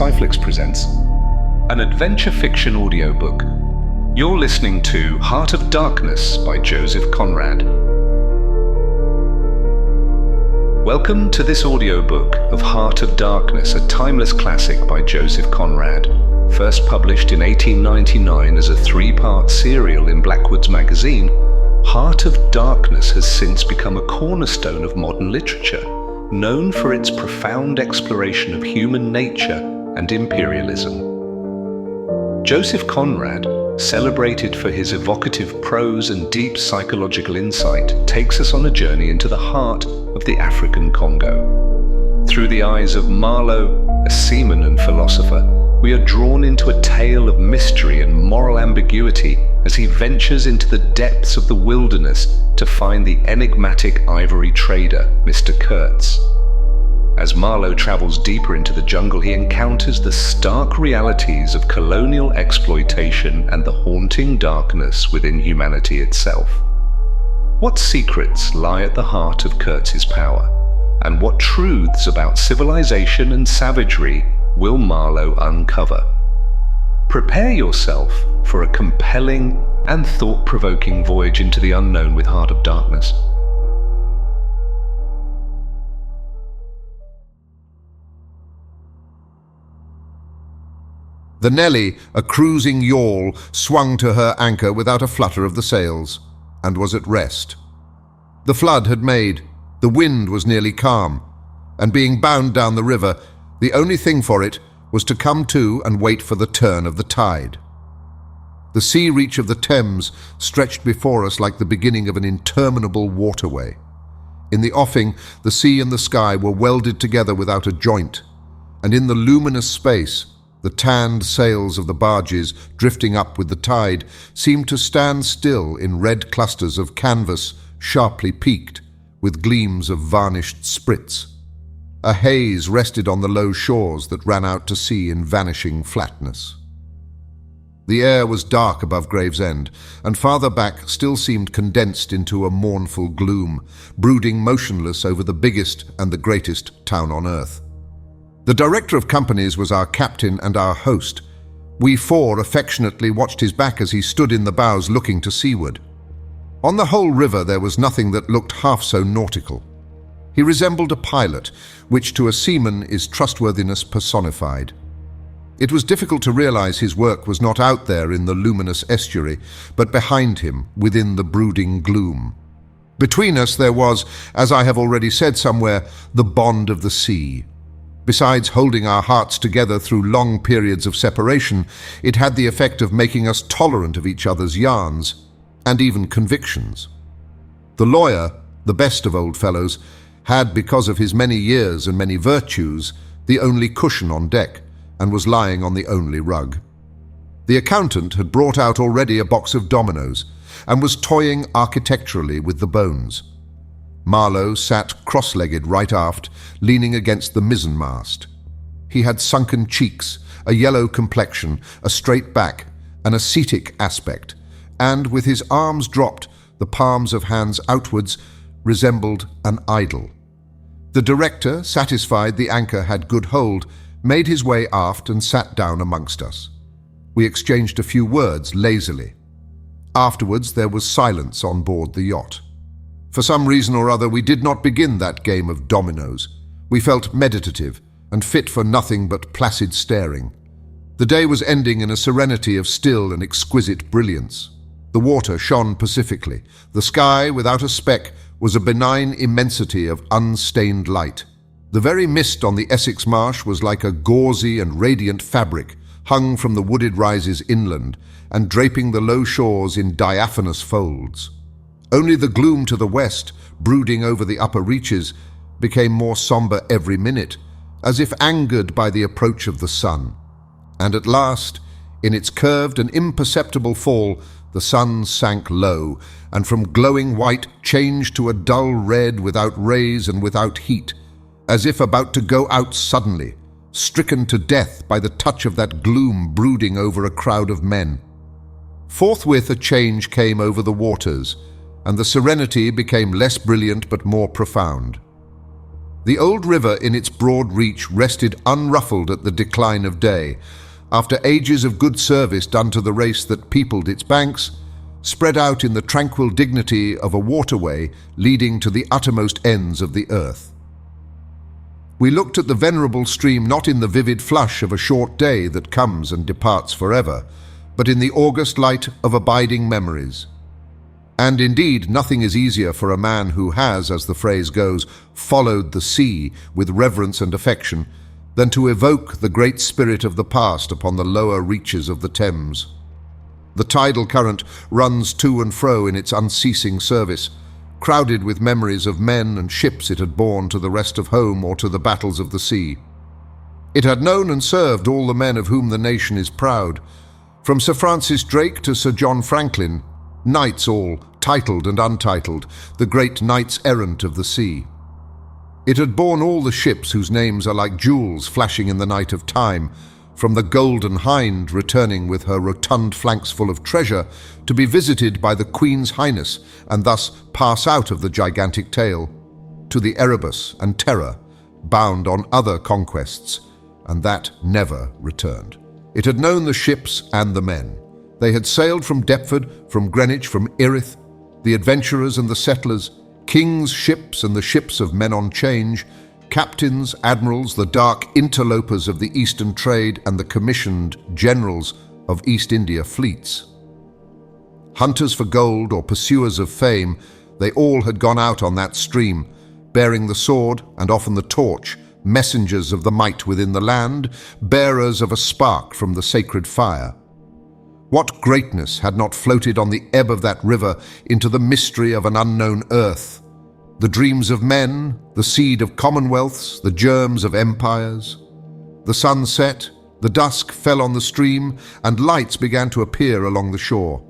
Sci-Flix presents an adventure fiction audiobook. You're listening to Heart of Darkness by Joseph Conrad. Welcome to this audiobook of Heart of Darkness, a timeless classic by Joseph Conrad, first published in 1899 as a three-part serial in Blackwood's magazine. Heart of Darkness has since become a cornerstone of modern literature, known for its profound exploration of human nature and imperialism. Joseph Conrad, celebrated for his evocative prose and deep psychological insight, takes us on a journey into the heart of the African Congo. Through the eyes of Marlowe, a seaman and philosopher, we are drawn into a tale of mystery and moral ambiguity as he ventures into the depths of the wilderness to find the enigmatic ivory trader, Mr. Kurtz. As Marlowe travels deeper into the jungle, he encounters the stark realities of colonial exploitation and the haunting darkness within humanity itself. What secrets lie at the heart of Kurtz's power? And what truths about civilization and savagery will Marlowe uncover? Prepare yourself for a compelling and thought-provoking voyage into the unknown with Heart of Darkness. The Nelly, a cruising yawl, swung to her anchor without a flutter of the sails, and was at rest. The flood had made, the wind was nearly calm, and being bound down the river, the only thing for it was to come to and wait for the turn of the tide. The sea reach of the Thames stretched before us like the beginning of an interminable waterway. In the offing, the sea and the sky were welded together without a joint, and in the luminous space, the tanned sails of the barges, drifting up with the tide, seemed to stand still in red clusters of canvas sharply peaked, with gleams of varnished sprits. A haze rested on the low shores that ran out to sea in vanishing flatness. The air was dark above Gravesend, and farther back still seemed condensed into a mournful gloom, brooding motionless over the biggest and the greatest town on earth. The director of companies was our captain and our host. We four affectionately watched his back as he stood in the bows looking to seaward. On the whole river there was nothing that looked half so nautical. He resembled a pilot, which to a seaman is trustworthiness personified. It was difficult to realize his work was not out there in the luminous estuary, but behind him, within the brooding gloom. Between us there was, as I have already said somewhere, the bond of the sea. Besides holding our hearts together through long periods of separation, it had the effect of making us tolerant of each other's yarns, and even convictions. The lawyer, the best of old fellows, had, because of his many years and many virtues, the only cushion on deck, and was lying on the only rug. The accountant had brought out already a box of dominoes, and was toying architecturally with the bones. Marlowe sat cross-legged right aft, leaning against the mizzenmast. He had sunken cheeks, a yellow complexion, a straight back, an ascetic aspect, and, with his arms dropped, the palms of hands outwards, resembled an idol. The director, satisfied the anchor had good hold, made his way aft and sat down amongst us. We exchanged a few words lazily. Afterwards there was silence on board the yacht. For some reason or other, we did not begin that game of dominoes. We felt meditative and fit for nothing but placid staring. The day was ending in a serenity of still and exquisite brilliance. The water shone pacifically. The sky, without a speck, was a benign immensity of unstained light. The very mist on the Essex marsh was like a gauzy and radiant fabric, hung from the wooded rises inland and draping the low shores in diaphanous folds. Only the gloom to the west, brooding over the upper reaches, became more sombre every minute, as if angered by the approach of the sun. And at last, in its curved and imperceptible fall, the sun sank low, and from glowing white changed to a dull red without rays and without heat, as if about to go out suddenly, stricken to death by the touch of that gloom brooding over a crowd of men. Forthwith a change came over the waters, and the serenity became less brilliant but more profound. The old river in its broad reach rested unruffled at the decline of day, after ages of good service done to the race that peopled its banks, spread out in the tranquil dignity of a waterway leading to the uttermost ends of the earth. We looked at the venerable stream not in the vivid flush of a short day that comes and departs forever, but in the august light of abiding memories. And indeed, nothing is easier for a man who has, as the phrase goes, followed the sea with reverence and affection, than to evoke the great spirit of the past upon the lower reaches of the Thames. The tidal current runs to and fro in its unceasing service, crowded with memories of men and ships it had borne to the rest of home or to the battles of the sea. It had known and served all the men of whom the nation is proud, from Sir Francis Drake to Sir John Franklin, knights all, titled and untitled, the great knights-errant of the sea. It had borne all the ships whose names are like jewels flashing in the night of time, from the Golden Hind returning with her rotund flanks full of treasure to be visited by the Queen's Highness and thus pass out of the gigantic tale, to the Erebus and Terror, bound on other conquests, and that never returned. It had known the ships and the men. They had sailed from Deptford, from Greenwich, from Erith, the adventurers and the settlers, kings' ships and the ships of men on change, captains, admirals, the dark interlopers of the Eastern trade and the commissioned generals of East India fleets. Hunters for gold or pursuers of fame, they all had gone out on that stream, bearing the sword and often the torch, messengers of the might within the land, bearers of a spark from the sacred fire. What greatness had not floated on the ebb of that river into the mystery of an unknown earth? The dreams of men, the seed of commonwealths, the germs of empires. The sun set, the dusk fell on the stream, and lights began to appear along the shore.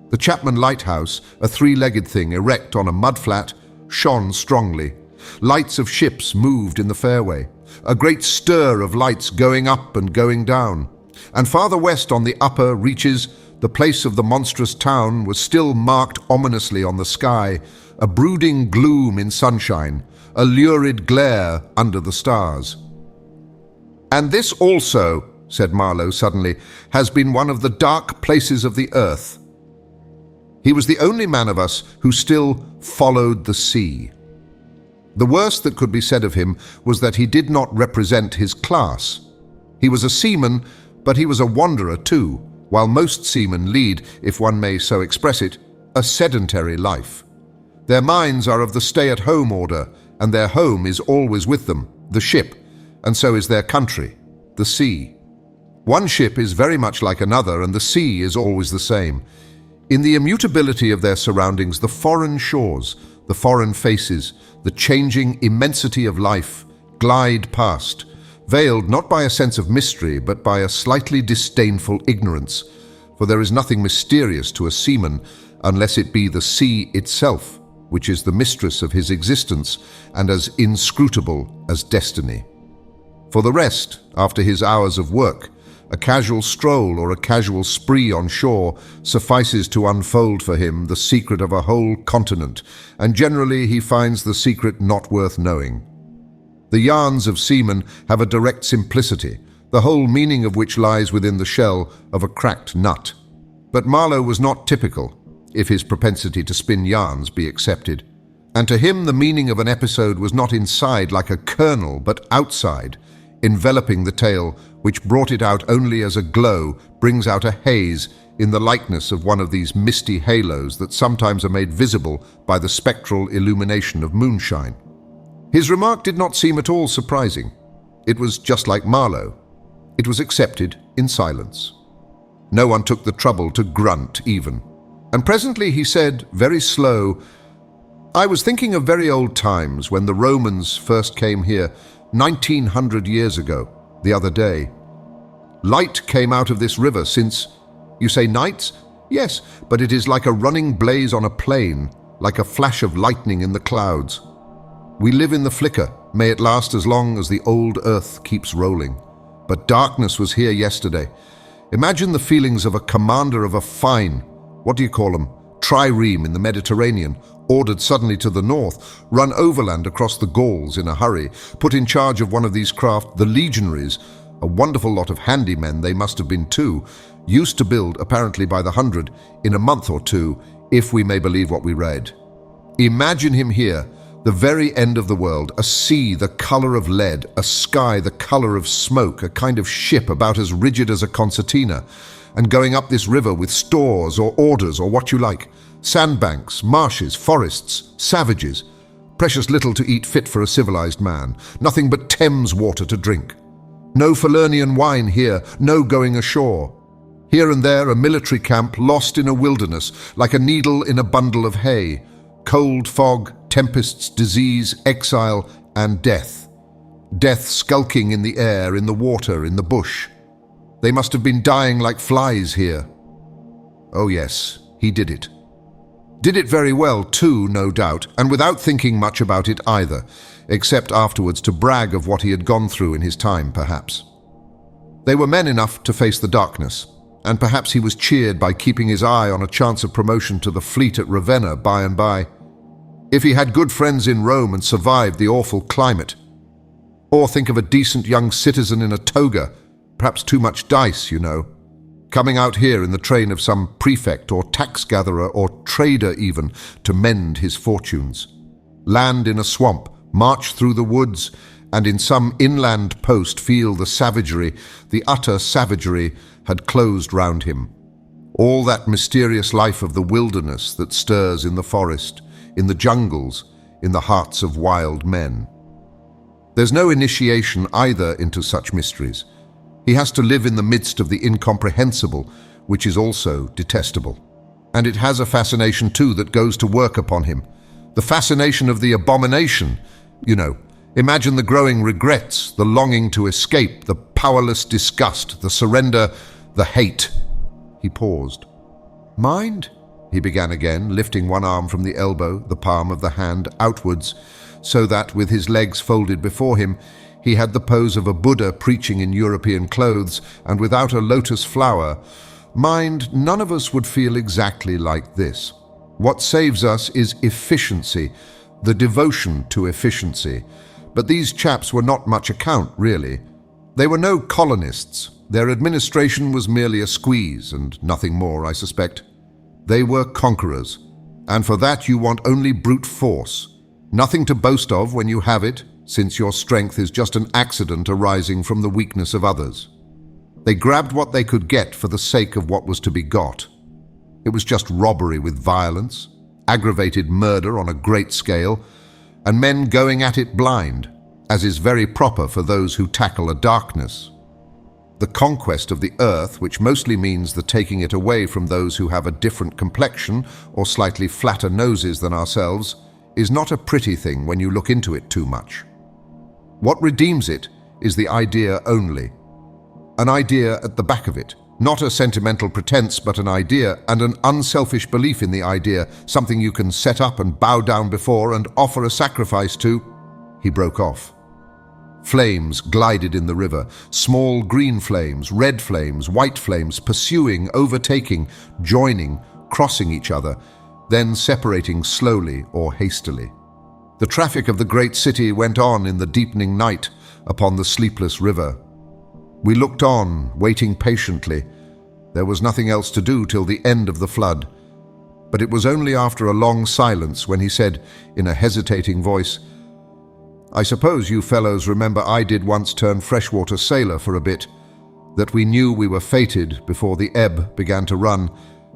The Chapman Lighthouse, a three-legged thing erect on a mudflat, shone strongly. Lights of ships moved in the fairway, a great stir of lights going up and going down. And farther west on the upper reaches, the place of the monstrous town was still marked ominously on the sky, a brooding gloom in sunshine, a lurid glare under the stars. "And this also," said Marlowe suddenly, "has been one of the dark places of the earth." He was the only man of us who still followed the sea. The worst that could be said of him was that he did not represent his class. He was a seaman, but he was a wanderer too, while most seamen lead, if one may so express it, a sedentary life. Their minds are of the stay-at-home order, and their home is always with them, the ship, and so is their country, the sea. One ship is very much like another, and the sea is always the same. In the immutability of their surroundings, the foreign shores, the foreign faces, the changing immensity of life glide past, veiled not by a sense of mystery, but by a slightly disdainful ignorance, for there is nothing mysterious to a seaman unless it be the sea itself, which is the mistress of his existence and as inscrutable as destiny. For the rest, after his hours of work, a casual stroll or a casual spree on shore suffices to unfold for him the secret of a whole continent, and generally he finds the secret not worth knowing. The yarns of seamen have a direct simplicity, the whole meaning of which lies within the shell of a cracked nut. But Marlowe was not typical, if his propensity to spin yarns be accepted. And to him the meaning of an episode was not inside like a kernel, but outside, enveloping the tale, which brought it out only as a glow brings out a haze in the likeness of one of these misty halos that sometimes are made visible by the spectral illumination of moonshine. His remark did not seem at all surprising. It was just like Marlowe. It was accepted in silence. No one took the trouble to grunt even. And presently he said, very slow, "I was thinking of very old times when the Romans first came here 1900 years ago, the other day. Light came out of this river since, you say nights? Yes, but it is like a running blaze on a plain, like a flash of lightning in the clouds. We live in the flicker, may it last as long as the old earth keeps rolling. But darkness was here yesterday. Imagine the feelings of a commander of a fine, what do you call them, trireme in the Mediterranean, ordered suddenly to the north, run overland across the Gauls in a hurry, put in charge of one of these craft, the legionaries, a wonderful lot of handymen they must have been too, used to build, apparently by the hundred, in a month or two, if we may believe what we read. Imagine him here, the very end of the world, a sea the colour of lead, a sky the colour of smoke, a kind of ship about as rigid as a concertina, and going up this river with stores or orders or what you like, sandbanks, marshes, forests, savages, precious little to eat fit for a civilized man, nothing but Thames water to drink. No Falernian wine here, no going ashore. Here and there a military camp lost in a wilderness, like a needle in a bundle of hay. Cold, fog, tempests, disease, exile, and death. Death skulking in the air, in the water, in the bush. They must have been dying like flies here. Oh yes, he did it. Did it very well too, no doubt, and without thinking much about it either, except afterwards to brag of what he had gone through in his time, perhaps. They were men enough to face the darkness, and perhaps he was cheered by keeping his eye on a chance of promotion to the fleet at Ravenna by and by. If he had good friends in Rome and survived the awful climate. Or think of a decent young citizen in a toga, perhaps too much dice, you know, coming out here in the train of some prefect or tax gatherer or trader even to mend his fortunes. Land in a swamp, march through the woods, and in some inland post feel the savagery, the utter savagery, had closed round him. All that mysterious life of the wilderness that stirs in the forest, in the jungles, in the hearts of wild men. There's no initiation either into such mysteries. He has to live in the midst of the incomprehensible, which is also detestable. And it has a fascination too that goes to work upon him. The fascination of the abomination, you know. Imagine the growing regrets, the longing to escape, the powerless disgust, the surrender, the hate. He paused. Mind? He began again, lifting one arm from the elbow, the palm of the hand outwards, so that, with his legs folded before him, he had the pose of a Buddha preaching in European clothes and without a lotus flower. Mind, none of us would feel exactly like this. What saves us is efficiency, the devotion to efficiency. But these chaps were not much account, really. They were no colonists. Their administration was merely a squeeze, and nothing more, I suspect. They were conquerors, and for that you want only brute force. Nothing to boast of when you have it, since your strength is just an accident arising from the weakness of others. They grabbed what they could get for the sake of what was to be got. It was just robbery with violence, aggravated murder on a great scale, and men going at it blind, as is very proper for those who tackle a darkness. The conquest of the earth, which mostly means the taking it away from those who have a different complexion or slightly flatter noses than ourselves, is not a pretty thing when you look into it too much. What redeems it is the idea only. An idea at the back of it, not a sentimental pretense, but an idea and an unselfish belief in the idea, something you can set up and bow down before and offer a sacrifice to. He broke off. Flames glided in the river, small green flames, red flames, white flames, pursuing, overtaking, joining, crossing each other, then separating slowly or hastily. The traffic of the great city went on in the deepening night upon the sleepless river. We looked on, waiting patiently. There was nothing else to do till the end of the flood. But it was only after a long silence when he said, in a hesitating voice, "I suppose you fellows remember I did once turn freshwater sailor for a bit, that we knew we were fated, before the ebb began to run,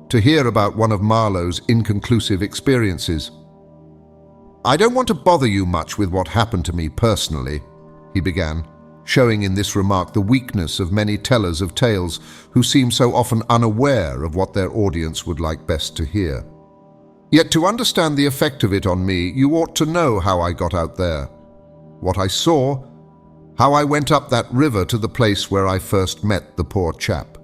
to hear about one of Marlowe's inconclusive experiences. I don't want to bother you much with what happened to me personally," he began, showing in this remark the weakness of many tellers of tales who seem so often unaware of what their audience would like best to hear. "Yet to understand the effect of it on me, you ought to know how I got out there. What I saw, how I went up that river to the place where I first met the poor chap.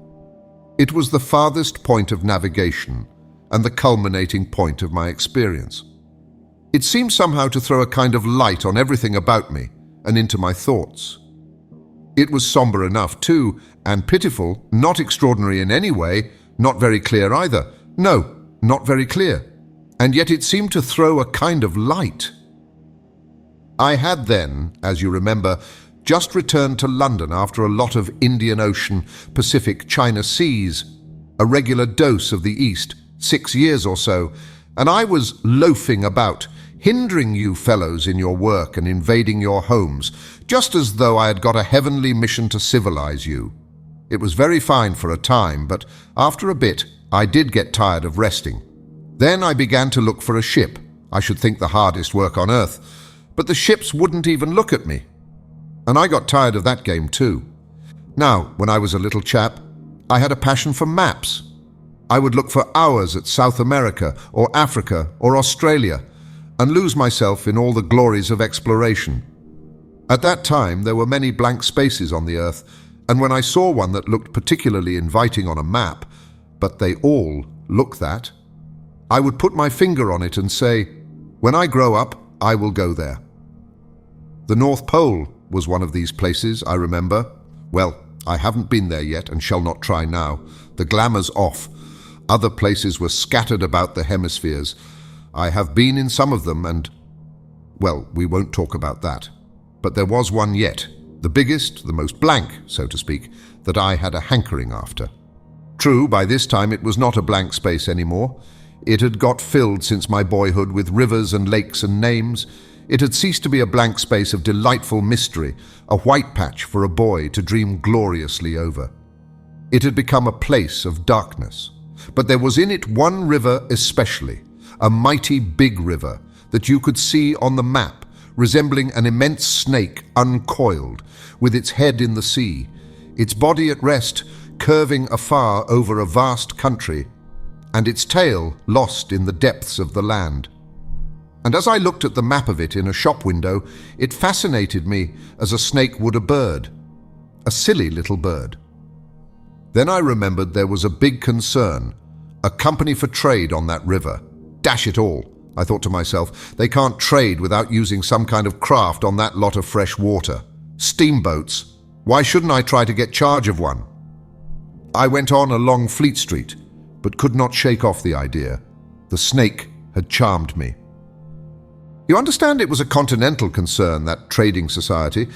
It was the farthest point of navigation and the culminating point of my experience. It seemed somehow to throw a kind of light on everything about me and into my thoughts. It was somber enough too, and pitiful, not extraordinary in any way, not very clear either. No, not very clear, and yet it seemed to throw a kind of light. I had then, as you remember, just returned to London after a lot of Indian Ocean, Pacific, China seas, a regular dose of the East, 6 years or so, and I was loafing about, hindering you fellows in your work and invading your homes, just as though I had got a heavenly mission to civilize you. It was very fine for a time, but after a bit, I did get tired of resting. Then I began to look for a ship. I should think the hardest work on earth, but the ships wouldn't even look at me. And I got tired of that game too. Now, when I was a little chap, I had a passion for maps. I would look for hours at South America or Africa or Australia and lose myself in all the glories of exploration. At that time, there were many blank spaces on the earth, and when I saw one that looked particularly inviting on a map, but they all look that, I would put my finger on it and say, when I grow up, I will go there. The North Pole was one of these places, I remember. Well, I haven't been there yet and shall not try now. The glamour's off. Other places were scattered about the hemispheres. I have been in some of them and, well, we won't talk about that. But there was one yet, the biggest, the most blank, so to speak, that I had a hankering after. True, by this time it was not a blank space anymore. It had got filled since my boyhood with rivers and lakes and names. It had ceased to be a blank space of delightful mystery, a white patch for a boy to dream gloriously over. It had become a place of darkness. But there was in it one river especially, a mighty big river that you could see on the map, resembling an immense snake uncoiled, with its head in the sea, its body at rest, curving afar over a vast country, and its tail lost in the depths of the land. And as I looked at the map of it in a shop window, it fascinated me as a snake would a bird, a silly little bird. Then I remembered there was a big concern, a company for trade on that river. Dash it all, I thought to myself, they can't trade without using some kind of craft on that lot of fresh water. Steamboats. Why shouldn't I try to get charge of one? I went on along Fleet Street, but could not shake off the idea. The snake had charmed me. You understand it was a continental concern, that trading society,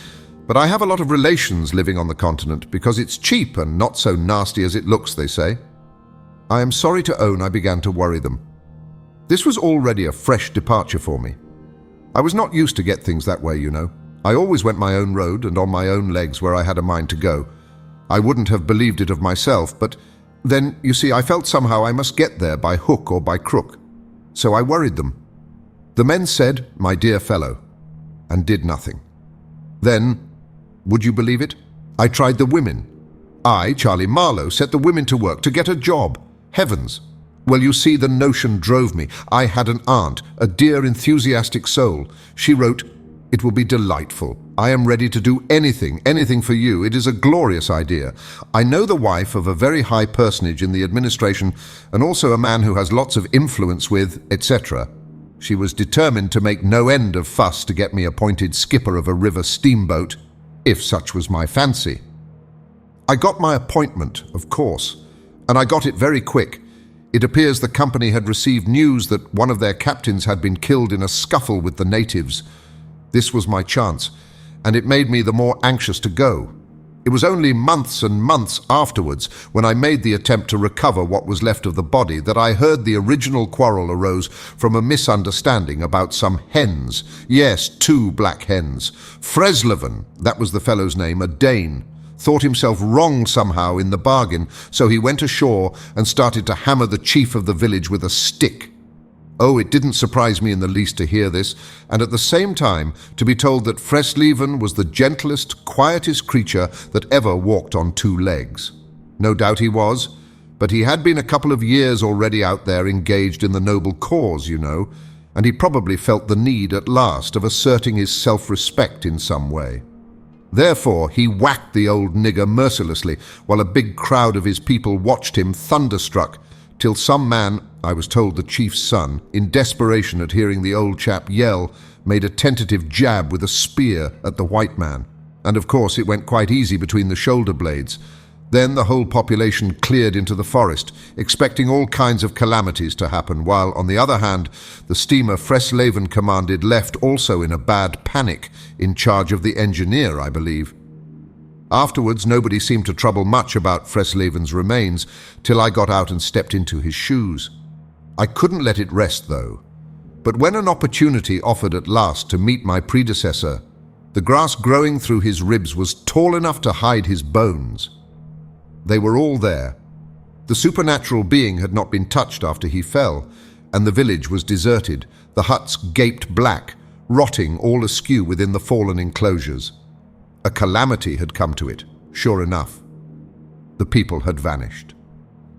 but I have a lot of relations living on the continent because it's cheap and not so nasty as it looks, they say. I am sorry to own I began to worry them. This was already a fresh departure for me. I was not used to get things that way, you know. I always went my own road and on my own legs where I had a mind to go. I wouldn't have believed it of myself, but then, you see, I felt somehow I must get there by hook or by crook. So I worried them. The men said, "My dear fellow," and did nothing. Then, would you believe it? I tried the women. I, Charlie Marlowe, set the women to work to get a job. Heavens! Well, you see, the notion drove me. I had an aunt, a dear, enthusiastic soul. She wrote, "It will be delightful. I am ready to do anything for you. It is a glorious idea. I know the wife of a very high personage in the administration and also a man who has lots of influence with, etc." She was determined to make no end of fuss to get me appointed skipper of a river steamboat, if such was my fancy. I got my appointment, of course, and I got it very quick. It appears the company had received news that one of their captains had been killed in a scuffle with the natives. This was my chance, and it made me the more anxious to go. It was only months and months afterwards, when I made the attempt to recover what was left of the body, that I heard the original quarrel arose from a misunderstanding about some hens. Yes, 2 black hens. Fresleven, that was the fellow's name, a Dane, thought himself wrong somehow in the bargain, so he went ashore and started to hammer the chief of the village with a stick. Oh, it didn't surprise me in the least to hear this, and at the same time to be told that Fresleven was the gentlest, quietest creature that ever walked on 2 legs. No doubt he was, but he had been a couple of years already out there engaged in the noble cause, you know, and he probably felt the need at last of asserting his self-respect in some way. Therefore, he whacked the old nigger mercilessly, while a big crowd of his people watched him thunderstruck, till some man, I was told the chief's son, in desperation at hearing the old chap yell, made a tentative jab with a spear at the white man. And of course it went quite easy between the shoulder blades. Then the whole population cleared into the forest, expecting all kinds of calamities to happen, while, on the other hand, the steamer Fresleven commanded left also in a bad panic, in charge of the engineer, I believe. Afterwards, nobody seemed to trouble much about Fresleven's remains, till I got out and stepped into his shoes. I couldn't let it rest, though. But when an opportunity offered at last to meet my predecessor, the grass growing through his ribs was tall enough to hide his bones. They were all there. The supernatural being had not been touched after he fell, and the village was deserted, the huts gaped black, rotting all askew within the fallen enclosures. A calamity had come to it, sure enough. The people had vanished.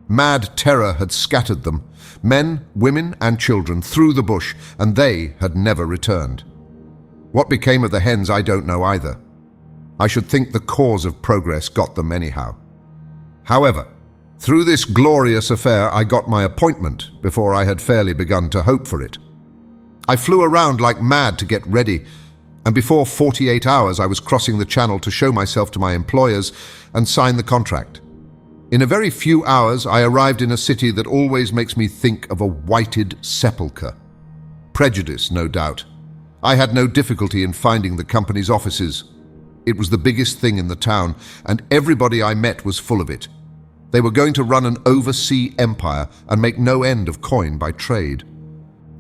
Mad terror had scattered them, men, women, and children, through the bush, and they had never returned. What became of the hens I don't know either. I should think the cause of progress got them anyhow. However, through this glorious affair I got my appointment before I had fairly begun to hope for it. I flew around like mad to get ready, and before 48 hours I was crossing the channel to show myself to my employers and sign the contract. In a very few hours I arrived in a city that always makes me think of a whited sepulchre. Prejudice, no doubt. I had no difficulty in finding the company's offices. It was the biggest thing in the town, and everybody I met was full of it. They were going to run an oversea empire and make no end of coin by trade.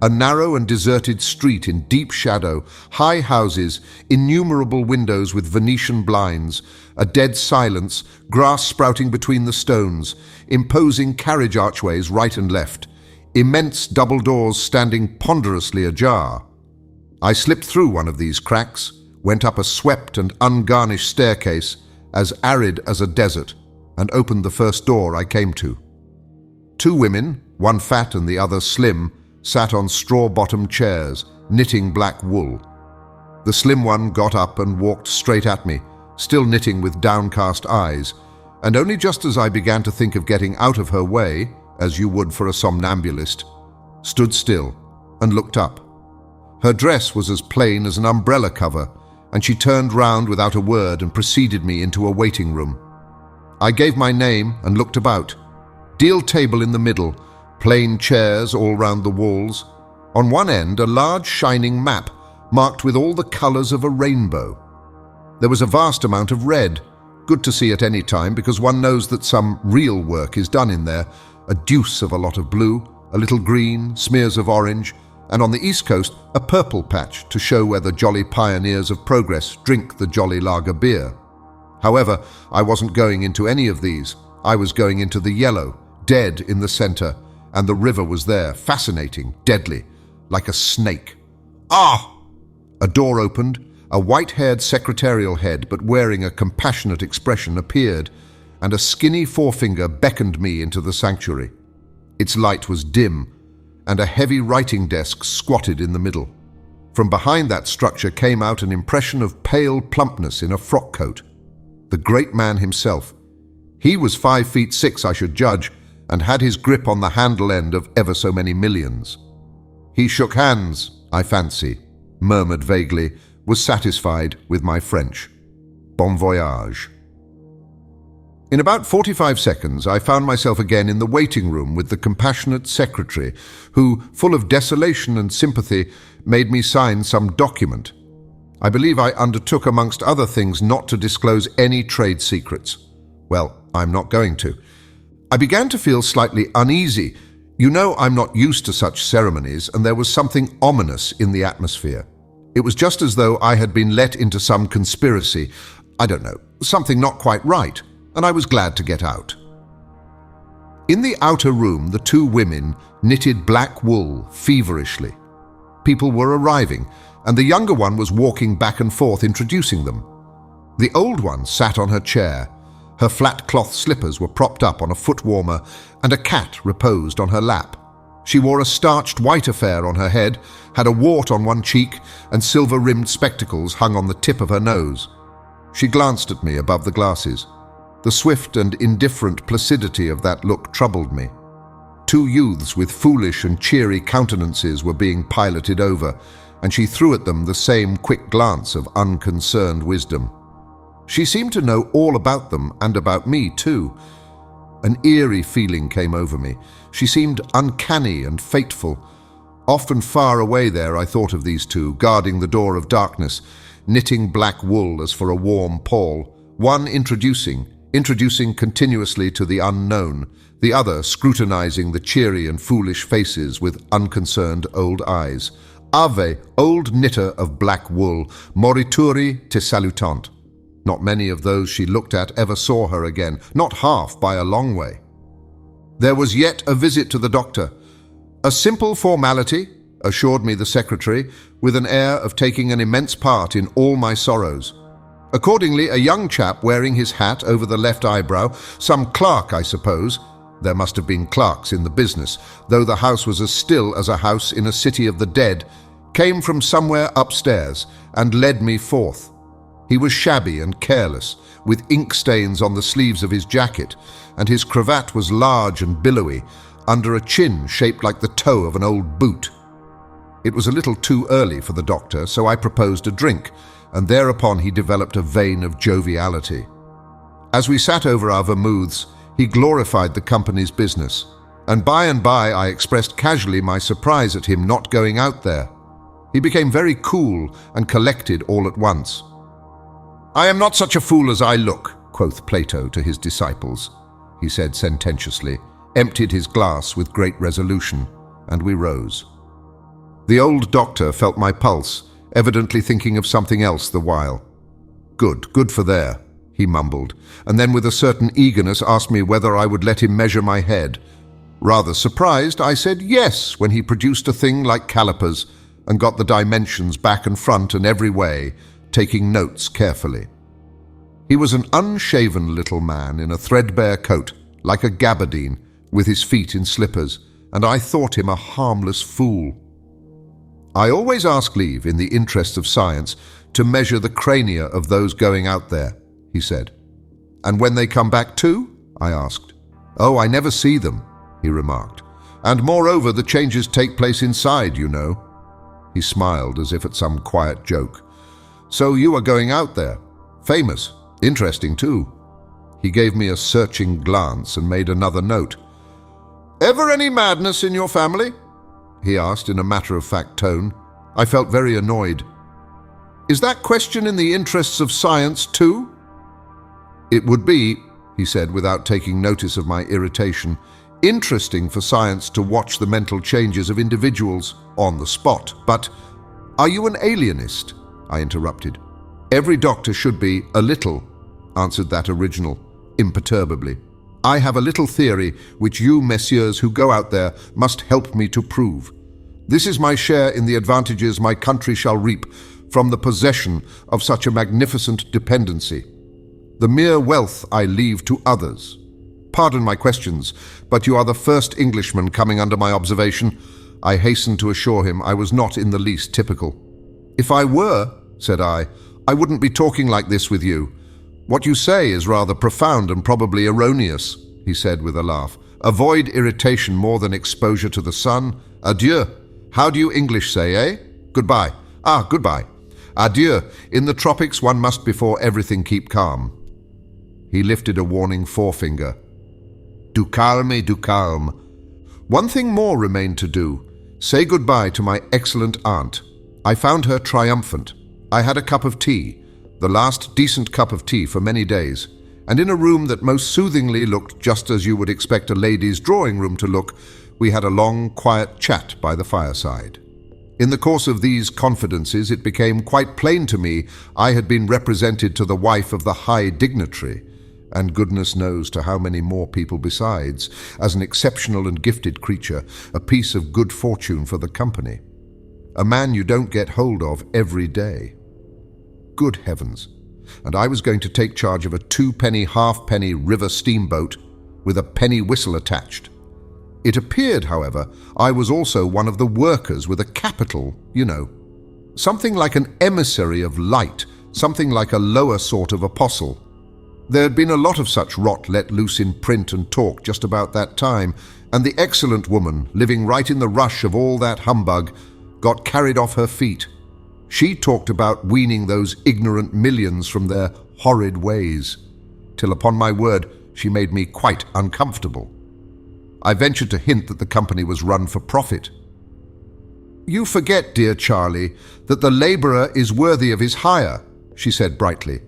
A narrow and deserted street in deep shadow, high houses, innumerable windows with Venetian blinds, a dead silence, grass sprouting between the stones, imposing carriage archways right and left, immense double doors standing ponderously ajar. I slipped through one of these cracks, went up a swept and ungarnished staircase, as arid as a desert, and opened the first door I came to. Two women, one fat and the other slim, sat on straw-bottomed chairs, knitting black wool. The slim one got up and walked straight at me, still knitting with downcast eyes, and only just as I began to think of getting out of her way, as you would for a somnambulist, stood still and looked up. Her dress was as plain as an umbrella cover, and she turned round without a word and preceded me into a waiting room. I gave my name and looked about. Deal table in the middle, plain chairs all round the walls. On one end, a large shining map, marked with all the colours of a rainbow. There was a vast amount of red, good to see at any time because one knows that some real work is done in there, a deuce of a lot of blue, a little green, smears of orange, and on the east coast, a purple patch to show where the jolly pioneers of progress drink the jolly lager beer. However, I wasn't going into any of these. I was going into the yellow, dead in the centre, and the river was there, fascinating, deadly, like a snake. Ah! A door opened, a white-haired secretarial head, but wearing a compassionate expression, appeared, and a skinny forefinger beckoned me into the sanctuary. Its light was dim, and a heavy writing desk squatted in the middle. From behind that structure came out an impression of pale plumpness in a frock coat. The great man himself. He was 5'6", I should judge, and had his grip on the handle end of ever so many millions. He shook hands, I fancy, murmured vaguely, was satisfied with my French. Bon voyage. In about 45 seconds, I found myself again in the waiting room with the compassionate secretary, who, full of desolation and sympathy, made me sign some document. I believe I undertook, amongst other things, not to disclose any trade secrets. Well, I'm not going to. I began to feel slightly uneasy. You know, I'm not used to such ceremonies, and there was something ominous in the atmosphere. It was just as though I had been let into some conspiracy. I don't know, something not quite right, and I was glad to get out. In the outer room, the two women knitted black wool feverishly. People were arriving, and the younger one was walking back and forth introducing them. The old one sat on her chair. Her flat cloth slippers were propped up on a foot warmer, and a cat reposed on her lap. She wore a starched white affair on her head, had a wart on one cheek, and silver-rimmed spectacles hung on the tip of her nose. She glanced at me above the glasses. The swift and indifferent placidity of that look troubled me. Two youths with foolish and cheery countenances were being piloted over, and she threw at them the same quick glance of unconcerned wisdom. She seemed to know all about them and about me too. An eerie feeling came over me. She seemed uncanny and fateful. Often far away there I thought of these two, guarding the door of darkness, knitting black wool as for a warm pall, one introducing continuously to the unknown, the other scrutinizing the cheery and foolish faces with unconcerned old eyes. Ave, old knitter of black wool, morituri te salutant. Not many of those she looked at ever saw her again, not half by a long way. There was yet a visit to the doctor. A simple formality, assured me the secretary, with an air of taking an immense part in all my sorrows. Accordingly, a young chap wearing his hat over the left eyebrow, some clerk, I suppose. There must have been clerks in the business, though the house was as still as a house in a city of the dead, came from somewhere upstairs and led me forth. He was shabby and careless, with ink stains on the sleeves of his jacket, and his cravat was large and billowy, under a chin shaped like the toe of an old boot. It was a little too early for the doctor, so I proposed a drink, and thereupon he developed a vein of joviality. As we sat over our vermouths, he glorified the company's business, and by I expressed casually my surprise at him not going out there. He became very cool and collected all at once. "I am not such a fool as I look," quoth Plato to his disciples, he said sententiously, emptied his glass with great resolution, and we rose. The old doctor felt my pulse, evidently thinking of something else the while. Good for there," he mumbled, and then with a certain eagerness asked me whether I would let him measure my head. Rather surprised, I said yes when he produced a thing like calipers and got the dimensions back and front and every way, taking notes carefully. He was an unshaven little man in a threadbare coat, like a gabardine, with his feet in slippers, and I thought him a harmless fool. "I always ask leave, in the interests of science, to measure the crania of those going out there," he said. "And when they come back too?" I asked. "Oh, I never see them," he remarked. "And moreover, the changes take place inside, you know." He smiled as if at some quiet joke. "So you are going out there? Famous. Interesting too." He gave me a searching glance and made another note. "Ever any madness in your family?" he asked in a matter-of-fact tone. I felt very annoyed. "Is that question in the interests of science too?" "It would be," he said without taking notice of my irritation, "interesting for science to watch the mental changes of individuals on the spot. But are you an alienist?" I interrupted. "Every doctor should be a little," answered that original, imperturbably. "I have a little theory which you, messieurs who go out there, must help me to prove. This is my share in the advantages my country shall reap from the possession of such a magnificent dependency. The mere wealth I leave to others. Pardon my questions, but you are the first Englishman coming under my observation." I hastened to assure him I was not in the least typical. "If I were," said I wouldn't be talking like this with you. What you say is rather profound and probably erroneous," he said with a laugh. "Avoid irritation more than exposure to the sun. Adieu. How do you English say, eh? Goodbye. Goodbye. Adieu. In the tropics one must before everything keep calm." He lifted a warning forefinger. "Du calme, du calme." One thing more remained to do. Say goodbye to my excellent aunt. I found her triumphant. I had a cup of tea, the last decent cup of tea for many days, and in a room that most soothingly looked just as you would expect a lady's drawing room to look, we had a long, quiet chat by the fireside. In the course of these confidences, it became quite plain to me I had been represented to the wife of the high dignitary, and goodness knows to how many more people besides, as an exceptional and gifted creature, a piece of good fortune for the company. A man you don't get hold of every day. Good heavens! And I was going to take charge of a 2-penny halfpenny river steamboat with a penny whistle attached. It appeared, however, I was also one of the workers with a capital, you know. Something like an emissary of light, something like a lower sort of apostle. There had been a lot of such rot let loose in print and talk just about that time, and the excellent woman, living right in the rush of all that humbug, got carried off her feet. She talked about weaning those ignorant millions from their horrid ways, till upon my word she made me quite uncomfortable. I ventured to hint that the company was run for profit. "You forget, dear Charlie, that the labourer is worthy of his hire," she said brightly.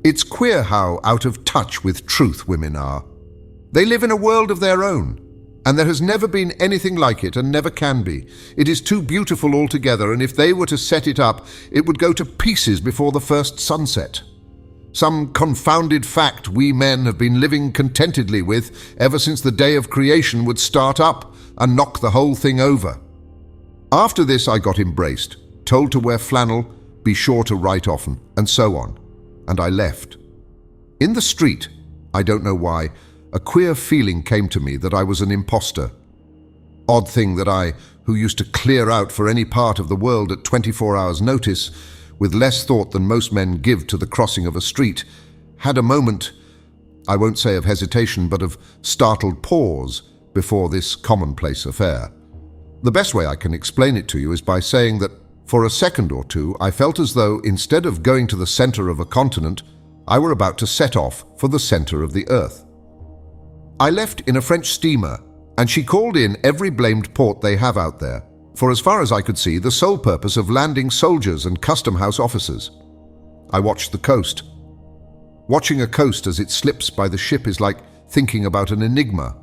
"It's queer how out of touch with truth women are. They live in a world of their own, and there has never been anything like it and never can be. It is too beautiful altogether, and if they were to set it up, it would go to pieces before the first sunset. Some confounded fact we men have been living contentedly with ever since the day of creation would start up and knock the whole thing over." After this I got embraced, told to wear flannel, be sure to write often, and so on, and I left. In the street, I don't know why, a queer feeling came to me that I was an imposter. Odd thing that I, who used to clear out for any part of the world at 24 hours' notice, with less thought than most men give to the crossing of a street, had a moment, I won't say of hesitation, but of startled pause before this commonplace affair. The best way I can explain it to you is by saying that for a second or two I felt as though instead of going to the center of a continent, I were about to set off for the center of the earth. I left in a French steamer, and she called in every blamed port they have out there, for as far as I could see, the sole purpose of landing soldiers and custom house officers. I watched the coast. Watching a coast as it slips by the ship is like thinking about an enigma.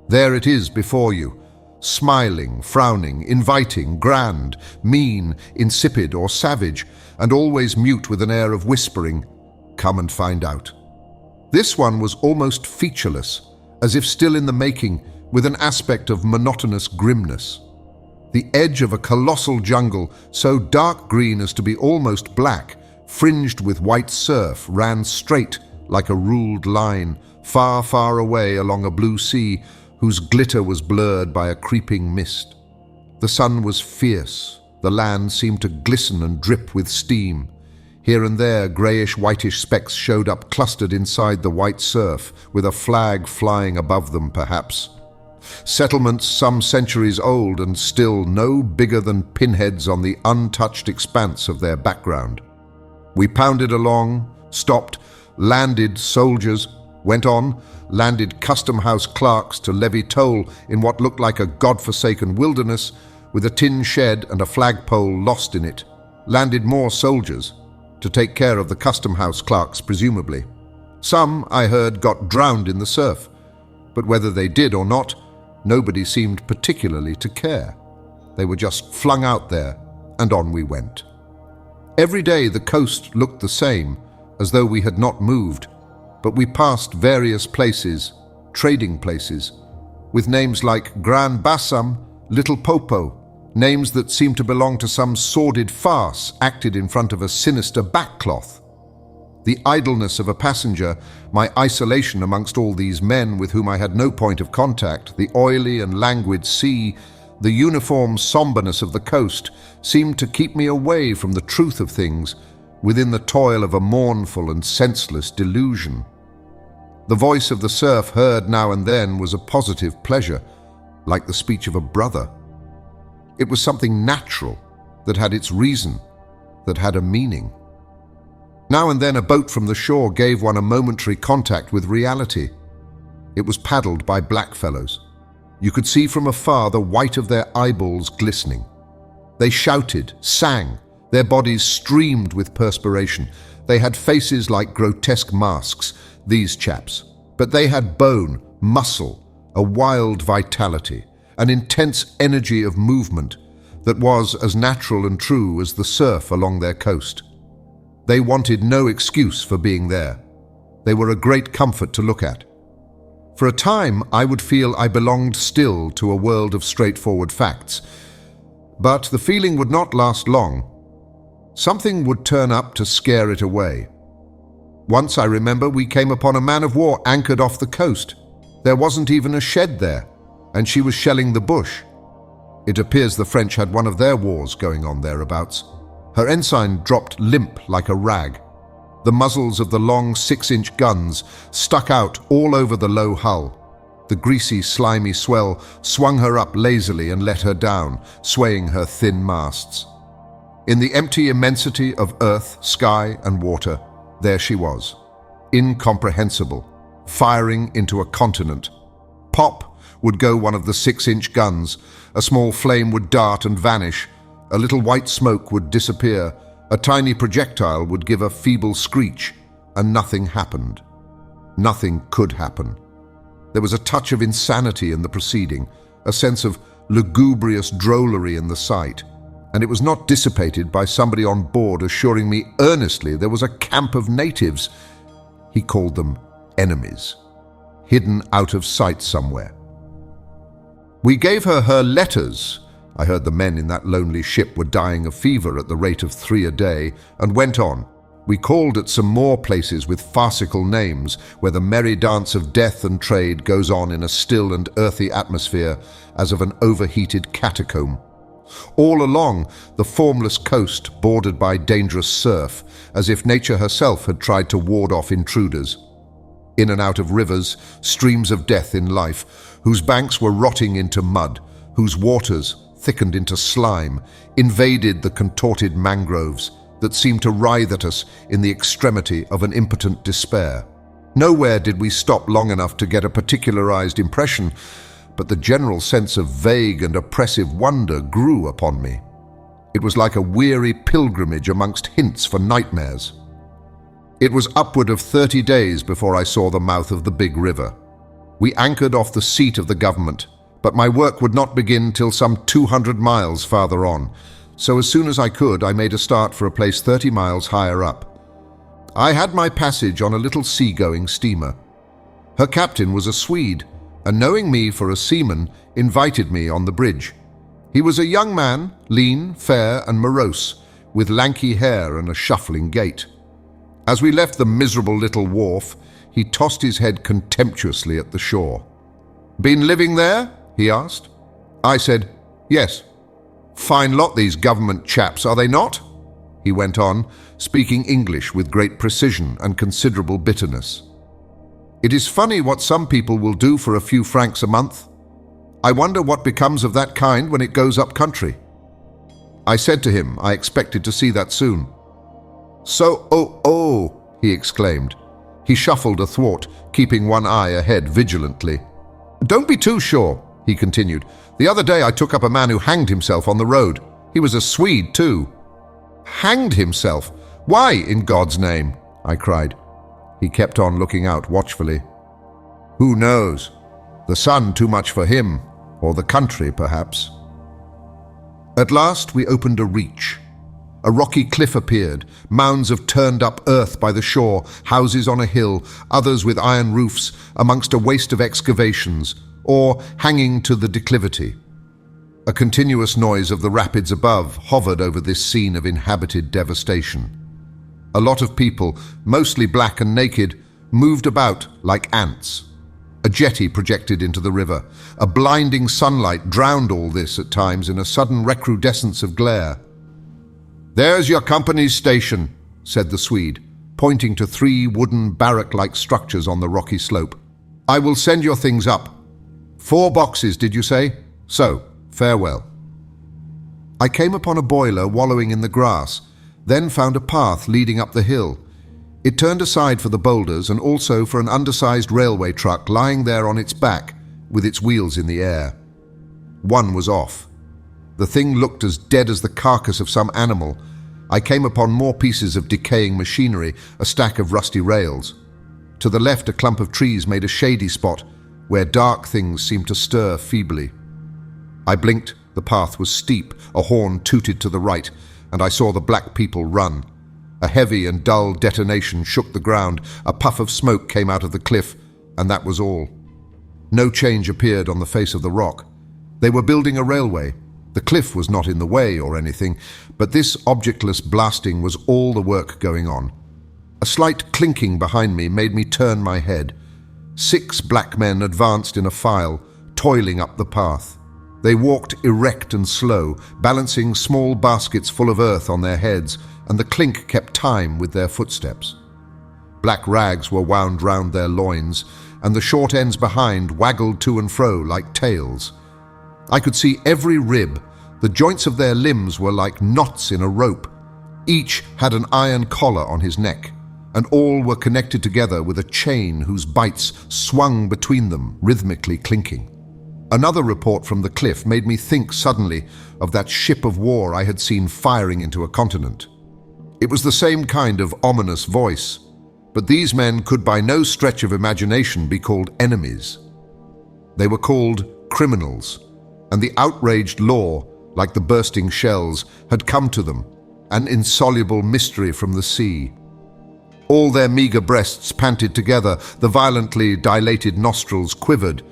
There it is before you, smiling, frowning, inviting, grand, mean, insipid or savage, and always mute with an air of whispering, "Come and find out." This one was almost featureless, as if still in the making, with an aspect of monotonous grimness. The edge of a colossal jungle, so dark green as to be almost black, fringed with white surf, ran straight like a ruled line, far, far away along a blue sea whose glitter was blurred by a creeping mist. The sun was fierce, the land seemed to glisten and drip with steam. Here and there, greyish-whitish specks showed up clustered inside the white surf, with a flag flying above them, perhaps. Settlements some centuries old and still no bigger than pinheads on the untouched expanse of their background. We pounded along, stopped, landed soldiers, went on, landed custom house clerks to levy toll in what looked like a god-forsaken wilderness, with a tin shed and a flagpole lost in it, landed more soldiers, to take care of the custom house clerks, presumably. Some, I heard, got drowned in the surf, but whether they did or not, nobody seemed particularly to care. They were just flung out there, and on we went. Every day the coast looked the same, as though we had not moved, but we passed various places, trading places, with names like Gran Bassam, Little Popo, names that seemed to belong to some sordid farce acted in front of a sinister backcloth. The idleness of a passenger, my isolation amongst all these men with whom I had no point of contact, the oily and languid sea, the uniform somberness of the coast, seemed to keep me away from the truth of things, within the toil of a mournful and senseless delusion. The voice of the surf heard now and then was a positive pleasure, like the speech of a brother. It was something natural, that had its reason, that had a meaning. Now and then a boat from the shore gave one a momentary contact with reality. It was paddled by blackfellows. You could see from afar the white of their eyeballs glistening. They shouted, sang, their bodies streamed with perspiration. They had faces like grotesque masks, these chaps, but they had bone, muscle, a wild vitality, an intense energy of movement that was as natural and true as the surf along their coast. They wanted no excuse for being there. They were a great comfort to look at. For a time, I would feel I belonged still to a world of straightforward facts. But the feeling would not last long. Something would turn up to scare it away. Once, I remember, we came upon a man-of-war anchored off the coast. There wasn't even a shed there, and she was shelling the bush. It appears the French had one of their wars going on thereabouts. Her ensign dropped limp like a rag. The muzzles of the long 6-inch guns stuck out all over the low hull. The greasy, slimy swell swung her up lazily and let her down, swaying her thin masts. In the empty immensity of earth, sky, and water, There she was, incomprehensible, firing into a continent. Pop would go one of the 6-inch guns, a small flame would dart and vanish, a little white smoke would disappear, a tiny projectile would give a feeble screech, and nothing happened. Nothing could happen. There was a touch of insanity in the proceeding, a sense of lugubrious drollery in the sight, and it was not dissipated by somebody on board assuring me earnestly there was a camp of natives, he called them enemies, hidden out of sight somewhere. We gave her letters. I heard the men in that lonely ship were dying of fever at the rate of 3 a day, and went on. We called at some more places with farcical names, where the merry dance of death and trade goes on in a still and earthy atmosphere, as of an overheated catacomb. All along the formless coast bordered by dangerous surf, as if nature herself had tried to ward off intruders. In and out of rivers, streams of death in life, whose banks were rotting into mud, whose waters, thickened into slime, invaded the contorted mangroves that seemed to writhe at us in the extremity of an impotent despair. Nowhere did we stop long enough to get a particularized impression, but the general sense of vague and oppressive wonder grew upon me. It was like a weary pilgrimage amongst hints for nightmares. It was upward of 30 days before I saw the mouth of the big river. We anchored off the seat of the government, but my work would not begin till some 200 miles farther on, so as soon as I could, I made a start for a place 30 miles higher up. I had my passage on a little sea-going steamer. Her captain was a Swede, and knowing me for a seaman, invited me on the bridge. He was a young man, lean, fair, and morose, with lanky hair and a shuffling gait. As we left the miserable little wharf, he tossed his head contemptuously at the shore. "Been living there?" he asked. I said, "Yes." "Fine lot these government chaps, are they not?" he went on, speaking English with great precision and considerable bitterness. "It is funny what some people will do for a few francs a month. I wonder what becomes of that kind when it goes up country." I said to him I expected to see that soon. "So, oh," he exclaimed. He shuffled athwart, keeping one eye ahead vigilantly. "Don't be too sure," he continued. "The other day I took up a man who hanged himself on the road. He was a Swede, too." "Hanged himself? Why, in God's name?" I cried. He kept on looking out watchfully. "Who knows? The sun too much for him, or the country, perhaps." At last we opened a reach. A rocky cliff appeared, mounds of turned-up earth by the shore, houses on a hill, others with iron roofs, amongst a waste of excavations, or hanging to the declivity. A continuous noise of the rapids above hovered over this scene of inhabited devastation. A lot of people, mostly black and naked, moved about like ants. A jetty projected into the river. A blinding sunlight drowned all this at times in a sudden recrudescence of glare. "There's your company's station," said the Swede, pointing to 3 wooden barrack-like structures on the rocky slope. "I will send your things up. 4 boxes, did you say? So, farewell." I came upon a boiler wallowing in the grass, then found a path leading up the hill. It turned aside for the boulders and also for an undersized railway truck lying there on its back with its wheels in the air. One was off. The thing looked as dead as the carcass of some animal. I came upon more pieces of decaying machinery, a stack of rusty rails. To the left, a clump of trees made a shady spot where dark things seemed to stir feebly. I blinked. The path was steep. A horn tooted to the right, and I saw the black people run. A heavy and dull detonation shook the ground. A puff of smoke came out of the cliff, and that was all. No change appeared on the face of the rock. They were building a railway. The cliff was not in the way or anything, but this objectless blasting was all the work going on. A slight clinking behind me made me turn my head. 6 black men advanced in a file, toiling up the path. They walked erect and slow, balancing small baskets full of earth on their heads, and the clink kept time with their footsteps. Black rags were wound round their loins, and the short ends behind waggled to and fro like tails. I could see every rib. The joints of their limbs were like knots in a rope. Each had an iron collar on his neck. and all were connected together with a chain whose bites swung between them, rhythmically clinking. Another report from the cliff made me think suddenly of that ship of war I had seen firing into a continent. It was the same kind of ominous voice, but these men could by no stretch of imagination be called enemies. They were called criminals, and the outraged law, like the bursting shells, had come to them, an insoluble mystery from the sea. All their meager breasts panted together, the violently dilated nostrils quivered,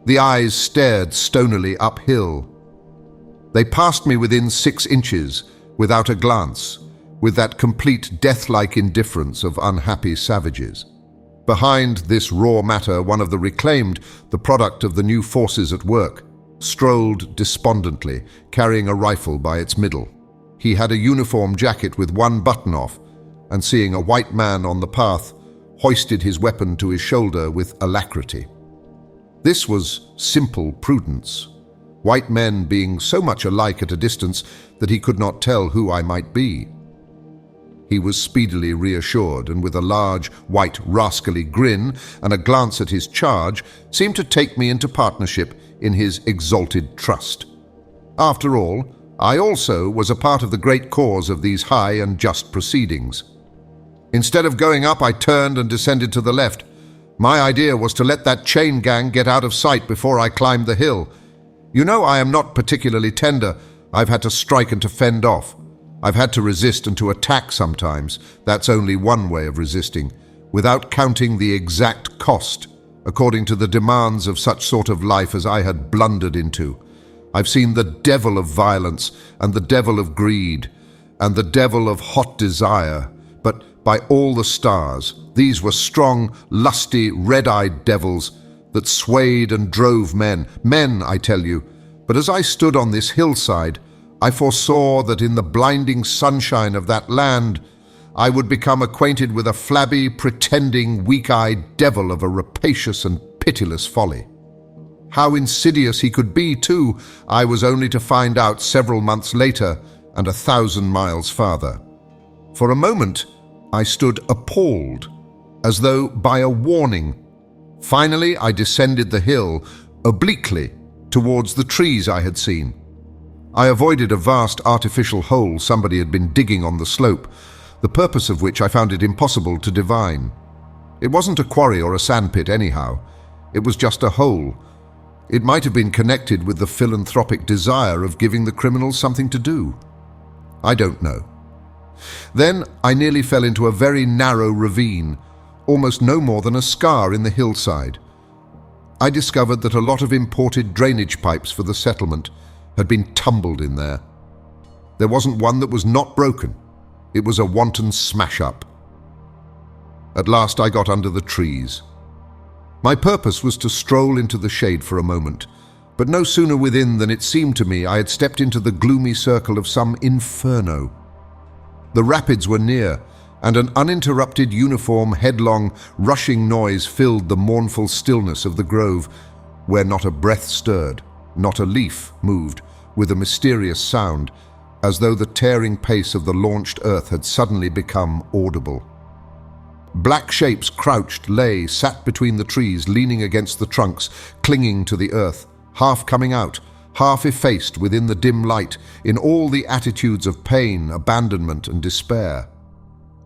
the eyes stared stonily uphill. They passed me within 6 inches, without a glance, with that complete death-like indifference of unhappy savages. Behind this raw matter, one of the reclaimed, the product of the new forces at work, strolled despondently, carrying a rifle by its middle. He had a uniform jacket with one button off, and seeing a white man on the path, hoisted his weapon to his shoulder with alacrity. This was simple prudence, white men being so much alike at a distance that he could not tell who I might be. He was speedily reassured, and with a large, white, rascally grin and a glance at his charge, seemed to take me into partnership in his exalted trust. After all, I also was a part of the great cause of these high and just proceedings. Instead of going up, I turned and descended to the left. My idea was to let that chain gang get out of sight before I climbed the hill. You know, I am not particularly tender. I've had to strike and to fend off. I've had to resist and to attack sometimes. That's only one way of resisting, without counting the exact cost, according to the demands of such sort of life as I had blundered into. I've seen the devil of violence, and the devil of greed, and the devil of hot desire, but by all the stars, these were strong, lusty, red-eyed devils that swayed and drove men, I tell you. But as I stood on this hillside, I foresaw that in the blinding sunshine of that land, I would become acquainted with a flabby, pretending, weak-eyed devil of a rapacious and pitiless folly. How insidious he could be, too, I was only to find out several months later and 1,000 miles farther. For a moment, I stood appalled, as though by a warning. Finally, I descended the hill, obliquely, towards the trees I had seen. I avoided a vast artificial hole somebody had been digging on the slope, the purpose of which I found it impossible to divine. It wasn't a quarry or a sandpit anyhow. It was just a hole. It might have been connected with the philanthropic desire of giving the criminals something to do. I don't know. Then I nearly fell into a very narrow ravine, almost no more than a scar in the hillside. I discovered that a lot of imported drainage pipes for the settlement had been tumbled in there. There wasn't one that was not broken. It was a wanton smash-up. At last I got under the trees. My purpose was to stroll into the shade for a moment, but no sooner within than it seemed to me I had stepped into the gloomy circle of some inferno. The rapids were near, and an uninterrupted, uniform, headlong, rushing noise filled the mournful stillness of the grove, where not a breath stirred, not a leaf moved, with a mysterious sound, as though the tearing pace of the launched earth had suddenly become audible. Black shapes crouched, sat between the trees, leaning against the trunks, clinging to the earth, half coming out, half effaced within the dim light, in all the attitudes of pain, abandonment, and despair.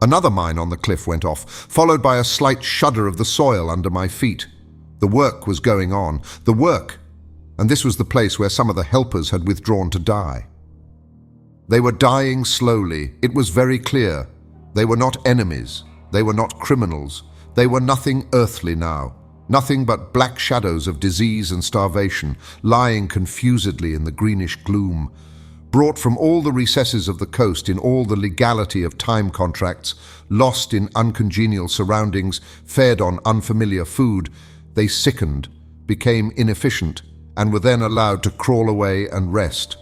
Another mine on the cliff went off, followed by a slight shudder of the soil under my feet. The work was going on. The work! And this was the place where some of the helpers had withdrawn to die. They were dying slowly. It was very clear. They were not enemies. They were not criminals. They were nothing earthly now. Nothing but black shadows of disease and starvation, lying confusedly in the greenish gloom, brought from all the recesses of the coast in all the legality of time contracts, lost in uncongenial surroundings, fed on unfamiliar food. They sickened, became inefficient, and were then allowed to crawl away and rest.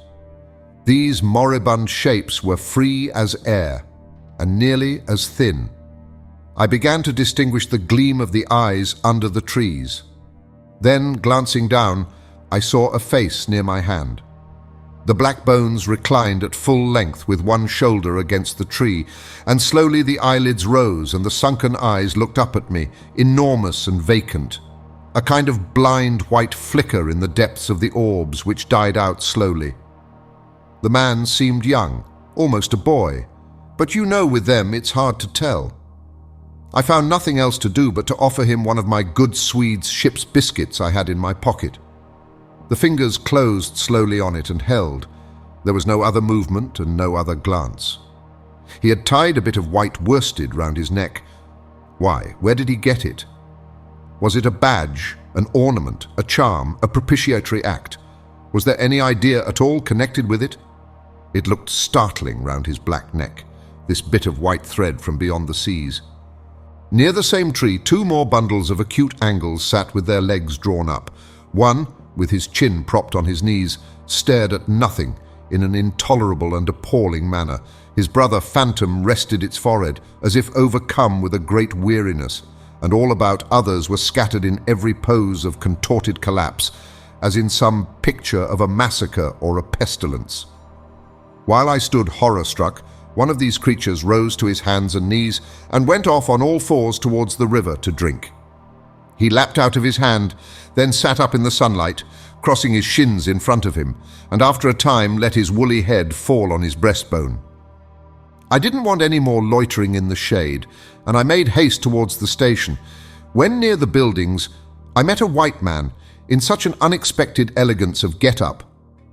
These moribund shapes were free as air, and nearly as thin. I began to distinguish the gleam of the eyes under the trees. Then, glancing down, I saw a face near my hand. The black bones reclined at full length with one shoulder against the tree, and slowly the eyelids rose and the sunken eyes looked up at me, enormous and vacant, a kind of blind white flicker in the depths of the orbs which died out slowly. The man seemed young, almost a boy, but you know with them it's hard to tell. I found nothing else to do but to offer him one of my good Swede's ship's biscuits I had in my pocket. The fingers closed slowly on it and held. There was no other movement and no other glance. He had tied a bit of white worsted round his neck. Why? Where did he get it? Was it a badge, an ornament, a charm, a propitiatory act? Was there any idea at all connected with it? It looked startling round his black neck, this bit of white thread from beyond the seas. Near the same tree, two more bundles of acute angles sat with their legs drawn up. One, with his chin propped on his knees, stared at nothing in an intolerable and appalling manner. His brother Phantom rested its forehead, as if overcome with a great weariness, and all about others were scattered in every pose of contorted collapse, as in some picture of a massacre or a pestilence. While I stood horror-struck, one of these creatures rose to his hands and knees and went off on all fours towards the river to drink. He lapped out of his hand, then sat up in the sunlight, crossing his shins in front of him, and after a time let his woolly head fall on his breastbone. I didn't want any more loitering in the shade, and I made haste towards the station. When near the buildings, I met a white man in such an unexpected elegance of get-up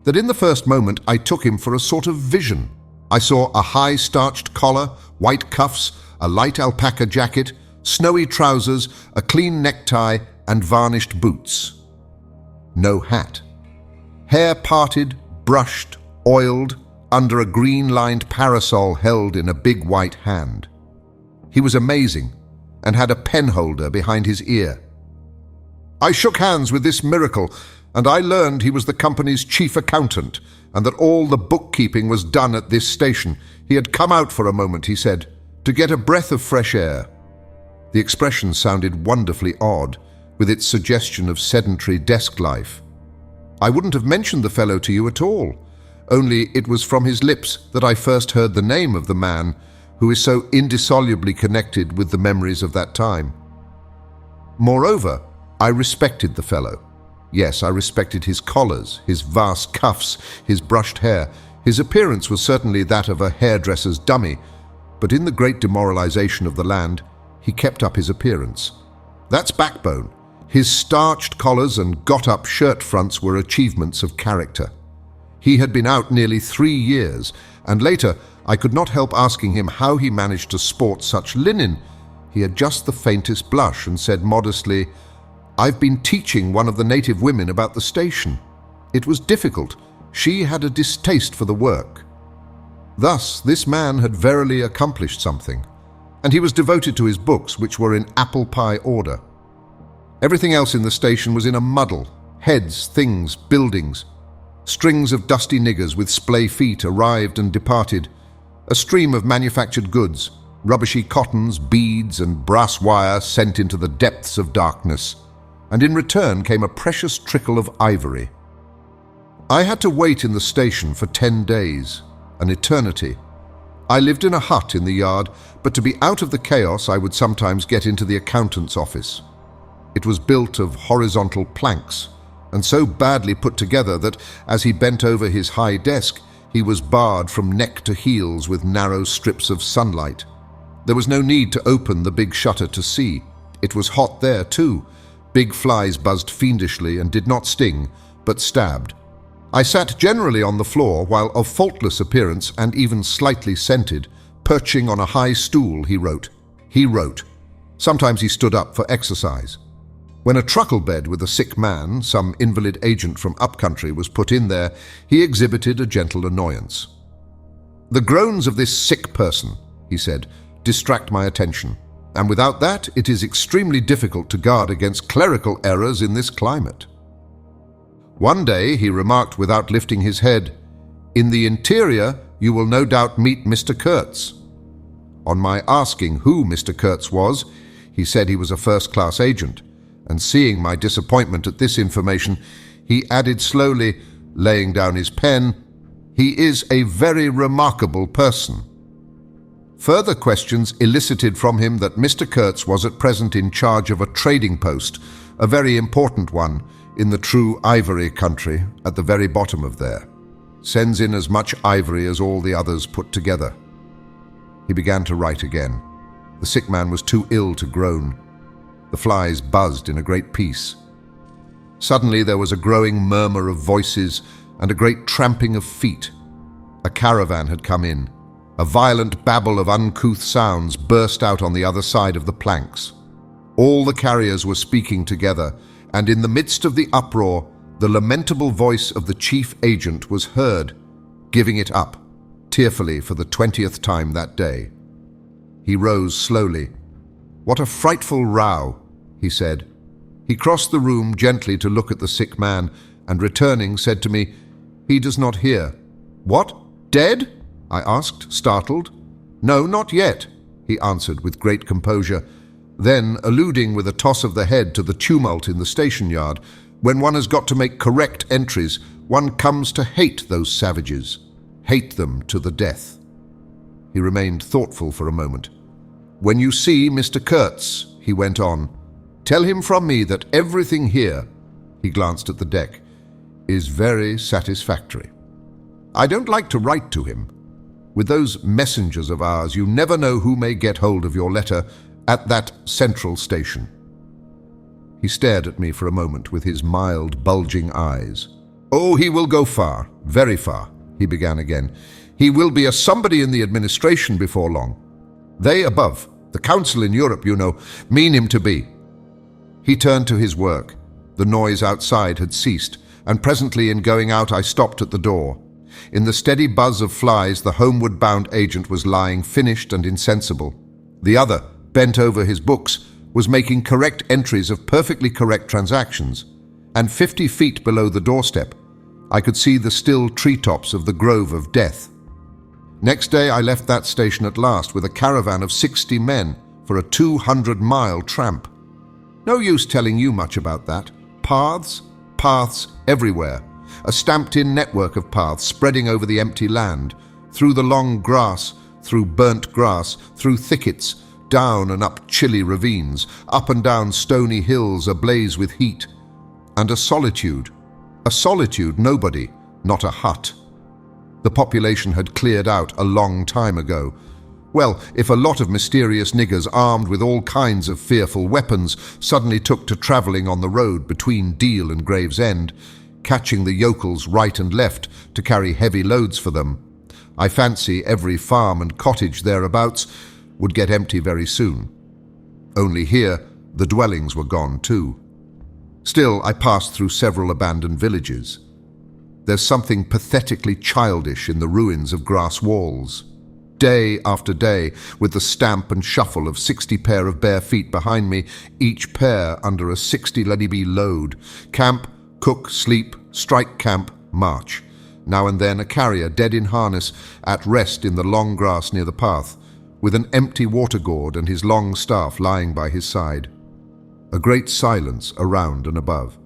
that in the first moment I took him for a sort of vision. I saw a high starched collar, white cuffs, a light alpaca jacket, snowy trousers, a clean necktie, and varnished boots. No hat. Hair parted, brushed, oiled, under a green-lined parasol held in a big white hand. He was amazing, and had a penholder behind his ear. I shook hands with this miracle, and I learned he was the company's chief accountant, and that all the bookkeeping was done at this station. He had come out for a moment, he said, to get a breath of fresh air. The expression sounded wonderfully odd, with its suggestion of sedentary desk life. I wouldn't have mentioned the fellow to you at all, only it was from his lips that I first heard the name of the man who is so indissolubly connected with the memories of that time. Moreover, I respected the fellow. Yes, I respected his collars, his vast cuffs, his brushed hair. His appearance was certainly that of a hairdresser's dummy, but in the great demoralization of the land, he kept up his appearance. That's backbone. His starched collars and got-up shirt fronts were achievements of character. He had been out nearly 3 years, and later I could not help asking him how he managed to sport such linen. He had just the faintest blush and said modestly, "I've been teaching one of the native women about the station. It was difficult. She had a distaste for the work." Thus, this man had verily accomplished something, and he was devoted to his books, which were in apple pie order. Everything else in the station was in a muddle. Heads, things, buildings. Strings of dusty niggers with splay feet arrived and departed. A stream of manufactured goods, rubbishy cottons, beads, and brass wire sent into the depths of darkness, and in return came a precious trickle of ivory. I had to wait in the station for 10 days, an eternity. I lived in a hut in the yard, but to be out of the chaos I would sometimes get into the accountant's office. It was built of horizontal planks, and so badly put together that, as he bent over his high desk, he was barred from neck to heels with narrow strips of sunlight. There was no need to open the big shutter to see. It was hot there too. Big flies buzzed fiendishly and did not sting, but stabbed. I sat generally on the floor, while of faultless appearance and even slightly scented, perching on a high stool, he wrote. He wrote. Sometimes he stood up for exercise. When a truckle bed with a sick man, some invalid agent from upcountry, was put in there, he exhibited a gentle annoyance. "The groans of this sick person," he said, "distract my attention, and without that it is extremely difficult to guard against clerical errors in this climate." One day he remarked without lifting his head, "In the interior you will no doubt meet Mr. Kurtz." On my asking who Mr. Kurtz was, he said he was a first-class agent, and seeing my disappointment at this information, he added slowly, laying down his pen, He is a very remarkable person." Further questions elicited from him that Mr. Kurtz was at present in charge of a trading post, a very important one, in the true ivory country at the very bottom of there. Sends in as much ivory as all the others put together. He began to write again. The sick man was too ill to groan. The flies buzzed in a great peace. Suddenly there was a growing murmur of voices and a great tramping of feet. A caravan had come in. A violent babble of uncouth sounds burst out on the other side of the planks. All the carriers were speaking together, and in the midst of the uproar, the lamentable voice of the chief agent was heard, giving it up, tearfully for the 20th time that day. He rose slowly. "What a frightful row," he said. He crossed the room gently to look at the sick man, and returning said to me, "He does not hear." "What? Dead?" I asked, startled. "No, not yet," he answered with great composure. Then, alluding with a toss of the head to the tumult in the station yard, "When one has got to make correct entries, one comes to hate those savages, hate them to the death." He remained thoughtful for a moment. "When you see Mr. Kurtz," he went on, "tell him from me that everything here," he glanced at the deck, "is very satisfactory. I don't like to write to him. With those messengers of ours, you never know who may get hold of your letter at that central station." He stared at me for a moment with his mild, bulging eyes. "Oh, he will go far, very far," he began again. "He will be a somebody in the administration before long. They above, the council in Europe, you know, mean him to be." He turned to his work. The noise outside had ceased, and presently in going out I stopped at the door. In the steady buzz of flies, the homeward-bound agent was lying finished and insensible. The other, bent over his books, was making correct entries of perfectly correct transactions, and 50 feet below the doorstep, I could see the still treetops of the Grove of Death. Next day I left that station at last with a caravan of 60 men for a 200-mile tramp. No use telling you much about that. Paths everywhere. A stamped-in network of paths spreading over the empty land, through the long grass, through burnt grass, through thickets, down and up chilly ravines, up and down stony hills ablaze with heat. And a solitude nobody, not a hut. The population had cleared out a long time ago. Well, if a lot of mysterious niggers armed with all kinds of fearful weapons suddenly took to travelling on the road between Deal and Gravesend, catching the yokels right and left to carry heavy loads for them, I fancy every farm and cottage thereabouts would get empty very soon. Only here, the dwellings were gone too. Still, I passed through several abandoned villages. There's something pathetically childish in the ruins of grass walls. Day after day, with the stamp and shuffle of 60 pair of bare feet behind me, each pair under a 60 LB load. Camp, cook, sleep, strike camp, march. Now and then a carrier dead in harness, at rest in the long grass near the path, with an empty water gourd and his long staff lying by his side. A great silence around and above.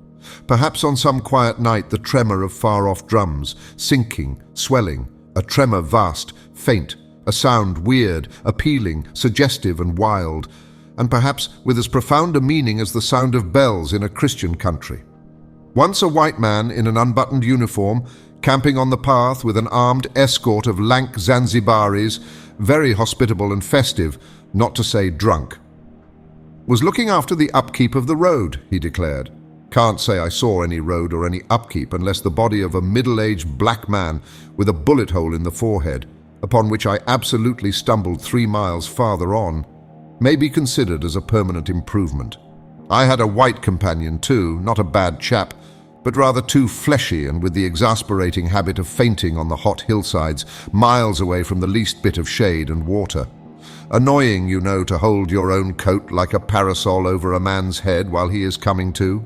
Perhaps on some quiet night the tremor of far-off drums, sinking, swelling, a tremor vast, faint, a sound weird, appealing, suggestive and wild, and perhaps with as profound a meaning as the sound of bells in a Christian country. Once a white man in an unbuttoned uniform, camping on the path with an armed escort of lank Zanzibaris, very hospitable and festive, not to say drunk. Was looking after the upkeep of the road, he declared. Can't say I saw any road or any upkeep unless the body of a middle-aged black man with a bullet hole in the forehead, upon which I absolutely stumbled 3 miles farther on, may be considered as a permanent improvement. I had a white companion too, not a bad chap, but rather too fleshy and with the exasperating habit of fainting on the hot hillsides, miles away from the least bit of shade and water. Annoying, you know, to hold your own coat like a parasol over a man's head while he is coming to.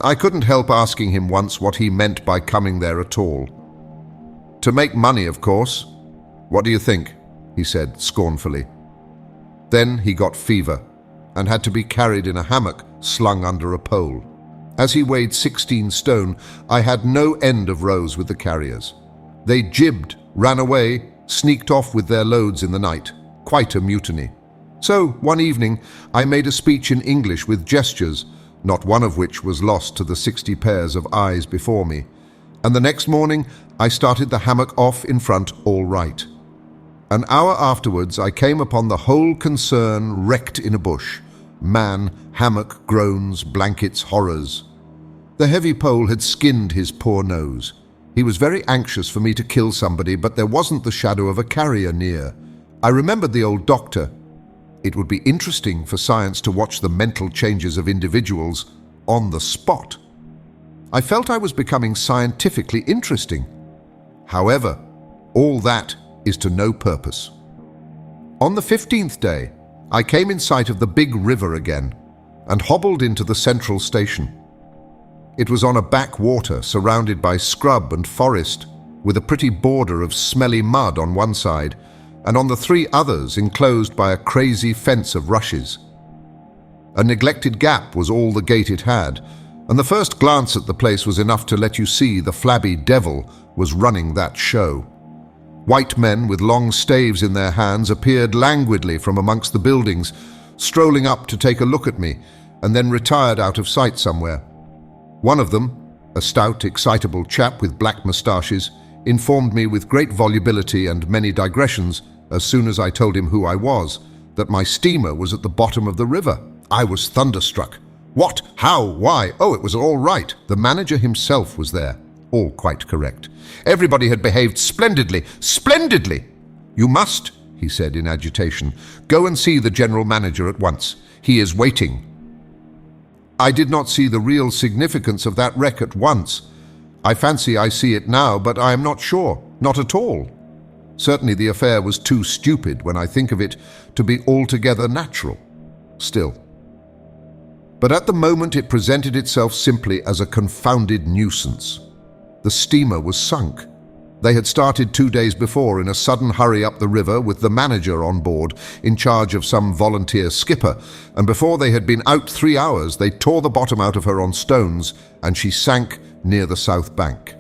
I couldn't help asking him once what he meant by coming there at all. To make money, of course. What do you think? He said scornfully. Then he got fever and had to be carried in a hammock slung under a pole. As he weighed 16 stone, I had no end of rows with the carriers. They jibbed, ran away, sneaked off with their loads in the night. Quite a mutiny. So, one evening, I made a speech in English with gestures, not one of which was lost to the 60 pairs of eyes before me. And the next morning, I started the hammock off in front all right. An hour afterwards, I came upon the whole concern wrecked in a bush. Man, hammock, groans, blankets, horrors. The heavy pole had skinned his poor nose. He was very anxious for me to kill somebody, but there wasn't the shadow of a carrier near. I remembered the old doctor. It would be interesting for science to watch the mental changes of individuals on the spot. I felt I was becoming scientifically interesting. However, all that is to no purpose. On the 15th day, I came in sight of the big river again and hobbled into the central station. It was on a backwater surrounded by scrub and forest, with a pretty border of smelly mud on one side, and on the 3 others enclosed by a crazy fence of rushes. A neglected gap was all the gate it had, and the first glance at the place was enough to let you see the flabby devil was running that show. White men with long staves in their hands appeared languidly from amongst the buildings, strolling up to take a look at me, and then retired out of sight somewhere. One of them, a stout, excitable chap with black moustaches, informed me with great volubility and many digressions, as soon as I told him who I was, that my steamer was at the bottom of the river. I was thunderstruck. What? How? Why? Oh, it was all right. The manager himself was there. All quite correct. Everybody had behaved splendidly. Splendidly! You must, he said in agitation, go and see the general manager at once. He is waiting. I did not see the real significance of that wreck at once. I fancy I see it now, but I am not sure. Not at all. Certainly the affair was too stupid, when I think of it, to be altogether natural. Still. But at the moment it presented itself simply as a confounded nuisance. The steamer was sunk. They had started 2 days before in a sudden hurry up the river with the manager on board in charge of some volunteer skipper, and before they had been out 3 hours they tore the bottom out of her on stones and she sank near the south bank.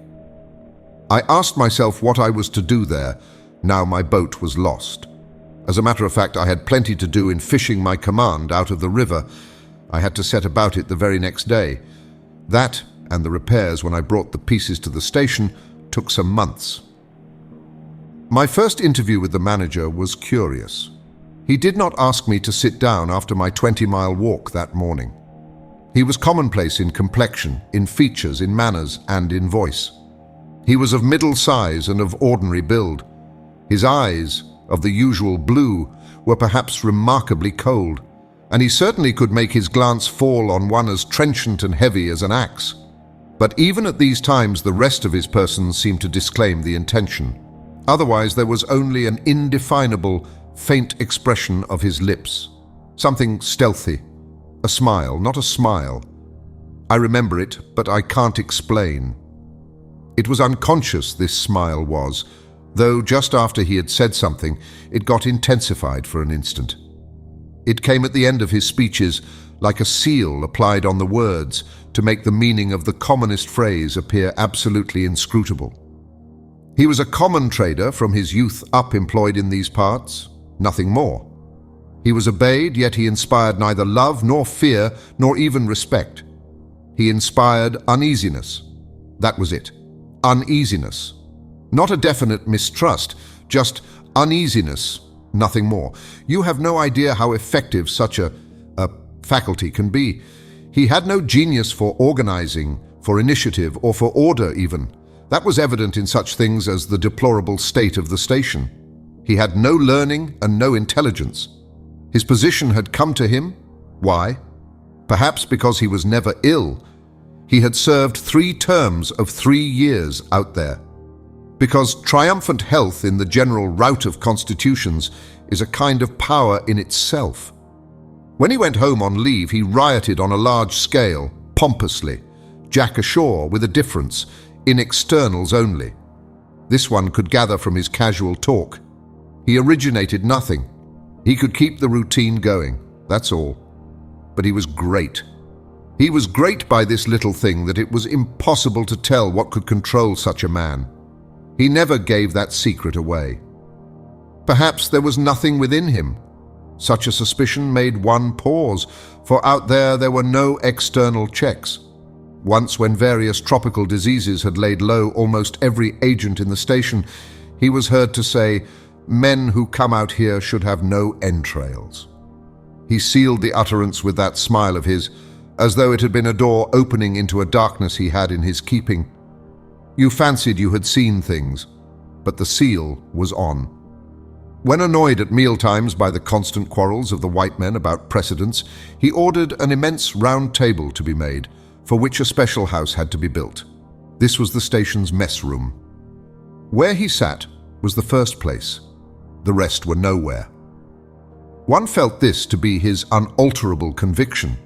I asked myself what I was to do there, now my boat was lost. As a matter of fact, I had plenty to do in fishing my command out of the river. I had to set about it the very next day. That, and the repairs when I brought the pieces to the station, took some months. My first interview with the manager was curious. He did not ask me to sit down after my 20-mile walk that morning. He was commonplace in complexion, in features, in manners, and in voice. He was of middle size and of ordinary build. His eyes, of the usual blue, were perhaps remarkably cold, and he certainly could make his glance fall on one as trenchant and heavy as an axe. But even at these times the rest of his person seemed to disclaim the intention. Otherwise there was only an indefinable, faint expression of his lips. Something stealthy. A smile, not a smile. I remember it, but I can't explain. It was unconscious, this smile was, though just after he had said something, it got intensified for an instant. It came at the end of his speeches, like a seal applied on the words, to make the meaning of the commonest phrase appear absolutely inscrutable. He was a common trader from his youth up employed in these parts, nothing more. He was obeyed, yet he inspired neither love nor fear nor even respect. He inspired uneasiness. That was it. Uneasiness. Not a definite mistrust, just uneasiness, nothing more. You have no idea how effective such a faculty can be. He had no genius for organizing, for initiative, or for order even. That was evident in such things as the deplorable state of the station. He had no learning and no intelligence. His position had come to him. Why? Perhaps because he was never ill. He had served 3 terms of 3 years out there. Because triumphant health in the general rout of constitutions is a kind of power in itself. When he went home on leave, he rioted on a large scale, pompously, Jack ashore with a difference, in externals only. This one could gather from his casual talk. He originated nothing. He could keep the routine going, that's all. But he was great. He was great by this little thing that it was impossible to tell what could control such a man. He never gave that secret away. Perhaps there was nothing within him. Such a suspicion made one pause, for out there were no external checks. Once, when various tropical diseases had laid low almost every agent in the station, he was heard to say, "Men who come out here should have no entrails." He sealed the utterance with that smile of his, as though it had been a door opening into a darkness he had in his keeping. You fancied you had seen things, but the seal was on. When annoyed at mealtimes by the constant quarrels of the white men about precedence, he ordered an immense round table to be made, for which a special house had to be built. This was the station's mess room. Where he sat was the first place. The rest were nowhere. One felt this to be his unalterable conviction.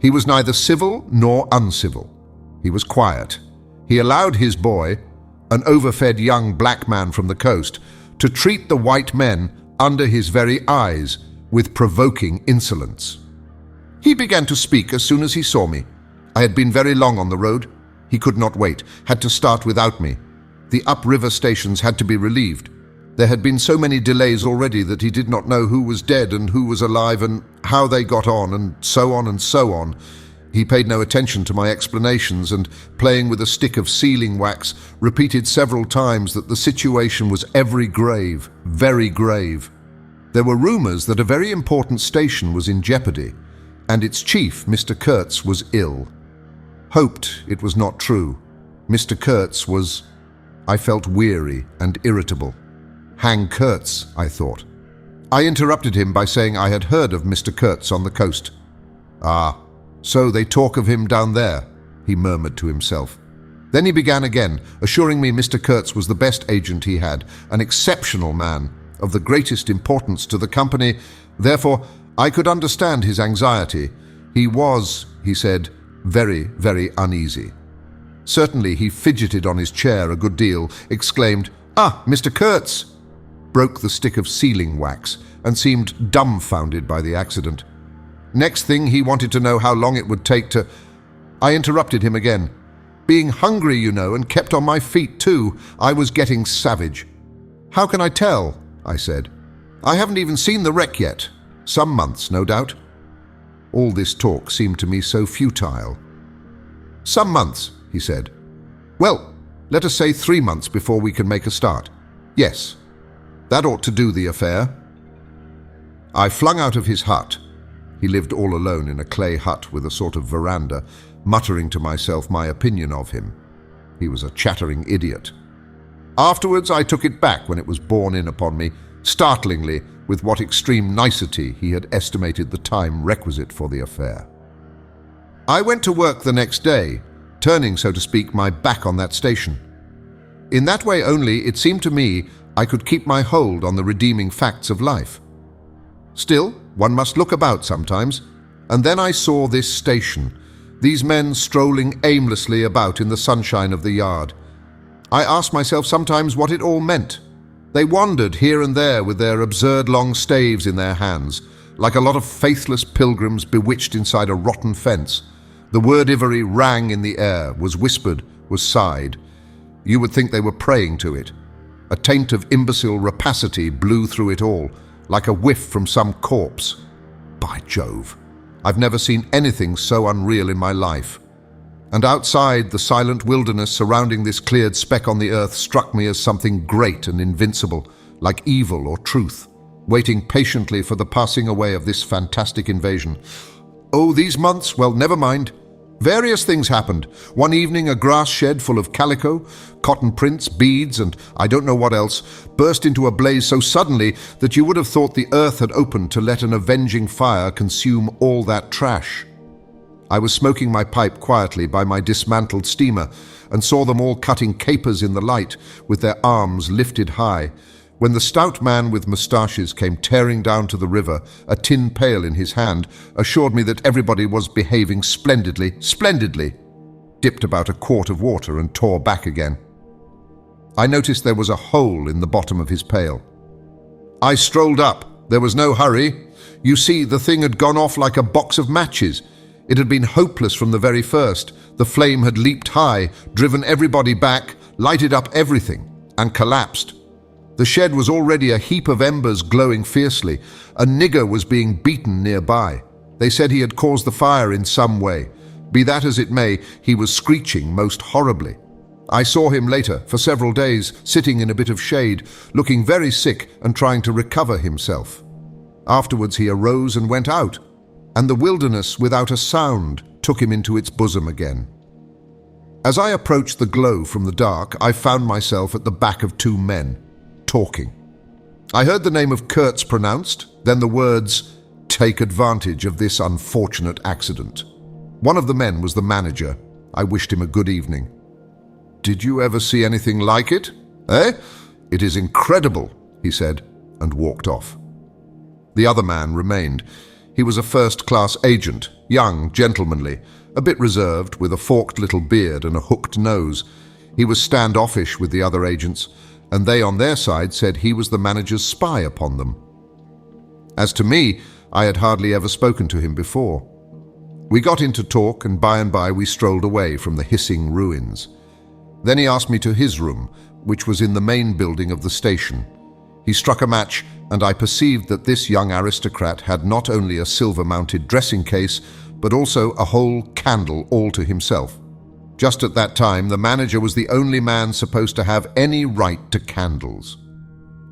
He was neither civil nor uncivil. He was quiet. He allowed his boy, an overfed young black man from the coast, to treat the white men under his very eyes with provoking insolence. He began to speak as soon as he saw me. I had been very long on the road. He could not wait, had to start without me. The upriver stations had to be relieved. There had been so many delays already that he did not know who was dead and who was alive and how they got on, and so on and so on. He paid no attention to my explanations and, playing with a stick of sealing wax, repeated several times that the situation was very grave. There were rumors that a very important station was in jeopardy, and its chief, Mr. Kurtz, was ill. Hoped it was not true. Mr. Kurtz was... I felt weary and irritable. Hang Kurtz, I thought. I interrupted him by saying I had heard of Mr. Kurtz on the coast. "Ah, so they talk of him down there," he murmured to himself. Then he began again, assuring me Mr. Kurtz was the best agent he had, an exceptional man, of the greatest importance to the company. Therefore, I could understand his anxiety. He was, he said, very, very uneasy. Certainly he fidgeted on his chair a good deal, exclaimed, "Ah, Mr. Kurtz!" broke the stick of sealing wax, and seemed dumbfounded by the accident. Next thing, he wanted to know how long it would take to... I interrupted him again. Being hungry, you know, and kept on my feet too, I was getting savage. "How can I tell?" I said. "I haven't even seen the wreck yet. Some months, no doubt." All this talk seemed to me so futile. "Some months," he said. "Well, let us say 3 months before we can make a start. Yes, that ought to do the affair." I flung out of his hut. He lived all alone in a clay hut with a sort of veranda, muttering to myself my opinion of him. He was a chattering idiot. Afterwards I took it back when it was borne in upon me, startlingly, with what extreme nicety he had estimated the time requisite for the affair. I went to work the next day, turning, so to speak, my back on that station. In that way only, it seemed to me, I could keep my hold on the redeeming facts of life. Still, one must look about sometimes, and then I saw this station, these men strolling aimlessly about in the sunshine of the yard. I asked myself sometimes what it all meant. They wandered here and there with their absurd long staves in their hands, like a lot of faithless pilgrims bewitched inside a rotten fence. The word Ivory rang in the air, was whispered, was sighed. You would think they were praying to it. A taint of imbecile rapacity blew through it all, like a whiff from some corpse. By Jove, I've never seen anything so unreal in my life. And outside, the silent wilderness surrounding this cleared speck on the earth struck me as something great and invincible, like evil or truth, waiting patiently for the passing away of this fantastic invasion. Oh, these months, well, never mind. Various things happened. One evening, a grass shed full of calico, cotton prints, beads, and I don't know what else, burst into a blaze so suddenly that you would have thought the earth had opened to let an avenging fire consume all that trash. I was smoking my pipe quietly by my dismantled steamer and saw them all cutting capers in the light with their arms lifted high, when the stout man with moustaches came tearing down to the river, a tin pail in his hand, assured me that everybody was behaving splendidly, dipped about a quart of water and tore back again. I noticed there was a hole in the bottom of his pail. I strolled up. There was no hurry. You see, the thing had gone off like a box of matches. It had been hopeless from the very first. The flame had leaped high, driven everybody back, lighted up everything. and collapsed. The shed was already a heap of embers glowing fiercely. A nigger was being beaten nearby. They said he had caused the fire in some way. Be that as it may, he was screeching most horribly. I saw him later, for several days, sitting in a bit of shade, looking very sick and trying to recover himself. Afterwards he arose and went out, and the wilderness, without a sound, took him into its bosom again. As I approached the glow from the dark, I found myself at the back of two men, talking. I heard the name of Kurtz pronounced, then the words, "Take advantage of this unfortunate accident." One of the men was the manager. I wished him a good evening. "Did you ever see anything like it? Eh? It is incredible," he said, and walked off. The other man remained. He was a first-class agent, young, gentlemanly, a bit reserved, with a forked little beard and a hooked nose. He was standoffish with the other agents, and they on their side said he was the manager's spy upon them. As to me, I had hardly ever spoken to him before. We got into talk, and by we strolled away from the hissing ruins. Then he asked me to his room, which was in the main building of the station. He struck a match, and I perceived that this young aristocrat had not only a silver-mounted dressing case, but also a whole candle all to himself. Just at that time, the manager was the only man supposed to have any right to candles.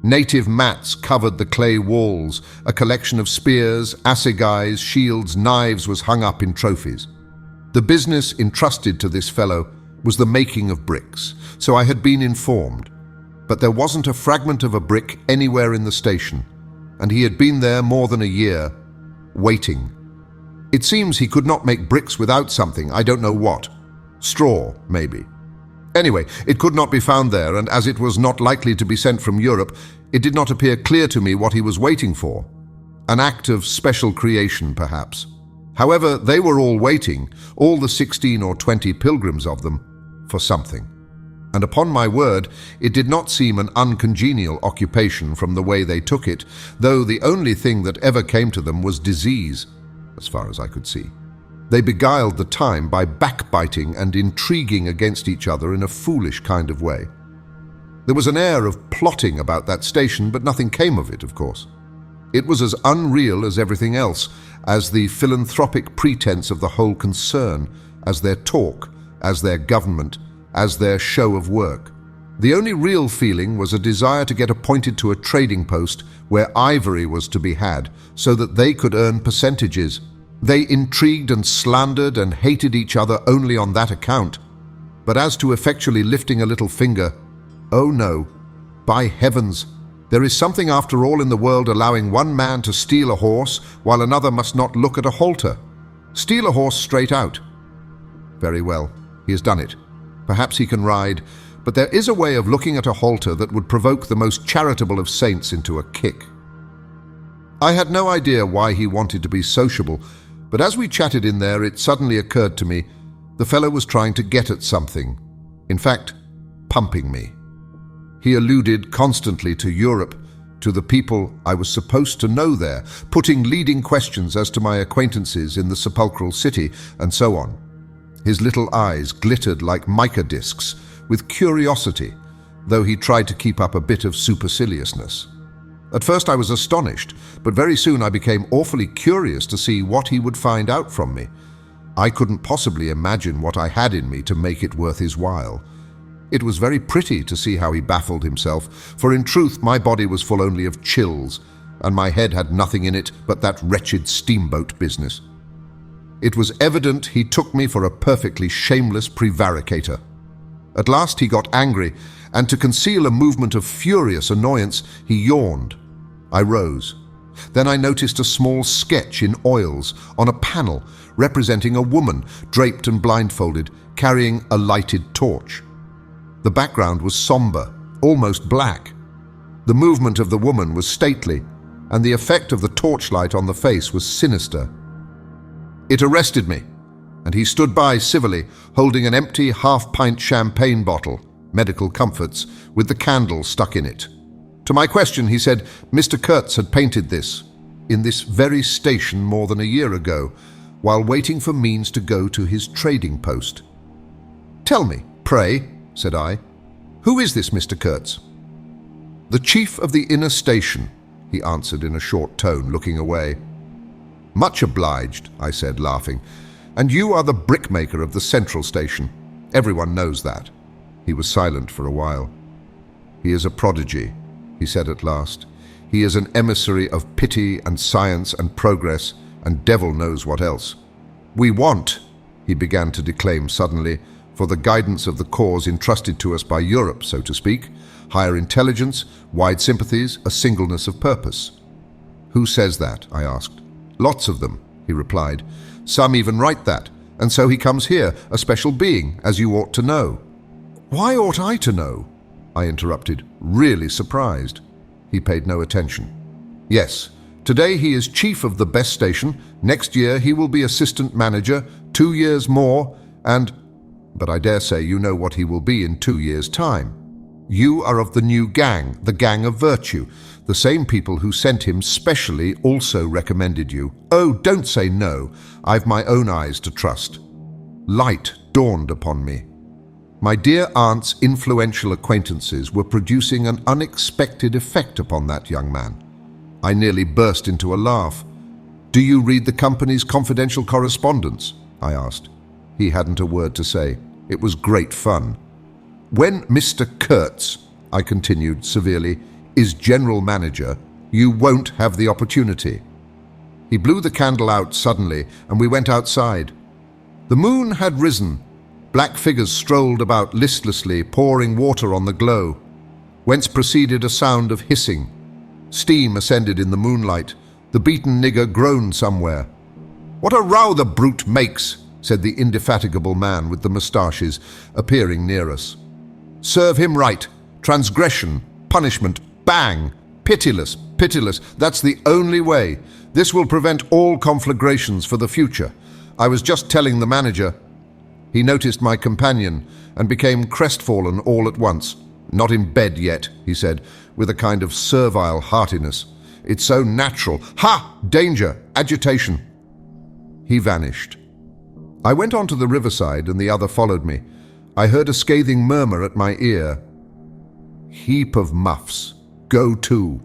Native mats covered the clay walls. A collection of spears, assegais, shields, knives was hung up in trophies. The business entrusted to this fellow was the making of bricks, so I had been informed. But there wasn't a fragment of a brick anywhere in the station, and he had been there more than a year, waiting. It seems he could not make bricks without something, I don't know what. Straw, maybe. Anyway, it could not be found there, and as it was not likely to be sent from Europe, it did not appear clear to me what he was waiting for. An act of special creation, perhaps. However, they were all waiting, all the 16 or 20 pilgrims of them, for something. And upon my word, it did not seem an uncongenial occupation from the way they took it, though the only thing that ever came to them was disease, as far as I could see. They beguiled the time by backbiting and intriguing against each other in a foolish kind of way. There was an air of plotting about that station, but nothing came of it, of course. It was as unreal as everything else, as the philanthropic pretense of the whole concern, as their talk, as their government, as their show of work. The only real feeling was a desire to get appointed to a trading post where ivory was to be had, so that they could earn percentages. They intrigued and slandered and hated each other only on that account. But as to effectually lifting a little finger, oh no, by heavens, there is something after all in the world allowing one man to steal a horse while another must not look at a halter. Steal a horse straight out. Very well, he has done it. Perhaps he can ride, but there is a way of looking at a halter that would provoke the most charitable of saints into a kick. I had no idea why he wanted to be sociable, but as we chatted in there, it suddenly occurred to me the fellow was trying to get at something. In fact, pumping me. He alluded constantly to Europe, to the people I was supposed to know there, putting leading questions as to my acquaintances in the sepulchral city, and so on. His little eyes glittered like mica discs with curiosity, though he tried to keep up a bit of superciliousness. At first I was astonished, but very soon I became awfully curious to see what he would find out from me. I couldn't possibly imagine what I had in me to make it worth his while. It was very pretty to see how he baffled himself, for in truth my body was full only of chills, and my head had nothing in it but that wretched steamboat business. It was evident he took me for a perfectly shameless prevaricator. At last he got angry, and to conceal a movement of furious annoyance, he yawned. I rose. Then I noticed a small sketch in oils on a panel representing a woman draped and blindfolded, carrying a lighted torch. The background was somber, almost black. The movement of the woman was stately, and the effect of the torchlight on the face was sinister. It arrested me, and he stood by civilly, holding an empty half-pint champagne bottle, medical comforts, with the candle stuck in it. To my question, he said Mr. Kurtz had painted this, in this very station more than a year ago, while waiting for means to go to his trading post. "Tell me, pray," said I, "Who is this Mr. Kurtz?" "The chief of the inner station," he answered in a short tone, looking away. "Much obliged," I said, laughing. "And you are the brickmaker of the central station. Everyone knows that." He was silent for a while. "He is a prodigy," he said at last. "He is an emissary of pity and science and progress, and devil knows what else. We want," he began to declaim suddenly, "for the guidance of the cause entrusted to us by Europe, so to speak, higher intelligence, wide sympathies, a singleness of purpose." "Who says that?" I asked. "Lots of them," he replied. "Some even write that, and so he comes here, a special being, as you ought to know." "Why ought I to know?" I interrupted, really surprised. He paid no attention. "Yes, today he is chief of the best station. Next year he will be assistant manager, 2 years more, and... But I dare say you know what he will be in 2 years' time. You are of the new gang, the Gang of Virtue. The same people who sent him specially also recommended you. Oh, don't say no. I've my own eyes to trust." Light dawned upon me. My dear aunt's influential acquaintances were producing an unexpected effect upon that young man. I nearly burst into a laugh. "Do you read the company's confidential correspondence?" I asked. He hadn't a word to say. It was great fun. "When Mr. Kurtz," I continued severely, "is general manager, you won't have the opportunity." He blew the candle out suddenly, and we went outside. The moon had risen. Black figures strolled about listlessly, pouring water on the glow, whence proceeded a sound of hissing. Steam ascended in the moonlight. The beaten nigger groaned somewhere. "What a row the brute makes," said the indefatigable man with the moustaches, appearing near us. "Serve him right. Transgression, punishment, bang! Pitiless, pitiless. That's the only way. This will prevent all conflagrations for the future. I was just telling the manager." He noticed my companion and became crestfallen all at once. "Not in bed yet," he said, with a kind of servile heartiness. "It's so natural. Ha! Danger! Agitation!" He vanished. I went on to the riverside and the other followed me. I heard a scathing murmur at my ear. "Heap of muffs. Go to."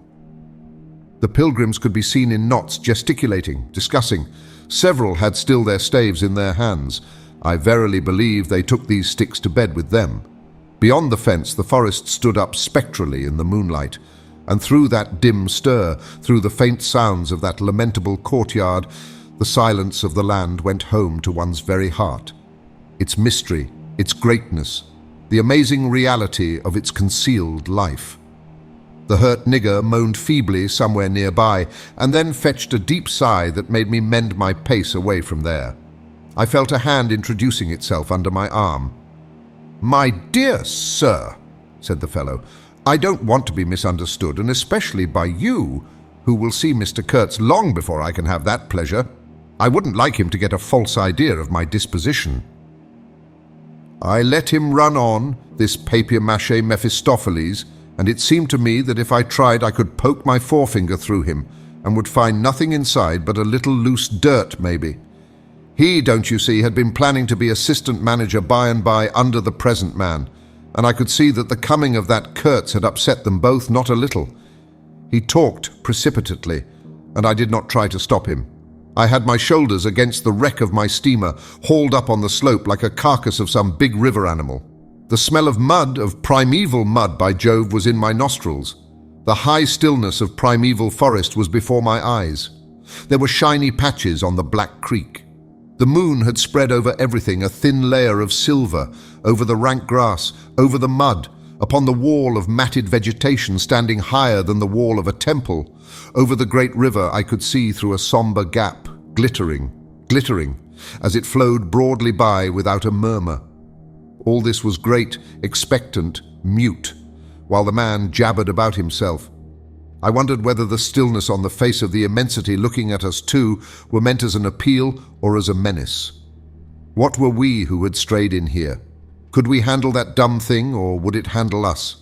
The pilgrims could be seen in knots, gesticulating, discussing. Several had still their staves in their hands. I verily believe they took these sticks to bed with them. Beyond the fence, the forest stood up spectrally in the moonlight, and through that dim stir, through the faint sounds of that lamentable courtyard, the silence of the land went home to one's very heart. Its mystery, its greatness, the amazing reality of its concealed life. The hurt nigger moaned feebly somewhere nearby, and then fetched a deep sigh that made me mend my pace away from there. I felt a hand introducing itself under my arm. "My dear sir," said the fellow, "I don't want to be misunderstood, and especially by you, who will see Mr. Kurtz long before I can have that pleasure. I wouldn't like him to get a false idea of my disposition." I let him run on, this papier-mâché Mephistopheles, and it seemed to me that if I tried I could poke my forefinger through him and would find nothing inside but a little loose dirt, maybe. He, don't you see, had been planning to be assistant manager by and by under the present man, and I could see that the coming of that Kurtz had upset them both not a little. He talked precipitately, and I did not try to stop him. I had my shoulders against the wreck of my steamer, hauled up on the slope like a carcass of some big river animal. The smell of mud, of primeval mud, by Jove, was in my nostrils. The high stillness of primeval forest was before my eyes. There were shiny patches on the Black Creek. The moon had spread over everything, a thin layer of silver, over the rank grass, over the mud, upon the wall of matted vegetation standing higher than the wall of a temple. Over the great river I could see through a sombre gap, glittering, glittering, as it flowed broadly by without a murmur. All this was great, expectant, mute, while the man jabbered about himself. I wondered whether the stillness on the face of the immensity looking at us too were meant as an appeal or as a menace. What were we who had strayed in here? Could we handle that dumb thing, or would it handle us?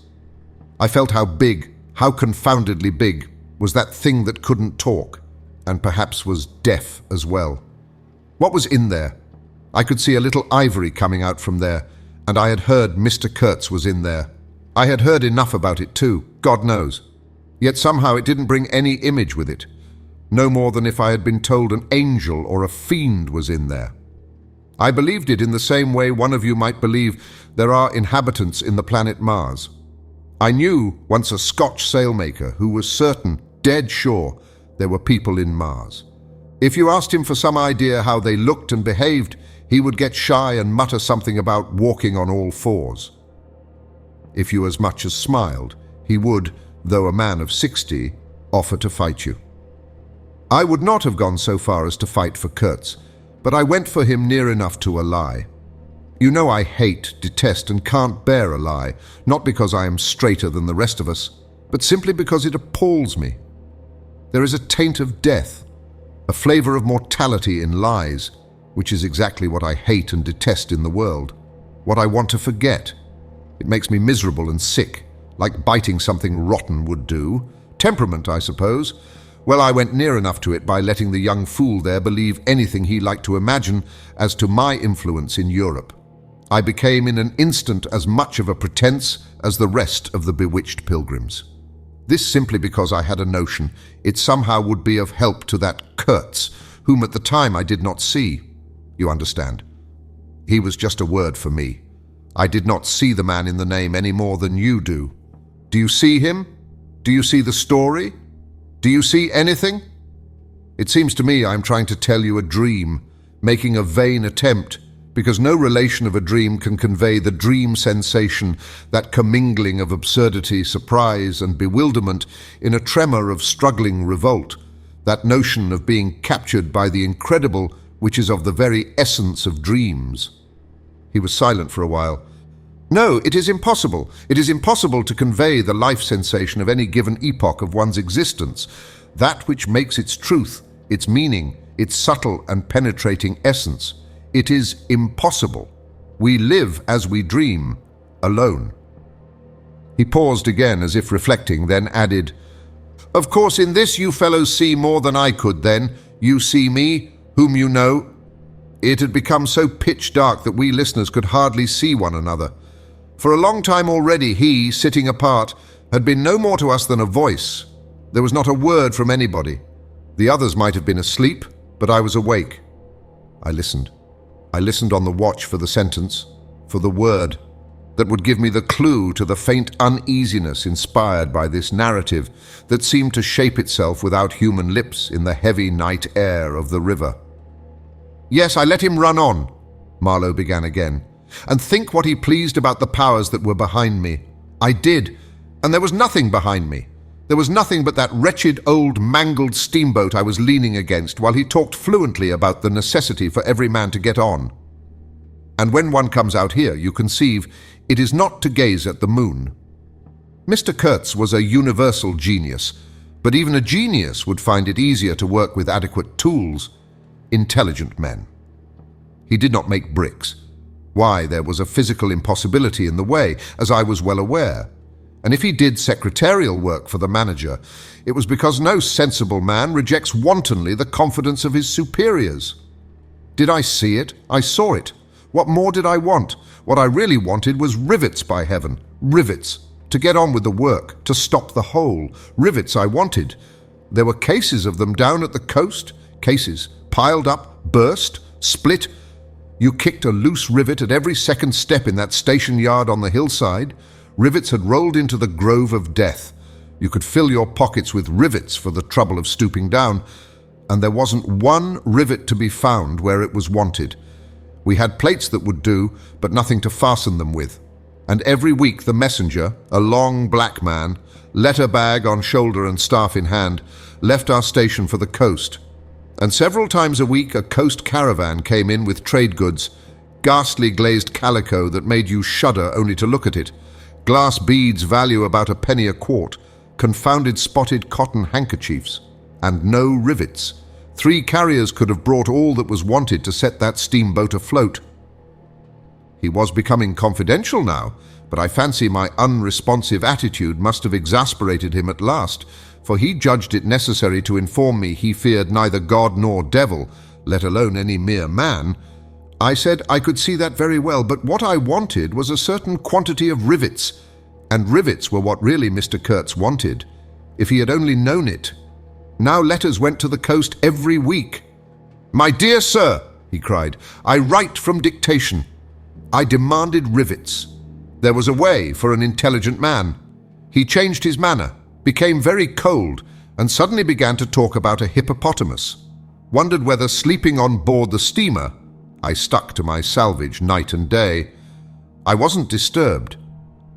I felt how big, how confoundedly big, was that thing that couldn't talk, and perhaps was deaf as well. What was in there? I could see a little ivory coming out from there, and I had heard Mr. Kurtz was in there. I had heard enough about it too, God knows. Yet somehow it didn't bring any image with it. No more than if I had been told an angel or a fiend was in there. I believed it in the same way one of you might believe there are inhabitants in the planet Mars. I knew once a Scotch sailmaker who was certain, dead sure, there were people in Mars. If you asked him for some idea how they looked and behaved, he would get shy and mutter something about walking on all fours. If you as much as smiled, he would, though a man of 60, offer to fight you. I would not have gone so far as to fight for Kurtz, but I went for him near enough to a lie. You know I hate, detest, and can't bear a lie, not because I am straighter than the rest of us, but simply because it appalls me. There is a taint of death, a flavor of mortality in lies, which is exactly what I hate and detest in the world, what I want to forget. It makes me miserable and sick, like biting something rotten would do. Temperament, I suppose. Well, I went near enough to it by letting the young fool there believe anything he liked to imagine as to my influence in Europe. I became in an instant as much of a pretense as the rest of the bewitched pilgrims. This simply because I had a notion it somehow would be of help to that Kurtz, whom at the time I did not see. You understand? He was just a word for me. I did not see the man in the name any more than you do. Do you see him? Do you see the story? Do you see anything? It seems to me I'm trying to tell you a dream, making a vain attempt, because no relation of a dream can convey the dream sensation, that commingling of absurdity, surprise, and bewilderment in a tremor of struggling revolt, that notion of being captured by the incredible which is of the very essence of dreams. He was silent for a while. No, it is impossible. It is impossible to convey the life sensation of any given epoch of one's existence, that which makes its truth, its meaning, its subtle and penetrating essence. It is impossible. We live as we dream, alone. He paused again as if reflecting, then added, "Of course in this you fellows see more than I could then. You see me, whom you know." It had become so pitch dark that we listeners could hardly see one another. For a long time already he, sitting apart, had been no more to us than a voice. There was not a word from anybody. The others might have been asleep, but I was awake. I listened. I listened on the watch for the sentence, for the word, that would give me the clue to the faint uneasiness inspired by this narrative that seemed to shape itself without human lips in the heavy night air of the river. "Yes, I let him run on," Marlowe began again, "and think what he pleased about the powers that were behind me. I did, and there was nothing behind me. There was nothing but that wretched old mangled steamboat I was leaning against while he talked fluently about the necessity for every man to get on. And when one comes out here, you conceive, it is not to gaze at the moon. Mr. Kurtz was a universal genius, but even a genius would find it easier to work with adequate tools, intelligent men. He did not make bricks. Why, there was a physical impossibility in the way, as I was well aware. And if he did secretarial work for the manager, it was because no sensible man rejects wantonly the confidence of his superiors. Did I see it? I saw it. What more did I want? What I really wanted was rivets, by heaven. Rivets. To get on with the work. To stop the hole. Rivets I wanted. There were cases of them down at the coast. Cases. Piled up. Burst. Split. You kicked a loose rivet at every second step in that station yard on the hillside. Rivets had rolled into the grove of death. You could fill your pockets with rivets for the trouble of stooping down, and there wasn't one rivet to be found where it was wanted. We had plates that would do, but nothing to fasten them with. And every week the messenger, a long black man, letter bag on shoulder and staff in hand, left our station for the coast. And several times a week a coast caravan came in with trade goods, ghastly glazed calico that made you shudder only to look at it, glass beads value about a penny a quart, confounded spotted cotton handkerchiefs, and no rivets. 3 carriers could have brought all that was wanted to set that steamboat afloat. He was becoming confidential now, but I fancy my unresponsive attitude must have exasperated him at last, for he judged it necessary to inform me he feared neither God nor devil, let alone any mere man. I said I could see that very well, but what I wanted was a certain quantity of rivets, And rivets were what really Mr. Kurtz wanted, if he had only known it. Now letters went to the coast every week. "My dear sir," he cried, "I write from dictation. I demanded rivets. There was a way for an intelligent man. He changed his manner, became very cold, and suddenly began to talk about a hippopotamus. Wondered whether sleeping on board the steamer, I stuck to my salvage night and day. I wasn't disturbed.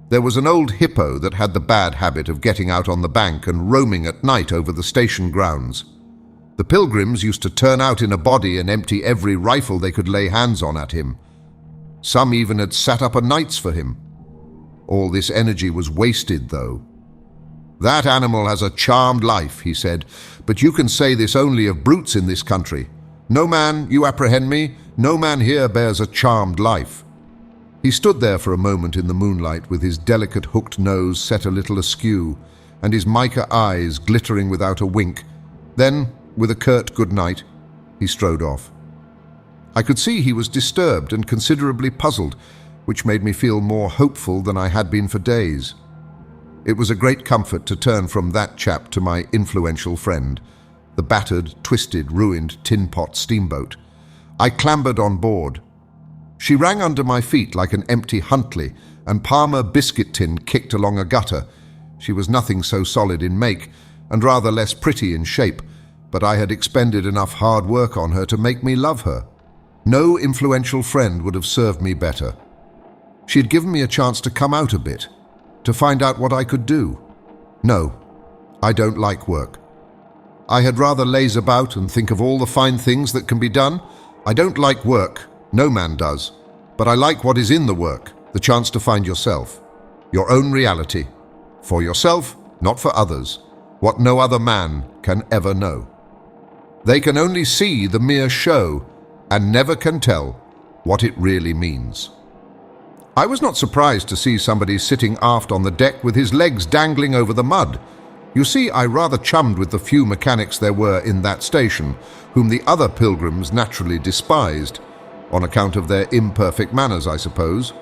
There was an old hippo that had the bad habit of getting out on the bank and roaming at night over the station grounds. The pilgrims used to turn out in a body and empty every rifle they could lay hands on at him. Some even had sat up o' nights for him. All this energy was wasted, though. That animal has a charmed life," he said, "but you can say this only of brutes in this country. No man, you apprehend me, no man here bears a charmed life." He stood there for a moment in the moonlight with his delicate hooked nose set a little askew and his mica eyes glittering without a wink. Then, with a curt good night, he strode off. I could see he was disturbed and considerably puzzled, which made me feel more hopeful than I had been for days. It was a great comfort to turn from that chap to my influential friend, the battered, twisted, ruined tin pot steamboat. I clambered on board. She rang under my feet like an empty Huntley, and Palmer biscuit tin kicked along a gutter. She was nothing so solid in make, and rather less pretty in shape, but I had expended enough hard work on her to make me love her. No influential friend would have served me better. She had given me a chance to come out a bit, to find out what I could do. No, I don't like work. I had rather laze about and think of all the fine things that can be done. I don't like work, no man does, but I like what is in the work, the chance to find yourself, your own reality, for yourself, not for others, what no other man can ever know. They can only see the mere show and never can tell what it really means. I was not surprised to see somebody sitting aft on the deck with his legs dangling over the mud. You see, I rather chummed with the few mechanics there were in that station, whom the other pilgrims naturally despised, on account of their imperfect manners, I suppose.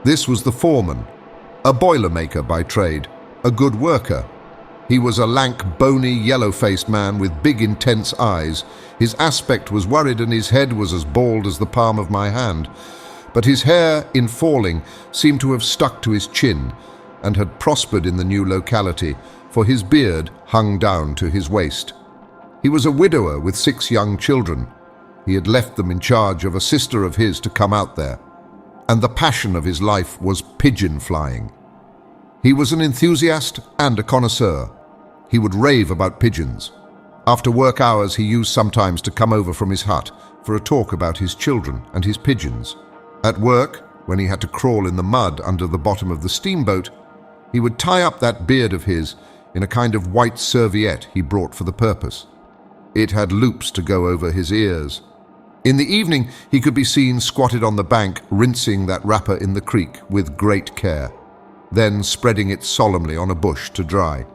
This was the foreman, a boiler-maker by trade, a good worker. He was a lank, bony, yellow-faced man with big, intense eyes. His aspect was worried and his head was as bald as the palm of my hand. But his hair, in falling, seemed to have stuck to his chin and had prospered in the new locality, for his beard hung down to his waist. He was a widower with 6 young children. He had left them in charge of a sister of his to come out there, and the passion of his life was pigeon flying. He was an enthusiast and a connoisseur. He would rave about pigeons. After work hours, he used sometimes to come over from his hut for a talk about his children and his pigeons. At work, when he had to crawl in the mud under the bottom of the steamboat, he would tie up that beard of his in a kind of white serviette he brought for the purpose. It had loops to go over his ears. In the evening, he could be seen squatted on the bank, rinsing that wrapper in the creek with great care, then spreading it solemnly on a bush to dry.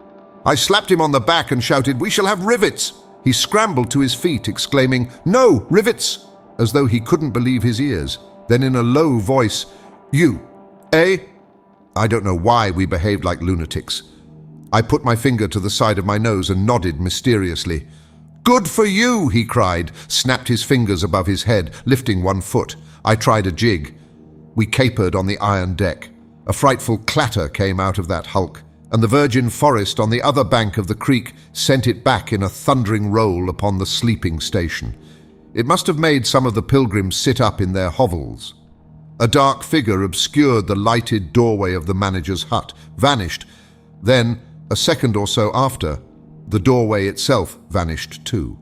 I slapped him on the back and shouted, "We shall have rivets!" He scrambled to his feet, exclaiming, "No, rivets!" as though he couldn't believe his ears. Then in a low voice, "You, eh?" I don't know why we behaved like lunatics. I put my finger to the side of my nose and nodded mysteriously. "Good for you," he cried, snapped his fingers above his head, lifting one foot. I tried a jig. We capered on the iron deck. A frightful clatter came out of that hulk, and the virgin forest on the other bank of the creek sent it back in a thundering roll upon the sleeping station. It must have made some of the pilgrims sit up in their hovels. A dark figure obscured the lighted doorway of the manager's hut, vanished. Then, a second or so after, the doorway itself vanished too.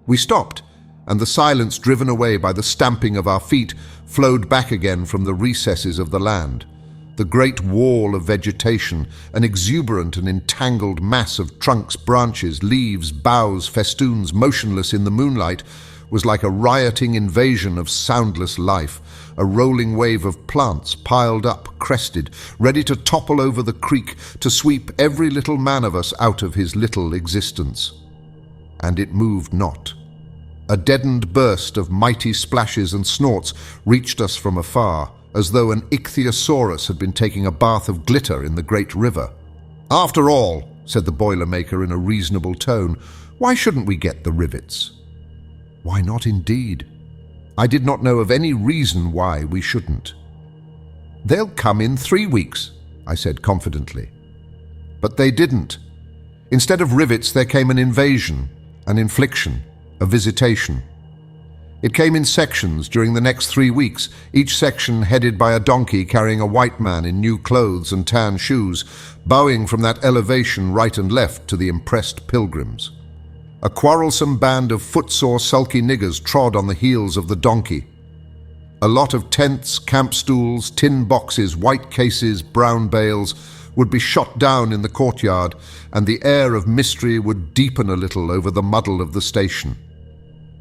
We stopped, and the silence driven away by the stamping of our feet flowed back again from the recesses of the land. The great wall of vegetation, an exuberant and entangled mass of trunks, branches, leaves, boughs, festoons, motionless in the moonlight, was like a rioting invasion of soundless life, a rolling wave of plants piled up, crested, ready to topple over the creek, to sweep every little man of us out of his little existence. And it moved not. A deadened burst of mighty splashes and snorts reached us from afar, as though an ichthyosaurus had been taking a bath of glitter in the great river. "After all," said the Boilermaker in a reasonable tone, "why shouldn't we get the rivets?" Why not indeed? I did not know of any reason why we shouldn't. "They'll come in 3 weeks," I said confidently. But they didn't. Instead of rivets, there came an invasion, an infliction, a visitation. It came in sections during the next 3 weeks, each section headed by a donkey carrying a white man in new clothes and tan shoes, bowing from that elevation right and left to the impressed pilgrims. A quarrelsome band of footsore, sulky niggers trod on the heels of the donkey. A lot of tents, camp stools, tin boxes, white cases, brown bales would be shot down in the courtyard, and the air of mystery would deepen a little over the muddle of the station.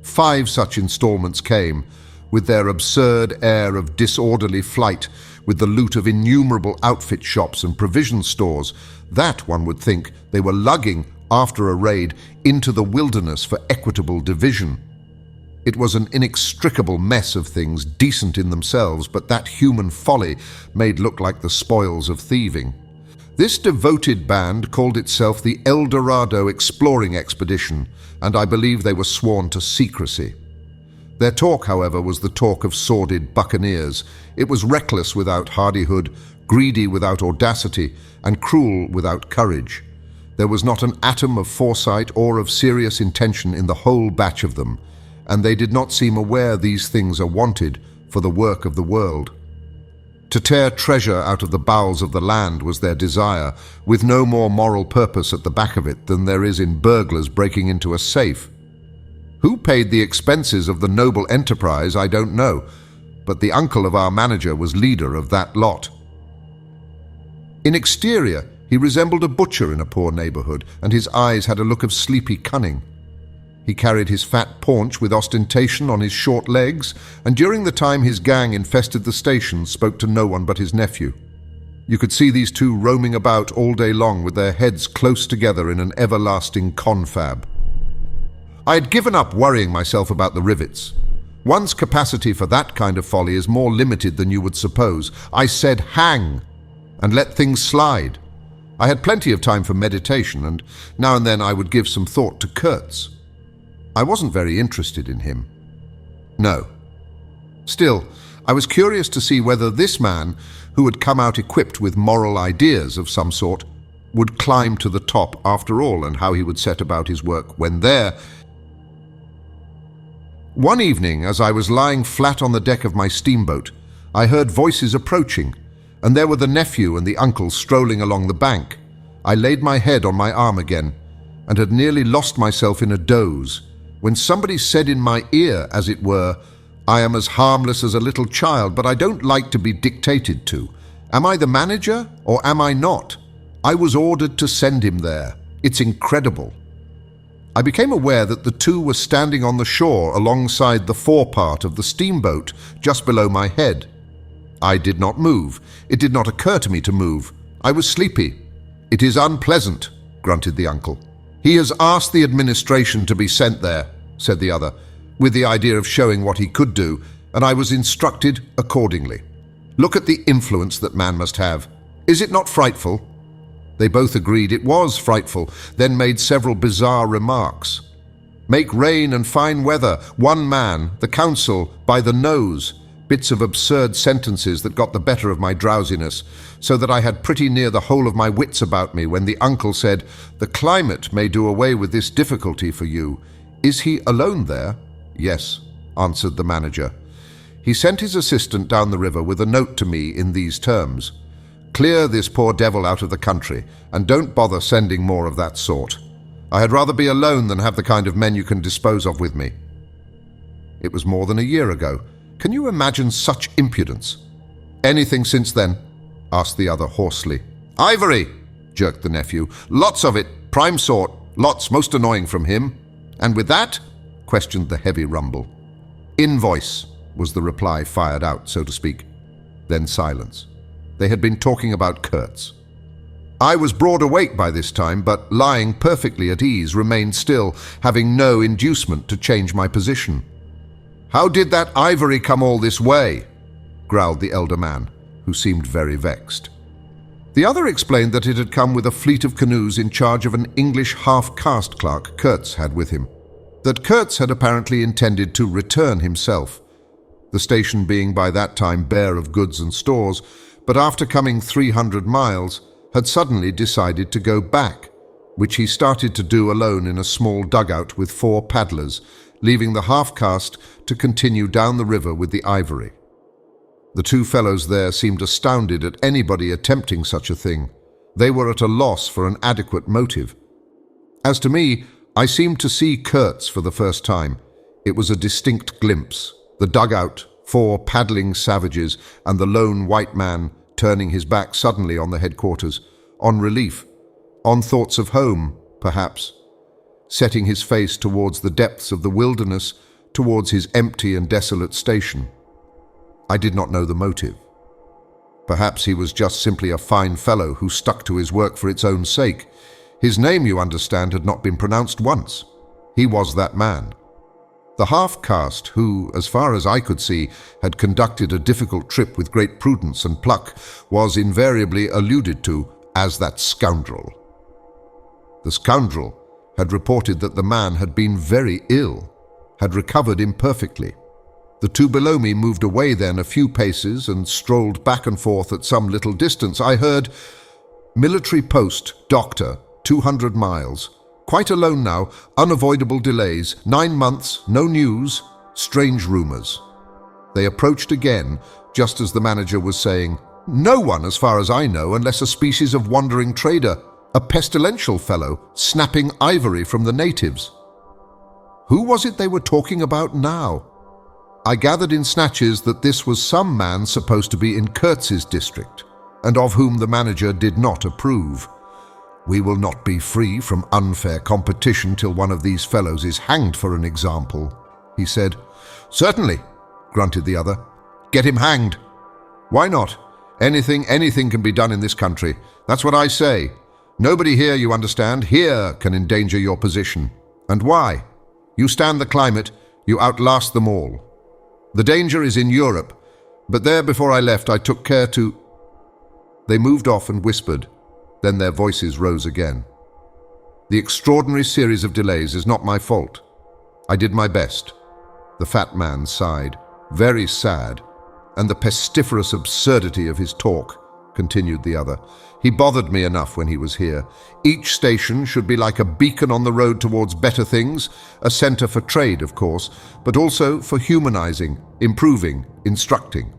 5 such installments came, with their absurd air of disorderly flight, with the loot of innumerable outfit shops and provision stores, that, one would think, they were lugging, after a raid, into the wilderness for equitable division. It was an inextricable mess of things, decent in themselves, but that human folly made look like the spoils of thieving. This devoted band called itself the El Dorado Exploring Expedition, and I believe they were sworn to secrecy. Their talk, however, was the talk of sordid buccaneers. It was reckless without hardihood, greedy without audacity, and cruel without courage. There was not an atom of foresight or of serious intention in the whole batch of them, and they did not seem aware these things are wanted for the work of the world. To tear treasure out of the bowels of the land was their desire, with no more moral purpose at the back of it than there is in burglars breaking into a safe. Who paid the expenses of the noble enterprise, I don't know, but the uncle of our manager was leader of that lot. In exterior, he resembled a butcher in a poor neighborhood, and his eyes had a look of sleepy cunning. He carried his fat paunch with ostentation on his short legs, and during the time his gang infested the station, spoke to no one but his nephew. You could see these two roaming about all day long with their heads close together in an everlasting confab. I had given up worrying myself about the rivets. One's capacity for that kind of folly is more limited than you would suppose. I said hang, and let things slide. I had plenty of time for meditation, and now and then I would give some thought to Kurtz. I wasn't very interested in him. No. Still, I was curious to see whether this man, who had come out equipped with moral ideas of some sort, would climb to the top after all, and how he would set about his work when there. One evening, as I was lying flat on the deck of my steamboat, I heard voices approaching, and there were the nephew and the uncle strolling along the bank. I laid my head on my arm again, and had nearly lost myself in a doze, when somebody said in my ear, as it were, "I am as harmless as a little child, but I don't like to be dictated to. Am I the manager, or am I not? I was ordered to send him there. It's incredible." I became aware that the two were standing on the shore alongside the forepart of the steamboat, just below my head. I did not move. It did not occur to me to move. I was sleepy. "It is unpleasant," grunted the uncle. "He has asked the administration to be sent there," said the other, with the idea of showing what he could do, and I was instructed accordingly. "Look at the influence that man must have. Is it not frightful?" They both agreed it was frightful, then made several bizarre remarks. "Make rain and fine weather, one man, the council, by the nose," bits of absurd sentences that got the better of my drowsiness, so that I had pretty near the whole of my wits about me when the uncle said, "The climate may do away with this difficulty for you. Is he alone there?" "Yes," answered the manager. He sent his assistant down the river with a note to me in these terms: "Clear this poor devil out of the country, and don't bother sending more of that sort. I had rather be alone than have the kind of men you can dispose of with me." It was more than a year ago. Can you imagine such impudence? "Anything since then?" asked the other hoarsely. "Ivory!" jerked the nephew. "Lots of it, prime sort, lots, most annoying from him." "And with that?" questioned the heavy rumble. "Invoice," was the reply, fired out, so to speak. Then silence. They had been talking about Kurtz. I was broad awake by this time, but lying perfectly at ease, remained still, having no inducement to change my position. "How did that Ivory come all this way?" growled the elder man, who seemed very vexed. The other explained that it had come with a fleet of canoes in charge of an English half-caste clerk Kurtz had with him. That Kurtz had apparently intended to return himself, the station being by that time bare of goods and stores, but after coming 300 miles, had suddenly decided to go back, which he started to do alone in a small dugout with 4 paddlers, leaving the half-caste to continue down the river with the ivory. The 2 fellows there seemed astounded at anybody attempting such a thing. They were at a loss for an adequate motive. As to me, I seemed to see Kurtz for the first time. It was a distinct glimpse. The dugout, 4 paddling savages, and the lone white man turning his back suddenly on the headquarters, on relief, on thoughts of home, perhaps, setting his face towards the depths of the wilderness, towards his empty and desolate station. I did not know the motive. Perhaps he was just simply a fine fellow who stuck to his work for its own sake. His name, you understand, had not been pronounced once. He was that man. The half-caste who, as far as I could see, had conducted a difficult trip with great prudence and pluck, was invariably alluded to as that scoundrel. The scoundrel had reported that the man had been very ill, had recovered imperfectly. The 2 below me moved away then a few paces and strolled back and forth at some little distance. I heard, "Military post, doctor, 200 miles. Quite alone now, unavoidable delays, 9 months, no news, strange rumors." They approached again, just as the manager was saying, "No one, as far as I know, unless a species of wandering trader, a pestilential fellow, snapping ivory from the natives." Who was it they were talking about now? I gathered in snatches that this was some man supposed to be in Kurtz's district, and of whom the manager did not approve. "We will not be free from unfair competition till one of these fellows is hanged, for an example," he said. "Certainly," grunted the other. "Get him hanged." "Why not? Anything can be done in this country. That's what I say. Nobody here, you understand, here can endanger your position. And why? You stand the climate, you outlast them all. The danger is in Europe, but there before I left I took care to—" They moved off and whispered, then their voices rose again. "The extraordinary series of delays is not my fault. I did my best." The fat man sighed. "Very sad. And the pestiferous absurdity of his talk," continued the other. "He bothered me enough when he was here. Each station should be like a beacon on the road towards better things, a center for trade, of course, but also for humanizing, improving, instructing.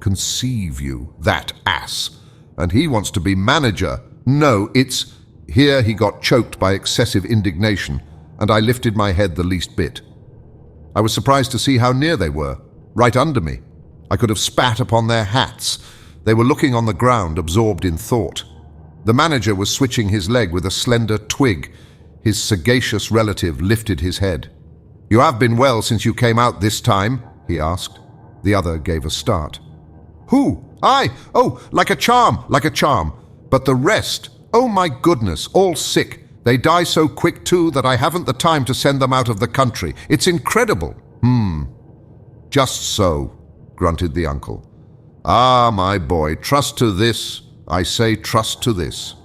Conceive you, that ass. And he wants to be manager. No, it's—" Here he got choked by excessive indignation, and I lifted my head the least bit. I was surprised to see how near they were, right under me. I could have spat upon their hats. They were looking on the ground, absorbed in thought. The manager was switching his leg with a slender twig. His sagacious relative lifted his head. "You have been well since you came out this time?" he asked. The other gave a start. "Who? I? Oh, like a charm. But the rest, oh my goodness, all sick. They die so quick too that I haven't the time to send them out of the country. It's incredible." "Just so," grunted the uncle. "Ah, my boy, trust to this. I say trust to this."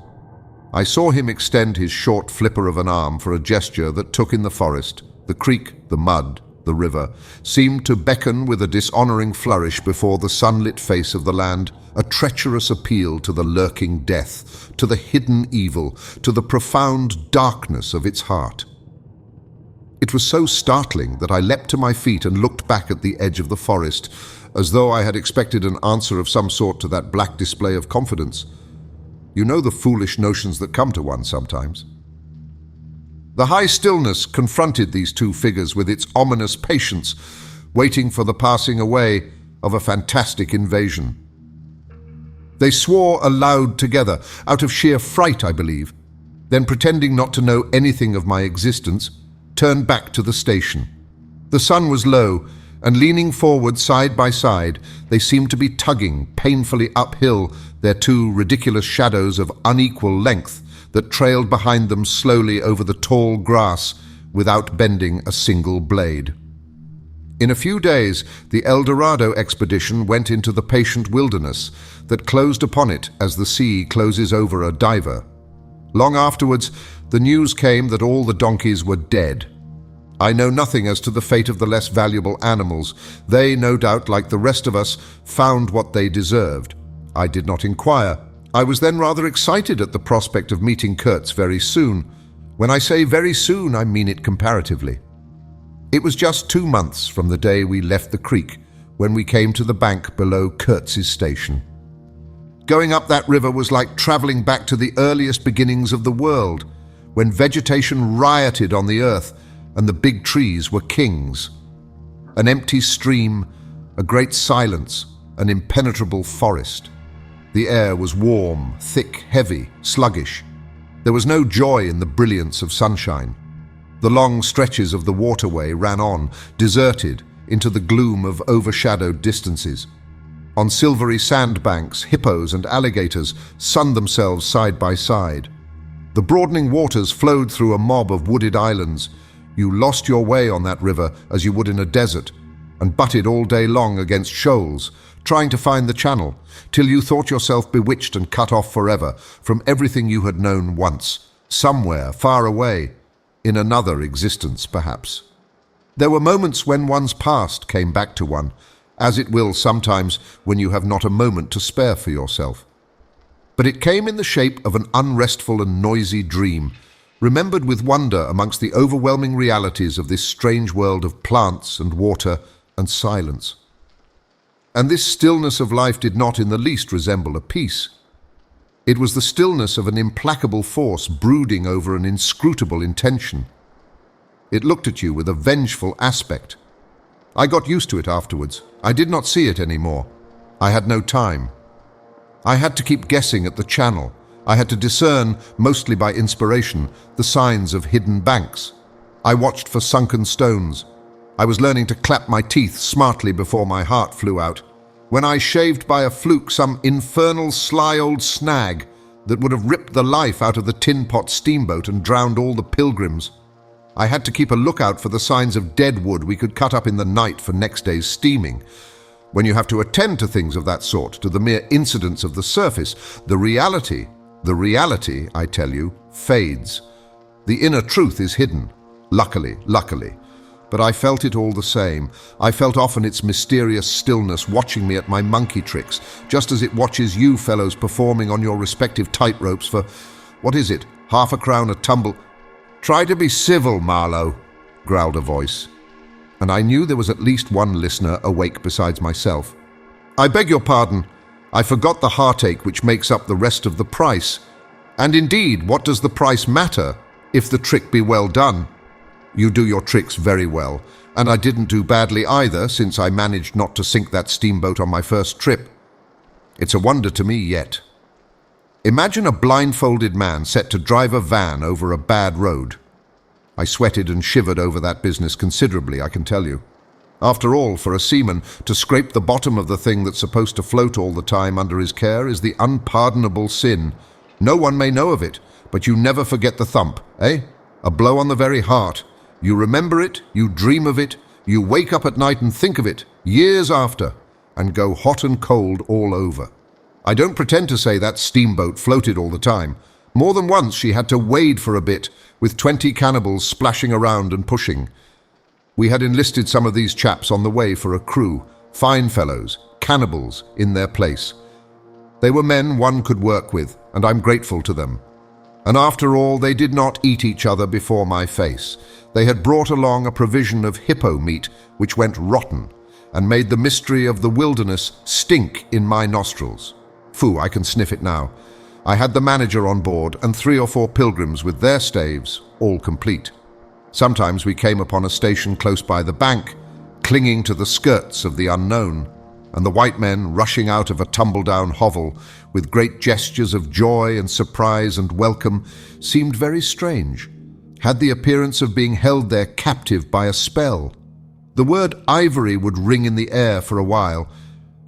I saw him extend his short flipper of an arm for a gesture that took in the forest, the creek, the mud, the river, seemed to beckon with a dishonoring flourish before the sunlit face of the land, a treacherous appeal to the lurking death, to the hidden evil, to the profound darkness of its heart. It was so startling that I leapt to my feet and looked back at the edge of the forest, as though I had expected an answer of some sort to that black display of confidence. You know the foolish notions that come to one sometimes. The high stillness confronted these 2 figures with its ominous patience, waiting for the passing away of a fantastic invasion. They swore aloud together, out of sheer fright, I believe, then pretending not to know anything of my existence, turned back to the station. The sun was low, and leaning forward side by side, they seemed to be tugging painfully uphill their 2 ridiculous shadows of unequal length that trailed behind them slowly over the tall grass without bending a single blade. In a few days, the El Dorado expedition went into the patient wilderness that closed upon it as the sea closes over a diver. Long afterwards, the news came that all the donkeys were dead. I know nothing as to the fate of the less valuable animals. They, no doubt, like the rest of us, found what they deserved. I did not inquire. I was then rather excited at the prospect of meeting Kurtz very soon. When I say very soon, I mean it comparatively. It was just 2 months from the day we left the creek when we came to the bank below Kurtz's station. Going up that river was like traveling back to the earliest beginnings of the world, when vegetation rioted on the earth and the big trees were kings. An empty stream, a great silence, an impenetrable forest. The air was warm, thick, heavy, sluggish. There was no joy in the brilliance of sunshine. The long stretches of the waterway ran on, deserted, into the gloom of overshadowed distances. On silvery sandbanks, hippos and alligators sunned themselves side by side. The broadening waters flowed through a mob of wooded islands. You lost your way on that river as you would in a desert, and butted all day long against shoals, trying to find the channel, till you thought yourself bewitched and cut off forever from everything you had known once, somewhere far away, in another existence perhaps. There were moments when one's past came back to one, as it will sometimes when you have not a moment to spare for yourself. But it came in the shape of an unrestful and noisy dream, remembered with wonder amongst the overwhelming realities of this strange world of plants and water and silence. And this stillness of life did not in the least resemble a peace. It was the stillness of an implacable force brooding over an inscrutable intention. It looked at you with a vengeful aspect. I got used to it afterwards. I did not see it anymore. I had no time. I had to keep guessing at the channel. I had to discern, mostly by inspiration, the signs of hidden banks. I watched for sunken stones. I was learning to clap my teeth smartly before my heart flew out, when I shaved by a fluke some infernal sly old snag that would have ripped the life out of the tin pot steamboat and drowned all the pilgrims. I had to keep a lookout for the signs of dead wood we could cut up in the night for next day's steaming. When you have to attend to things of that sort, to the mere incidents of the surface, the reality, I tell you, fades. The inner truth is hidden, luckily. But I felt it all the same. I felt often its mysterious stillness watching me at my monkey tricks, just as it watches you fellows performing on your respective tightropes for, what is it, half a crown a tumble? Try to be civil, Marlowe, growled a voice. And I knew there was at least one listener awake besides myself. I beg your pardon. I forgot the heartache which makes up the rest of the price. And indeed, what does the price matter, if the trick be well done? You do your tricks very well, and I didn't do badly either, since I managed not to sink that steamboat on my first trip. It's a wonder to me yet. Imagine a blindfolded man set to drive a van over a bad road. I sweated and shivered over that business considerably, I can tell you. After all, for a seaman, to scrape the bottom of the thing that's supposed to float all the time under his care is the unpardonable sin. No one may know of it, but you never forget the thump, eh? A blow on the very heart. You remember it, you dream of it, you wake up at night and think of it, years after, and go hot and cold all over. I don't pretend to say that steamboat floated all the time. More than once she had to wade for a bit, with 20 cannibals splashing around and pushing. We had enlisted some of these chaps on the way for a crew, fine fellows, cannibals, in their place. They were men one could work with, and I'm grateful to them. And after all, they did not eat each other before my face. They had brought along a provision of hippo meat which went rotten and made the mystery of the wilderness stink in my nostrils. Phoo, I can sniff it now. I had the manager on board and 3 or 4 pilgrims with their staves, all complete. Sometimes we came upon a station close by the bank, clinging to the skirts of the unknown, and the white men rushing out of a tumble-down hovel with great gestures of joy and surprise and welcome seemed very strange, had the appearance of being held there captive by a spell. The word ivory would ring in the air for a while,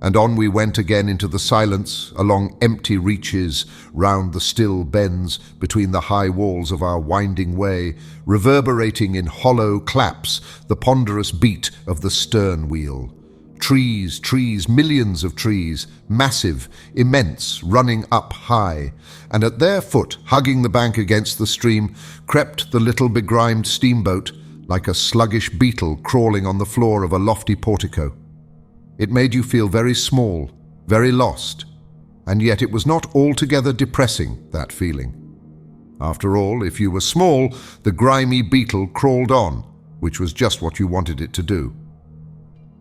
And on we went again into the silence, along empty reaches, round the still bends between the high walls of our winding way, reverberating in hollow claps the ponderous beat of the stern wheel. Trees, trees, millions of trees, massive, immense, running up high, and at their foot, hugging the bank against the stream, crept the little begrimed steamboat, like a sluggish beetle crawling on the floor of a lofty portico. It made you feel very small, very lost, and yet it was not altogether depressing, that feeling. After all, if you were small, the grimy beetle crawled on, which was just what you wanted it to do.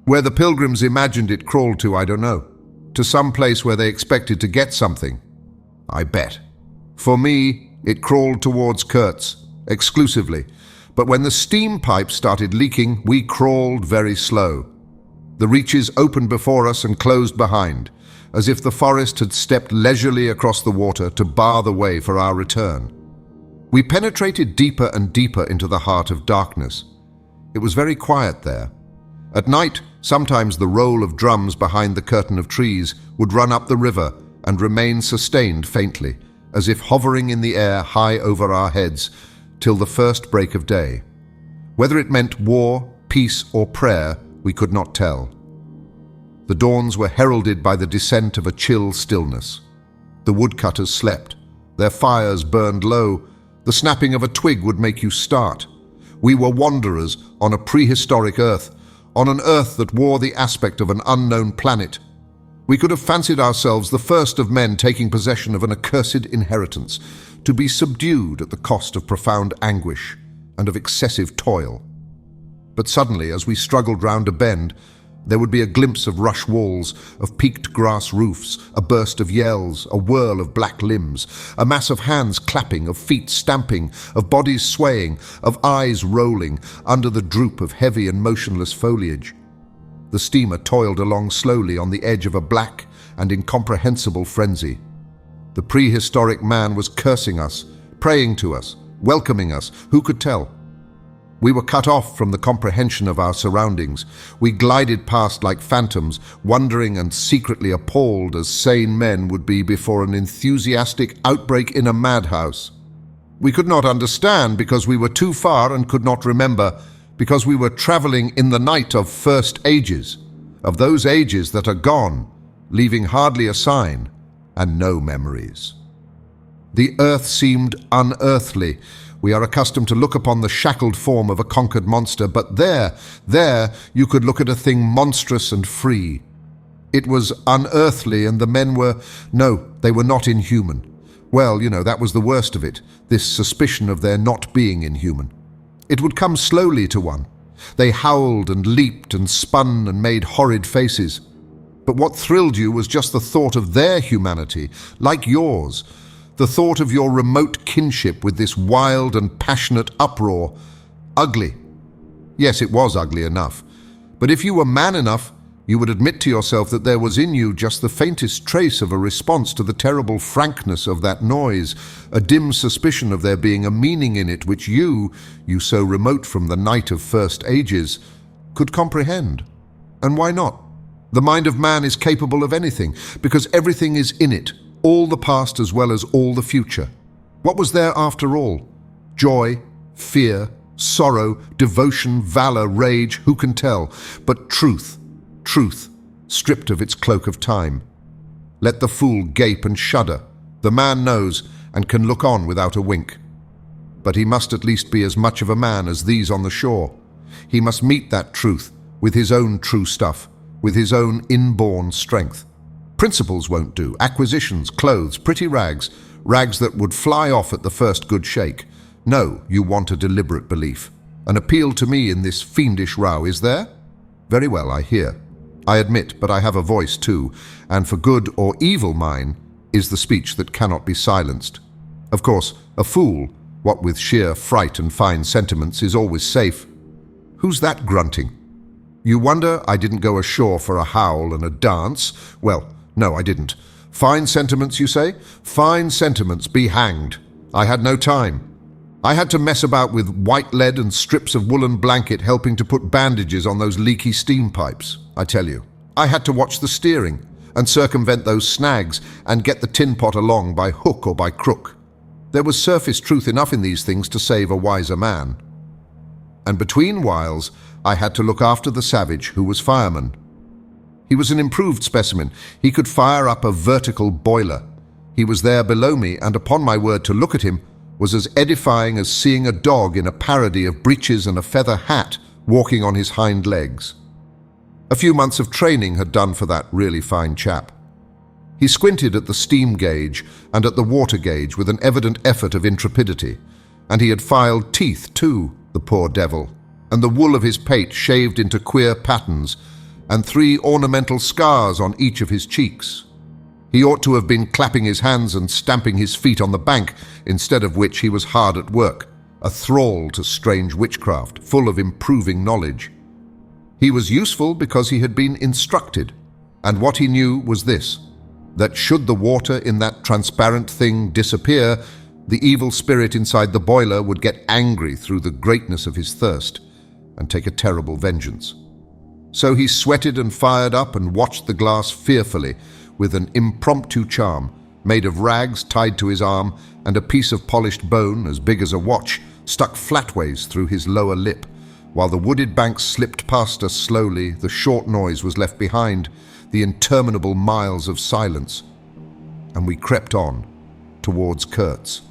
Where the pilgrims imagined it crawled to, I don't know. To some place where they expected to get something. I bet. For me, it crawled towards Kurtz, exclusively. But when the steam pipe started leaking, we crawled very slow. The reaches opened before us and closed behind, as if the forest had stepped leisurely across the water to bar the way for our return. We penetrated deeper and deeper into the heart of darkness. It was very quiet there. At night, sometimes the roll of drums behind the curtain of trees would run up the river and remain sustained faintly, as if hovering in the air high over our heads, till the first break of day. Whether it meant war, peace, or prayer, we could not tell. The dawns were heralded by the descent of a chill stillness. The woodcutters slept. Their fires burned low. The snapping of a twig would make you start. We were wanderers on a prehistoric earth, on an earth that wore the aspect of an unknown planet. We could have fancied ourselves the first of men taking possession of an accursed inheritance, to be subdued at the cost of profound anguish and of excessive toil. But suddenly, as we struggled round a bend, there would be a glimpse of rush walls, of peaked grass roofs, a burst of yells, a whirl of black limbs, a mass of hands clapping, of feet stamping, of bodies swaying, of eyes rolling under the droop of heavy and motionless foliage. The steamer toiled along slowly on the edge of a black and incomprehensible frenzy. The prehistoric man was cursing us, praying to us, welcoming us, who could tell? We were cut off from the comprehension of our surroundings. We glided past like phantoms, wondering and secretly appalled as sane men would be before an enthusiastic outbreak in a madhouse. We could not understand because we were too far and could not remember, because we were traveling in the night of first ages, of those ages that are gone, leaving hardly a sign and no memories. The earth seemed unearthly. We are accustomed to look upon the shackled form of a conquered monster, but there you could look at a thing monstrous and free. It was unearthly, and the men were not inhuman. Well, that was the worst of it, this suspicion of their not being inhuman. It would come slowly to one. They howled and leaped and spun and made horrid faces. But what thrilled you was just the thought of their humanity, like yours, the thought of your remote kinship with this wild and passionate uproar. Ugly. Yes, it was ugly enough. But if you were man enough, you would admit to yourself that there was in you just the faintest trace of a response to the terrible frankness of that noise, a dim suspicion of there being a meaning in it which you so remote from the night of first ages, could comprehend. And why not? The mind of man is capable of anything, because everything is in it, all the past as well as all the future. What was there after all? Joy, fear, sorrow, devotion, valor, rage, who can tell? But truth, stripped of its cloak of time. Let the fool gape and shudder. The man knows and can look on without a wink. But he must at least be as much of a man as these on the shore. He must meet that truth with his own true stuff, with his own inborn strength. Principles won't do. Acquisitions, clothes, pretty rags that would fly off at the first good shake. No, you want a deliberate belief. An appeal to me in this fiendish row, is there? Very well, I hear. I admit, but I have a voice too, and for good or evil mine is the speech that cannot be silenced. Of course, a fool, what with sheer fright and fine sentiments, is always safe. Who's that grunting? You wonder I didn't go ashore for a howl and a dance? Well, no, I didn't. Fine sentiments, you say? Fine sentiments, be hanged. I had no time. I had to mess about with white lead and strips of woolen blanket helping to put bandages on those leaky steam pipes. I tell you, I had to watch the steering and circumvent those snags and get the tin pot along by hook or by crook. There was surface truth enough in these things to save a wiser man. And between whiles, I had to look after the savage who was fireman. He was an improved specimen. He could fire up a vertical boiler. He was there below me, and upon my word, to look at him was as edifying as seeing a dog in a parody of breeches and a feather hat walking on his hind legs. A few months of training had done for that really fine chap. He squinted at the steam gauge and at the water gauge with an evident effort of intrepidity, and he had filed teeth too, the poor devil, and the wool of his pate shaved into queer patterns, and 3 ornamental scars on each of his cheeks. He ought to have been clapping his hands and stamping his feet on the bank, instead of which he was hard at work, a thrall to strange witchcraft, full of improving knowledge. He was useful because he had been instructed, and what he knew was this, that should the water in that transparent thing disappear, the evil spirit inside the boiler would get angry through the greatness of his thirst and take a terrible vengeance. So he sweated and fired up and watched the glass fearfully, with an impromptu charm, made of rags tied to his arm and a piece of polished bone as big as a watch stuck flatways through his lower lip. While the wooded bank slipped past us slowly, the short noise was left behind, the interminable miles of silence, and we crept on, towards Kurtz.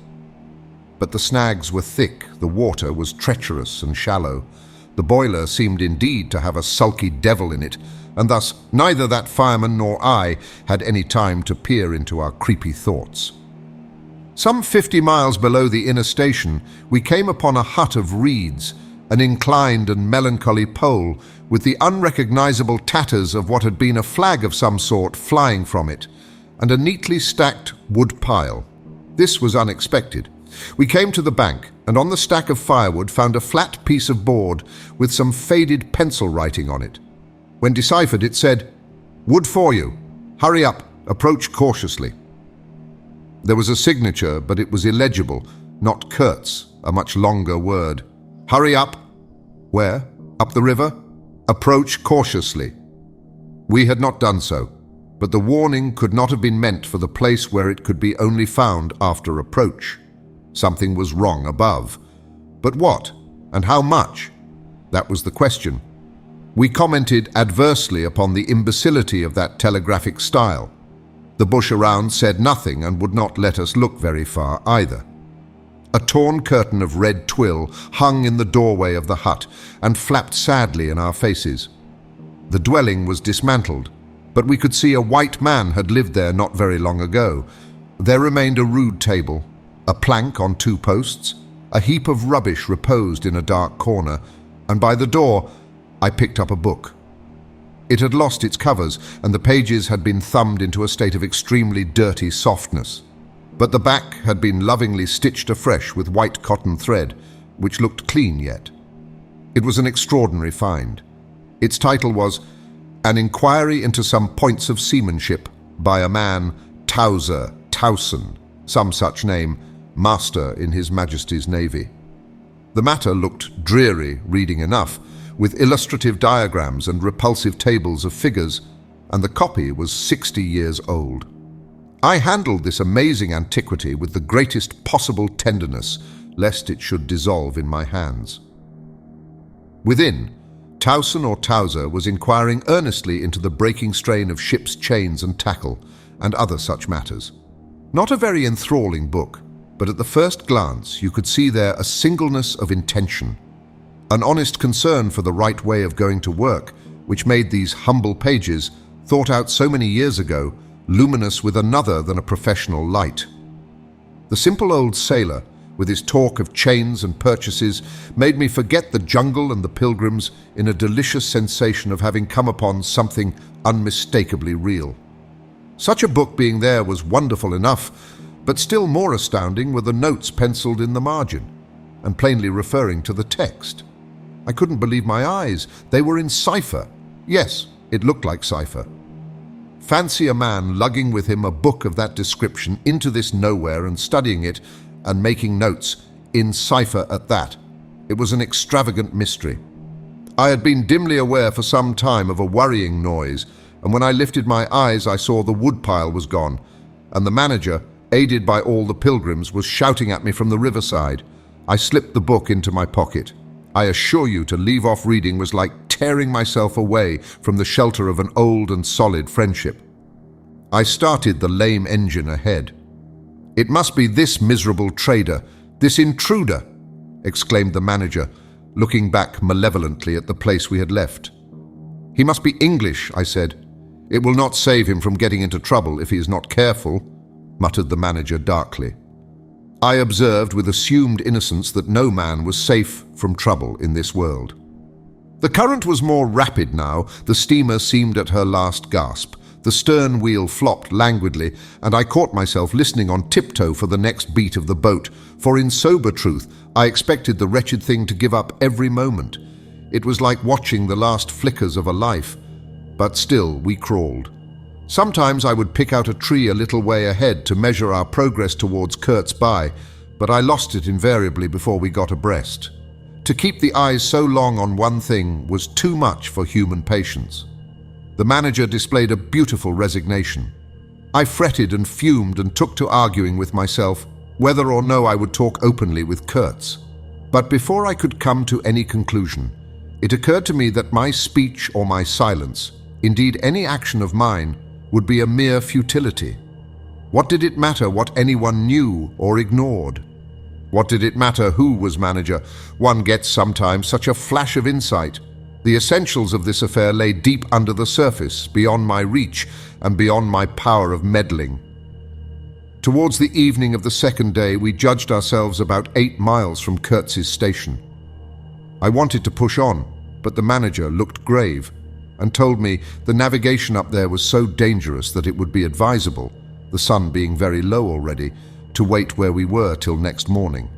But the snags were thick, the water was treacherous and shallow. The boiler seemed indeed to have a sulky devil in it, and thus neither that fireman nor I had any time to peer into our creepy thoughts. Some 50 miles below the inner station, we came upon a hut of reeds, an inclined and melancholy pole, with the unrecognizable tatters of what had been a flag of some sort flying from it, and a neatly stacked wood pile. This was unexpected. We came to the bank, and on the stack of firewood found a flat piece of board with some faded pencil writing on it. When deciphered, it said, "Wood for you. Hurry up. Approach cautiously." There was a signature, but it was illegible, not Kurtz, a much longer word. Hurry up. Where? Up the river? Approach cautiously. We had not done so, but the warning could not have been meant for the place where it could be only found after approach. Something was wrong above. But what? And how much? That was the question. We commented adversely upon the imbecility of that telegraphic style. The bush around said nothing and would not let us look very far either. A torn curtain of red twill hung in the doorway of the hut and flapped sadly in our faces. The dwelling was dismantled, but we could see a white man had lived there not very long ago. There remained a rude table, a plank on 2 posts, a heap of rubbish reposed in a dark corner, and by the door I picked up a book. It had lost its covers, and the pages had been thumbed into a state of extremely dirty softness. But the back had been lovingly stitched afresh with white cotton thread, which looked clean yet. It was an extraordinary find. Its title was An Inquiry into Some Points of Seamanship by a man, Towson, some such name, master in His Majesty's Navy. The matter looked dreary reading enough, with illustrative diagrams and repulsive tables of figures, and the copy was 60 years old. I handled this amazing antiquity with the greatest possible tenderness, lest it should dissolve in my hands. Within, Towson or Towser was inquiring earnestly into the breaking strain of ships' chains and tackle, and other such matters. Not a very enthralling book, but at the first glance you could see there a singleness of intention, an honest concern for the right way of going to work, which made these humble pages, thought out so many years ago, luminous with another than a professional light. The simple old sailor, with his talk of chains and purchases, made me forget the jungle and the pilgrims in a delicious sensation of having come upon something unmistakably real. Such a book being there was wonderful enough, but still more astounding were the notes penciled in the margin, and plainly referring to the text. I couldn't believe my eyes. They were in cipher. Yes, it looked like cipher. Fancy a man lugging with him a book of that description into this nowhere and studying it and making notes, in cipher at that. It was an extravagant mystery. I had been dimly aware for some time of a worrying noise, and when I lifted my eyes I saw the woodpile was gone, and the manager, aided by all the pilgrims, was shouting at me from the riverside. I slipped the book into my pocket. I assure you, to leave off reading was like tearing myself away from the shelter of an old and solid friendship. I started the lame engine ahead. "It must be this miserable trader, this intruder," exclaimed the manager, looking back malevolently at the place we had left. "He must be English," I said. "It will not save him from getting into trouble if he is not careful," muttered the manager darkly. I observed with assumed innocence that no man was safe from trouble in this world. The current was more rapid now. The steamer seemed at her last gasp. The stern wheel flopped languidly, and I caught myself listening on tiptoe for the next beat of the boat, for in sober truth I expected the wretched thing to give up every moment. It was like watching the last flickers of a life, but still we crawled. Sometimes I would pick out a tree a little way ahead to measure our progress towards Kurt's Bay, but I lost it invariably before we got abreast. To keep the eyes so long on one thing was too much for human patience. The manager displayed a beautiful resignation. I fretted and fumed and took to arguing with myself whether or no I would talk openly with Kurtz. But before I could come to any conclusion, it occurred to me that my speech or my silence, indeed any action of mine, would be a mere futility. What did it matter what anyone knew or ignored? What did it matter who was manager? One gets sometimes such a flash of insight. The essentials of this affair lay deep under the surface, beyond my reach and beyond my power of meddling. Towards the evening of the second day, we judged ourselves about 8 miles from Kurtz's station. I wanted to push on, but the manager looked grave and told me the navigation up there was so dangerous that it would be advisable, the sun being very low already, to wait where we were till next morning.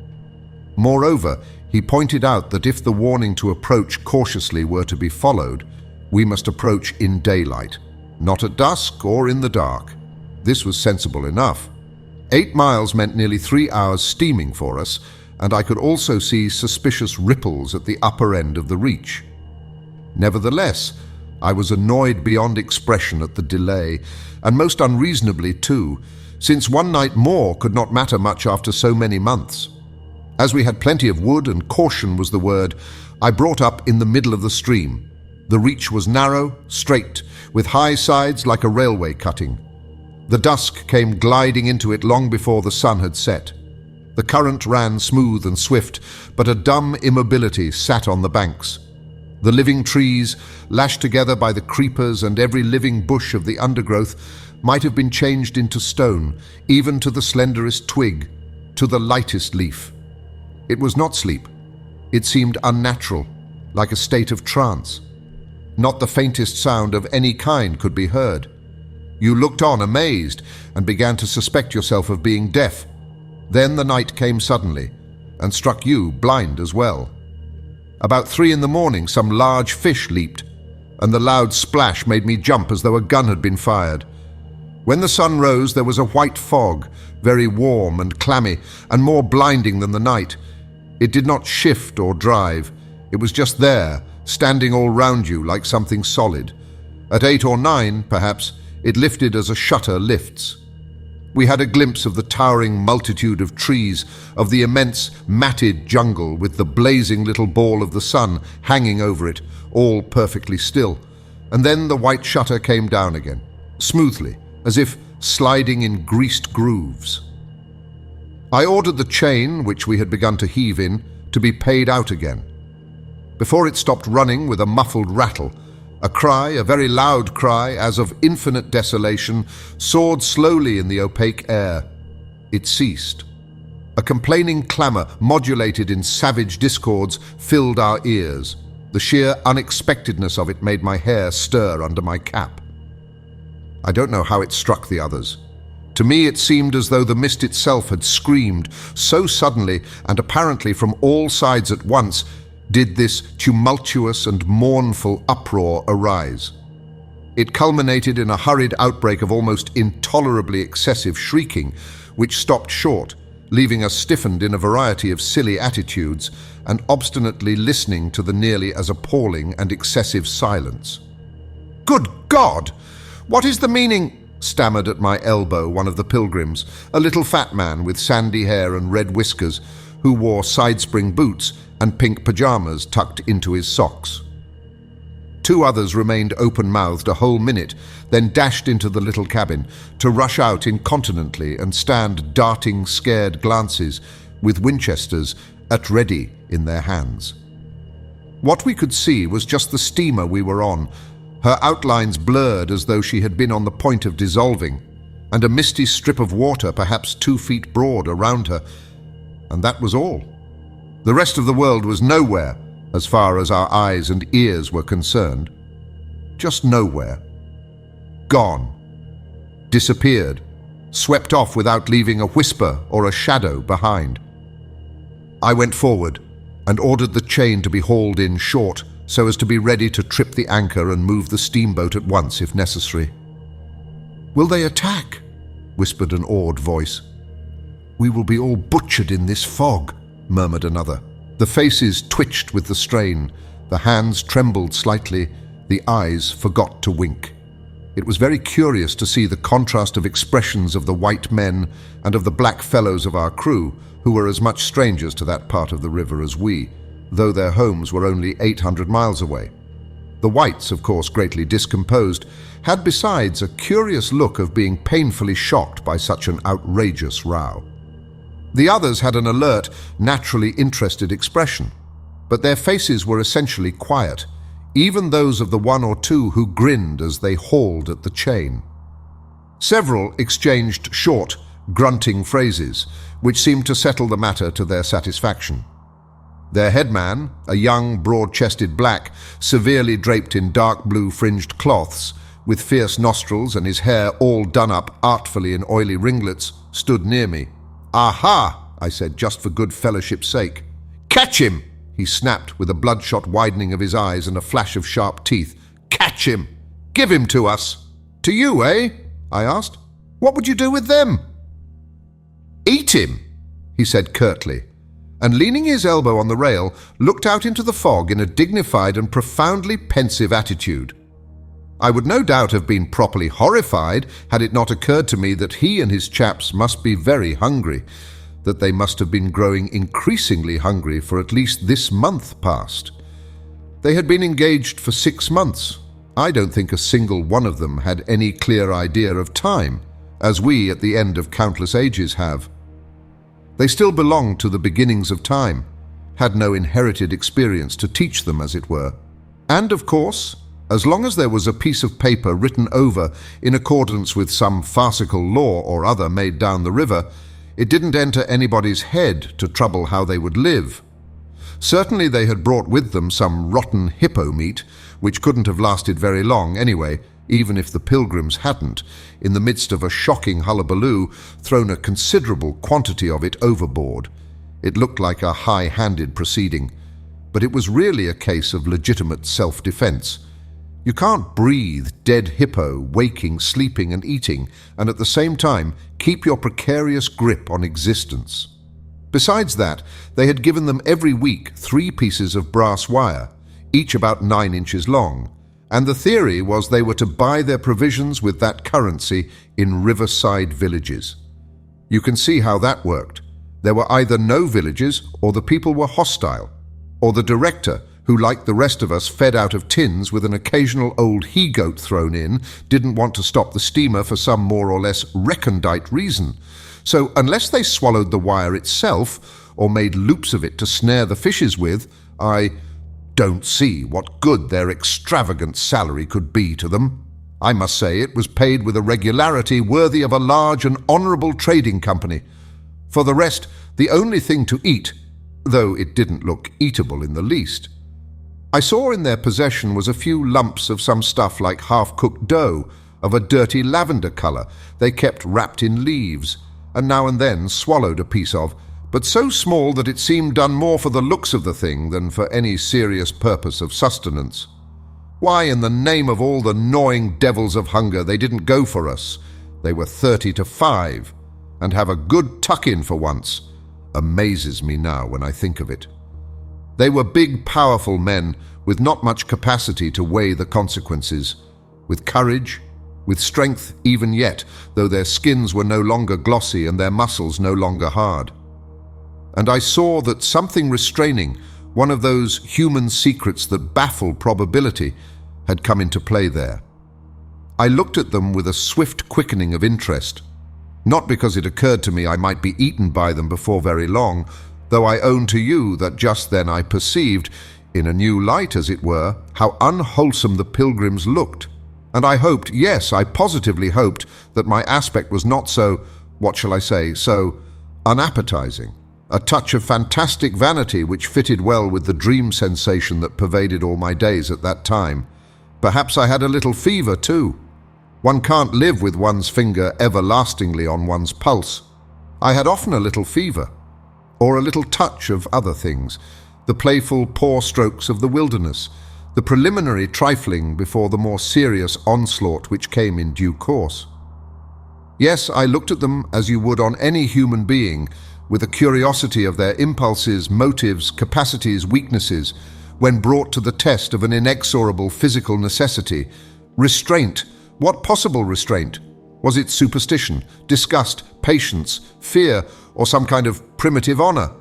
Moreover, he pointed out that if the warning to approach cautiously were to be followed, we must approach in daylight, not at dusk or in the dark. This was sensible enough. 8 miles meant nearly 3 hours steaming for us, and I could also see suspicious ripples at the upper end of the reach. Nevertheless, I was annoyed beyond expression at the delay, and most unreasonably too, since one night more could not matter much after so many months. As we had plenty of wood, and caution was the word, I brought up in the middle of the stream. The reach was narrow, straight, with high sides like a railway cutting. The dusk came gliding into it long before the sun had set. The current ran smooth and swift, but a dumb immobility sat on the banks. The living trees, lashed together by the creepers and every living bush of the undergrowth, might have been changed into stone, even to the slenderest twig, to the lightest leaf. It was not sleep. It seemed unnatural, like a state of trance. Not the faintest sound of any kind could be heard. You looked on amazed and began to suspect yourself of being deaf. Then the night came suddenly and struck you blind as well. About 3 in the morning, some large fish leaped, and the loud splash made me jump as though a gun had been fired. When the sun rose, there was a white fog, very warm and clammy, and more blinding than the night. It did not shift or drive. It was just there, standing all round you like something solid. At 8 or 9, perhaps, it lifted as a shutter lifts. We had a glimpse of the towering multitude of trees, of the immense matted jungle with the blazing little ball of the sun hanging over it, all perfectly still. And then the white shutter came down again, smoothly, as if sliding in greased grooves. I ordered the chain, which we had begun to heave in, to be paid out again. Before it stopped running with a muffled rattle, a cry, a very loud cry, as of infinite desolation, soared slowly in the opaque air. It ceased. A complaining clamour, modulated in savage discords, filled our ears. The sheer unexpectedness of it made my hair stir under my cap. I don't know how it struck the others. To me it seemed as though the mist itself had screamed, so suddenly and apparently from all sides at once did this tumultuous and mournful uproar arise. It culminated in a hurried outbreak of almost intolerably excessive shrieking, which stopped short, leaving us stiffened in a variety of silly attitudes and obstinately listening to the nearly as appalling and excessive silence. Good God! What is the meaning?" stammered at my elbow one of the pilgrims, a little fat man with sandy hair and red whiskers, who wore side-spring boots and pink pajamas tucked into his socks. Two others remained open-mouthed a whole minute, then dashed into the little cabin, to rush out incontinently and stand darting scared glances, with Winchesters at ready in their hands. What we could see was just the steamer we were on, her outlines blurred as though she had been on the point of dissolving, and a misty strip of water perhaps 2 feet broad around her, and that was all. The rest of the world was nowhere, as far as our eyes and ears were concerned. Just nowhere. Gone. Disappeared. Swept off without leaving a whisper or a shadow behind. I went forward and ordered the chain to be hauled in short so as to be ready to trip the anchor and move the steamboat at once if necessary. "Will they attack?" whispered an awed voice. "We will be all butchered in this fog," murmured another. The faces twitched with the strain, the hands trembled slightly, the eyes forgot to wink. It was very curious to see the contrast of expressions of the white men and of the black fellows of our crew, who were as much strangers to that part of the river as we, though their homes were only 800 miles away. The whites, of course greatly discomposed, had besides a curious look of being painfully shocked by such an outrageous row. The others had an alert, naturally interested expression, but their faces were essentially quiet, even those of the one or two who grinned as they hauled at the chain. Several exchanged short, grunting phrases, which seemed to settle the matter to their satisfaction. Their headman, a young, broad-chested black, severely draped in dark blue fringed cloths, with fierce nostrils and his hair all done up artfully in oily ringlets, stood near me. "Aha!" I said, just for good fellowship's sake. "Catch him!" he snapped, with a bloodshot widening of his eyes and a flash of sharp teeth. "Catch him! Give him to us!" "To you, eh?" I asked. "What would you do with them?" "Eat him," he said curtly, and leaning his elbow on the rail, looked out into the fog in a dignified and profoundly pensive attitude. I would no doubt have been properly horrified had it not occurred to me that he and his chaps must be very hungry, that they must have been growing increasingly hungry for at least this month past. They had been engaged for 6 months. I don't think a single one of them had any clear idea of time, as we at the end of countless ages have. They still belonged to the beginnings of time, had no inherited experience to teach them, as it were. And, of course, as long as there was a piece of paper written over in accordance with some farcical law or other made down the river, it didn't enter anybody's head to trouble how they would live. Certainly they had brought with them some rotten hippo meat, which couldn't have lasted very long anyway, even if the pilgrims hadn't, in the midst of a shocking hullabaloo, thrown a considerable quantity of it overboard. It looked like a high-handed proceeding, but it was really a case of legitimate self-defense. You can't breathe dead hippo, waking, sleeping and eating, and at the same time keep your precarious grip on existence. Besides that, they had given them every week 3 pieces of brass wire, each about 9 inches long, and the theory was they were to buy their provisions with that currency in riverside villages. You can see how that worked. There were either no villages, or the people were hostile, or the director, who, like the rest of us, fed out of tins with an occasional old he-goat thrown in, didn't want to stop the steamer for some more or less recondite reason. So unless they swallowed the wire itself, or made loops of it to snare the fishes with, I don't see what good their extravagant salary could be to them. I must say it was paid with a regularity worthy of a large and honourable trading company. For the rest, the only thing to eat, though it didn't look eatable in the least, I saw in their possession was a few lumps of some stuff like half-cooked dough, of a dirty lavender colour they kept wrapped in leaves, and now and then swallowed a piece of, but so small that it seemed done more for the looks of the thing than for any serious purpose of sustenance. Why, in the name of all the gnawing devils of hunger, they didn't go for us. They were 30 to 5, and have a good tuck-in for once, amazes me now when I think of it. They were big, powerful men with not much capacity to weigh the consequences. with courage, with strength even yet, though their skins were no longer glossy and their muscles no longer hard. And I saw that something restraining, one of those human secrets that baffle probability, had come into play there. I looked at them with a swift quickening of interest, not because it occurred to me I might be eaten by them before very long, though I own to you that just then I perceived, in a new light as it were, how unwholesome the pilgrims looked. And I hoped, yes, I positively hoped, that my aspect was not so, what shall I say, so unappetizing. A touch of fantastic vanity which fitted well with the dream sensation that pervaded all my days at that time. Perhaps I had a little fever too. One can't live with one's finger everlastingly on one's pulse. I had often a little fever, or a little touch of other things, the playful paw strokes of the wilderness, the preliminary trifling before the more serious onslaught which came in due course. Yes, I looked at them as you would on any human being, with a curiosity of their impulses, motives, capacities, weaknesses, when brought to the test of an inexorable physical necessity. Restraint. What possible restraint? Was it superstition, disgust, patience, fear, or some kind of primitive honor?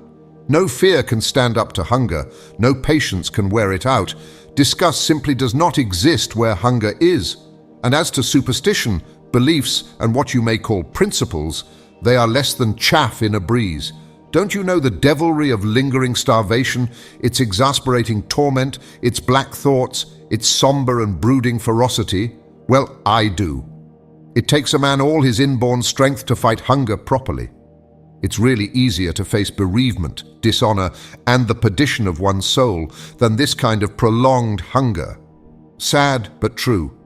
No fear can stand up to hunger. No patience can wear it out. Disgust simply does not exist where hunger is. And as to superstition, beliefs, and what you may call principles, they are less than chaff in a breeze. Don't you know the devilry of lingering starvation, its exasperating torment, its black thoughts, its somber and brooding ferocity? Well, I do. It takes a man all his inborn strength to fight hunger properly. It's really easier to face bereavement, dishonor, and the perdition of one's soul than this kind of prolonged hunger. Sad but true.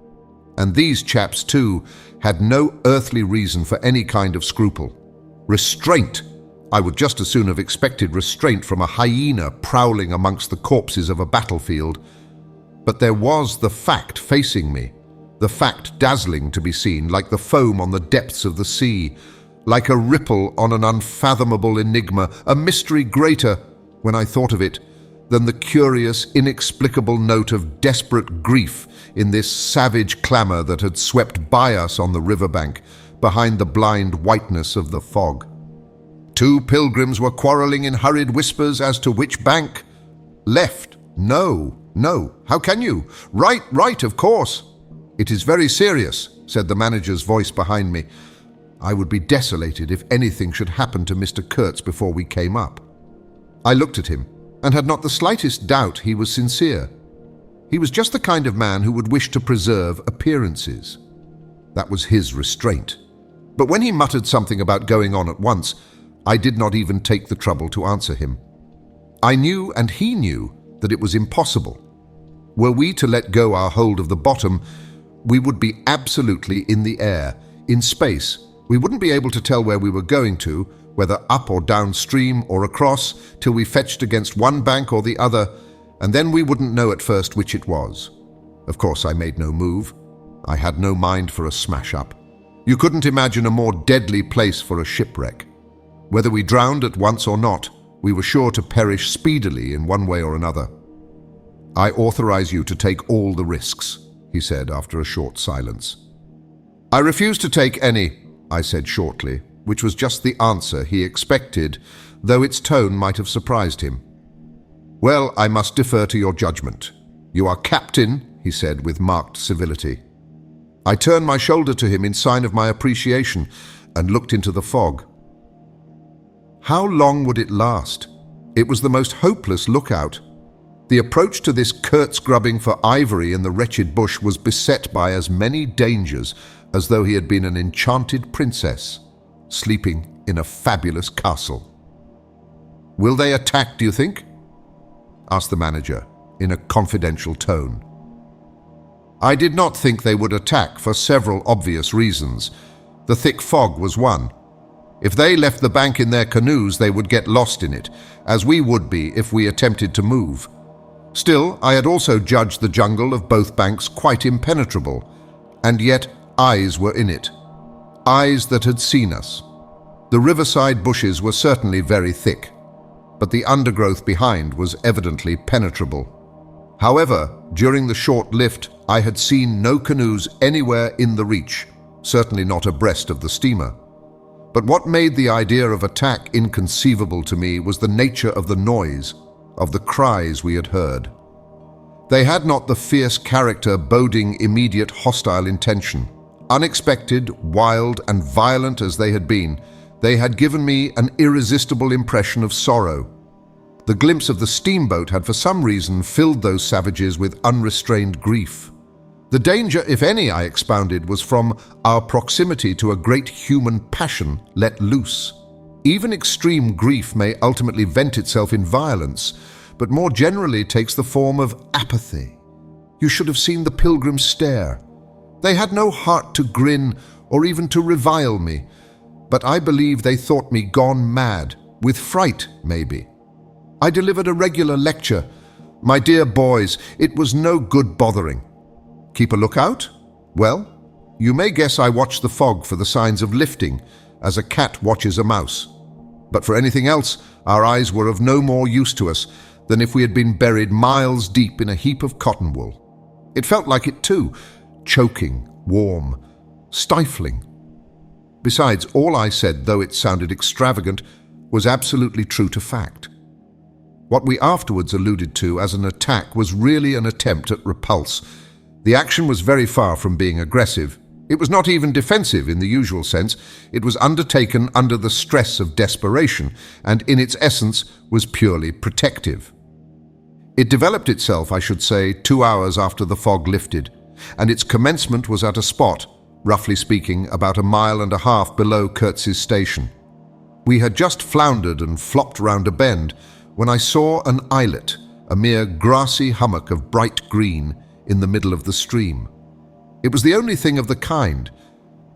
And these chaps, too, had no earthly reason for any kind of scruple. Restraint! I would just as soon have expected restraint from a hyena prowling amongst the corpses of a battlefield. But there was the fact facing me, the fact dazzling to be seen, like the foam on the depths of the sea, like a ripple on an unfathomable enigma, a mystery greater, when I thought of it, than the curious, inexplicable note of desperate grief in this savage clamor that had swept by us on the riverbank, behind the blind whiteness of the fog. Two pilgrims were quarreling in hurried whispers as to which bank. Left. No, no. How can you? Right, right, of course. It is very serious, said the manager's voice behind me. I would be desolated if anything should happen to Mr. Kurtz before we came up. I looked at him, and had not the slightest doubt he was sincere. He was just the kind of man who would wish to preserve appearances. That was his restraint. But when he muttered something about going on at once, I did not even take the trouble to answer him. I knew, and he knew, that it was impossible. Were we to let go our hold of the bottom, we would be absolutely in the air, in space. We wouldn't be able to tell where we were going to, whether up or downstream or across, till we fetched against one bank or the other, and then we wouldn't know at first which it was. Of course, I made no move. I had no mind for a smash-up. You couldn't imagine a more deadly place for a shipwreck. Whether we drowned at once or not, we were sure to perish speedily in one way or another. I authorize you to take all the risks, he said after a short silence. I refuse to take any, I said shortly, which was just the answer he expected, though its tone might have surprised him. Well, I must defer to your judgment. You are captain, he said with marked civility. I turned my shoulder to him in sign of my appreciation and looked into the fog. How long would it last? It was the most hopeless lookout. The approach to this Kurtz grubbing for ivory in the wretched bush was beset by as many dangers as though he had been an enchanted princess, sleeping in a fabulous castle. Will they attack, do you think? Asked the manager, in a confidential tone. I did not think they would attack for several obvious reasons. The thick fog was one. If they left the bank in their canoes, they would get lost in it, as we would be if we attempted to move. Still, I had also judged the jungle of both banks quite impenetrable, and yet eyes were in it. Eyes that had seen us. The riverside bushes were certainly very thick, but the undergrowth behind was evidently penetrable. However, during the short lift, I had seen no canoes anywhere in the reach, certainly not abreast of the steamer. But what made the idea of attack inconceivable to me was the nature of the noise, of the cries we had heard. They had not the fierce character boding immediate hostile intention. Unexpected, wild, and violent as they had been, they had given me an irresistible impression of sorrow. The glimpse of the steamboat had for some reason filled those savages with unrestrained grief. The danger, if any, I expounded, was from our proximity to a great human passion let loose. Even extreme grief may ultimately vent itself in violence, but more generally takes the form of apathy. You should have seen the pilgrims stare. They had no heart to grin or even to revile me, but I believe they thought me gone mad, with fright maybe. I delivered a regular lecture. My dear boys, it was no good bothering. Keep a lookout? Well, you may guess I watched the fog for the signs of lifting, as a cat watches a mouse. But for anything else, our eyes were of no more use to us than if we had been buried miles deep in a heap of cotton wool. It felt like it too, choking, warm, stifling. Besides, all I said, though it sounded extravagant, was absolutely true to fact. What we afterwards alluded to as an attack was really an attempt at repulse. The action was very far from being aggressive. It was not even defensive in the usual sense. It was undertaken under the stress of desperation, and in its essence was purely protective. It developed itself, I should say, 2 hours after the fog lifted, and its commencement was at a spot, roughly speaking, about 1.5 miles below Kurtz's station. We had just floundered and flopped round a bend when I saw an islet, a mere grassy hummock of bright green, in the middle of the stream. It was the only thing of the kind,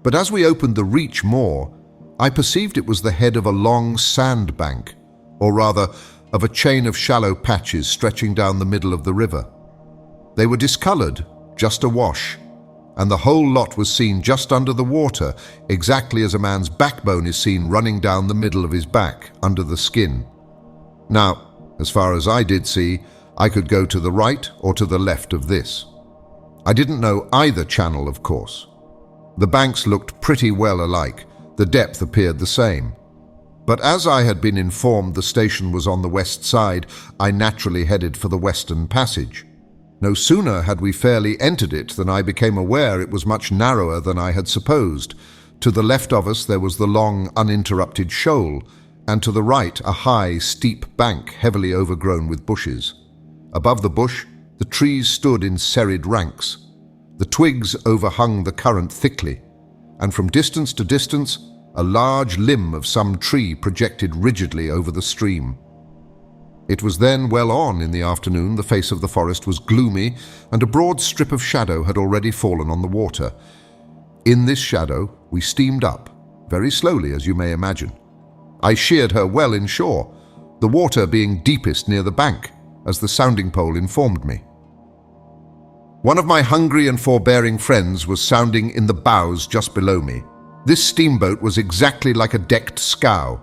but as we opened the reach more, I perceived it was the head of a long sand bank, or rather, of a chain of shallow patches stretching down the middle of the river. They were discoloured, just awash, and the whole lot was seen just under the water, exactly as a man's backbone is seen running down the middle of his back, under the skin. Now, as far as I did see, I could go to the right or to the left of this. I didn't know either channel, of course. The banks looked pretty well alike. The depth appeared the same. But as I had been informed the station was on the west side, I naturally headed for the Western Passage. No sooner had we fairly entered it than I became aware it was much narrower than I had supposed. To the left of us there was the long, uninterrupted shoal, and to the right a high, steep bank heavily overgrown with bushes. Above the bush, the trees stood in serried ranks. The twigs overhung the current thickly, and from distance to distance, a large limb of some tree projected rigidly over the stream. It was then well on in the afternoon. The face of the forest was gloomy, and a broad strip of shadow had already fallen on the water. In this shadow, we steamed up, very slowly, as you may imagine. I sheered her well inshore, the water being deepest near the bank, as the sounding pole informed me. One of my hungry and forbearing friends was sounding in the bows just below me. This steamboat was exactly like a decked scow.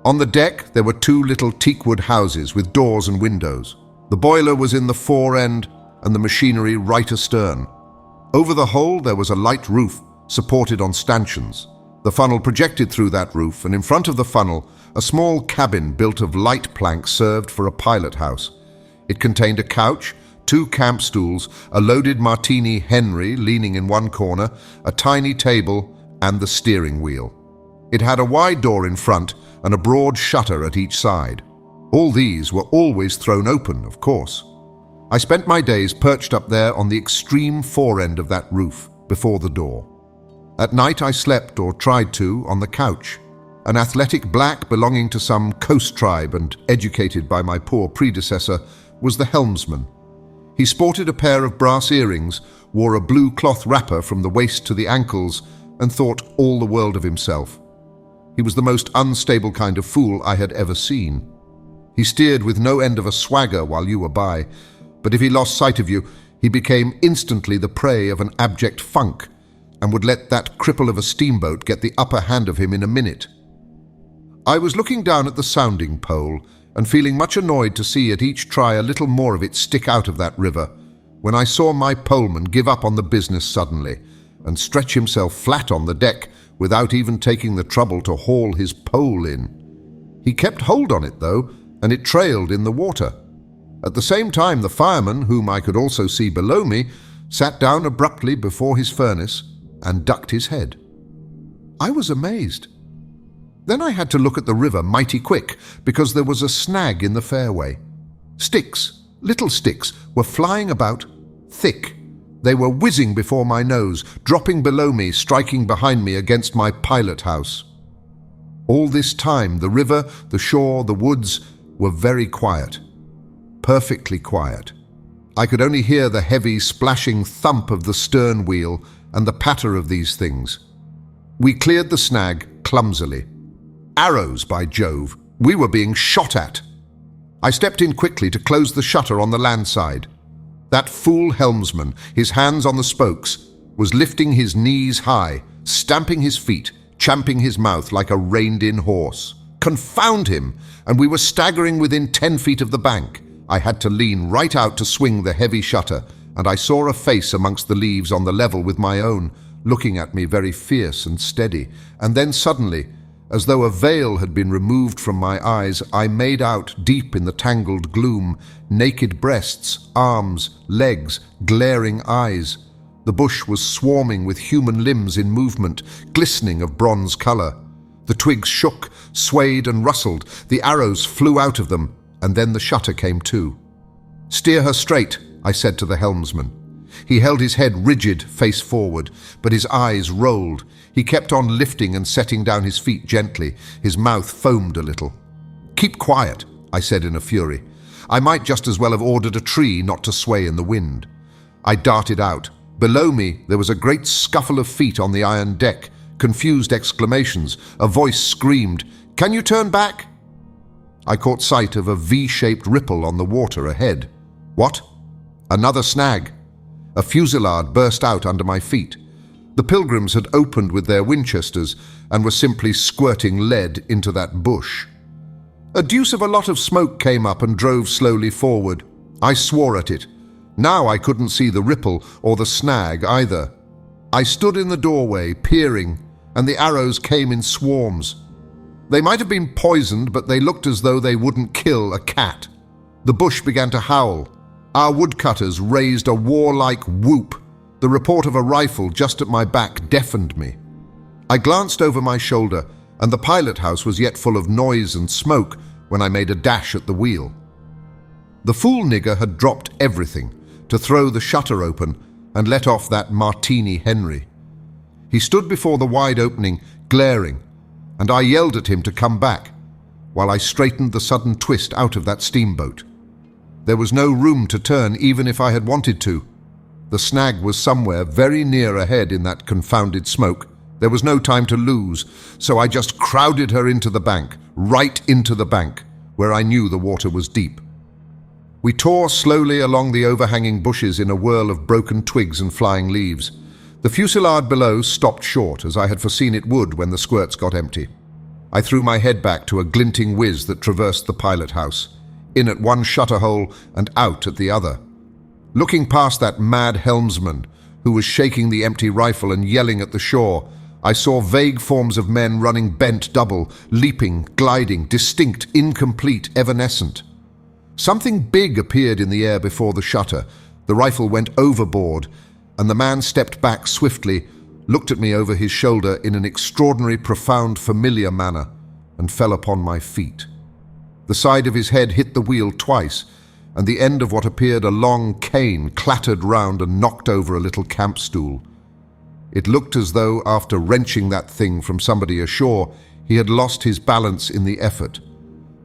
On the deck there were 2 little teakwood houses with doors and windows. The boiler was in the fore end and the machinery right astern. Over the whole there was a light roof supported on stanchions. The funnel projected through that roof, and in front of the funnel a small cabin built of light planks served for a pilot house. It contained a couch, 2 camp stools, a loaded Martini Henry leaning in one corner, a tiny table, and the steering wheel. It had a wide door in front and a broad shutter at each side. All these were always thrown open, of course. I spent my days perched up there on the extreme fore end of that roof, before the door. At night I slept, or tried to, on the couch. An athletic black belonging to some coast tribe and educated by my poor predecessor was the helmsman. He sported a pair of brass earrings, wore a blue cloth wrapper from the waist to the ankles, and thought all the world of himself. He was the most unstable kind of fool I had ever seen. He steered with no end of a swagger while you were by, but if he lost sight of you, he became instantly the prey of an abject funk, and would let that cripple of a steamboat get the upper hand of him in a minute. I was looking down at the sounding pole, and feeling much annoyed to see at each try a little more of it stick out of that river, when I saw my poleman give up on the business suddenly and stretch himself flat on the deck without even taking the trouble to haul his pole in. He kept hold on it, though, and it trailed in the water. At the same time, the fireman, whom I could also see below me, sat down abruptly before his furnace and ducked his head. I was amazed. Then I had to look at the river mighty quick, because there was a snag in the fairway. Sticks, little sticks, were flying about, thick. They were whizzing before my nose, dropping below me, striking behind me against my pilot house. All this time, the river, the shore, the woods were very quiet. Perfectly quiet. I could only hear the heavy, splashing thump of the stern wheel and the patter of these things. We cleared the snag clumsily. Arrows, by Jove! We were being shot at. I stepped in quickly to close the shutter on the land side. That fool helmsman, his hands on the spokes, was lifting his knees high, stamping his feet, champing his mouth like a reined-in horse. Confound him! And we were staggering within 10 feet of the bank. I had to lean right out to swing the heavy shutter, and I saw a face amongst the leaves on the level with my own, looking at me very fierce and steady. And then suddenly, as though a veil had been removed from my eyes, I made out, deep in the tangled gloom, naked breasts, arms, legs, glaring eyes. The bush was swarming with human limbs in movement, glistening of bronze color. The twigs shook, swayed and rustled, the arrows flew out of them, and then the shutter came to. "Steer her straight," I said to the helmsman. He held his head rigid, face forward, but his eyes rolled. He kept on lifting and setting down his feet gently. His mouth foamed a little. "Keep quiet," I said in a fury. I might just as well have ordered a tree not to sway in the wind. I darted out. Below me there was a great scuffle of feet on the iron deck, confused exclamations. A voice screamed, "Can you turn back?" I caught sight of a V-shaped ripple on the water ahead. What? Another snag. A fusillade burst out under my feet. The pilgrims had opened with their Winchesters and were simply squirting lead into that bush. A deuce of a lot of smoke came up and drove slowly forward. I swore at it. Now I couldn't see the ripple or the snag either. I stood in the doorway, peering, and the arrows came in swarms. They might have been poisoned, but they looked as though they wouldn't kill a cat. The bush began to howl. Our woodcutters raised a warlike whoop. The report of a rifle just at my back deafened me. I glanced over my shoulder, and the pilot house was yet full of noise and smoke when I made a dash at the wheel. The fool nigger had dropped everything to throw the shutter open and let off that Martini Henry. He stood before the wide opening, glaring, and I yelled at him to come back, while I straightened the sudden twist out of that steamboat. There was no room to turn even if I had wanted to. The snag was somewhere very near ahead in that confounded smoke. There was no time to lose, so I just crowded her into the bank, right into the bank, where I knew the water was deep. We tore slowly along the overhanging bushes in a whirl of broken twigs and flying leaves. The fusillade below stopped short, as I had foreseen it would when the squirts got empty. I threw my head back to a glinting whiz that traversed the pilot house, in at one shutter hole and out at the other. Looking past that mad helmsman, who was shaking the empty rifle and yelling at the shore, I saw vague forms of men running bent double, leaping, gliding, distinct, incomplete, evanescent. Something big appeared in the air before the shutter. The rifle went overboard, and the man stepped back swiftly, looked at me over his shoulder in an extraordinary, profound, familiar manner, and fell upon my feet. The side of his head hit the wheel twice, and the end of what appeared a long cane clattered round and knocked over a little camp stool. It looked as though, after wrenching that thing from somebody ashore, he had lost his balance in the effort.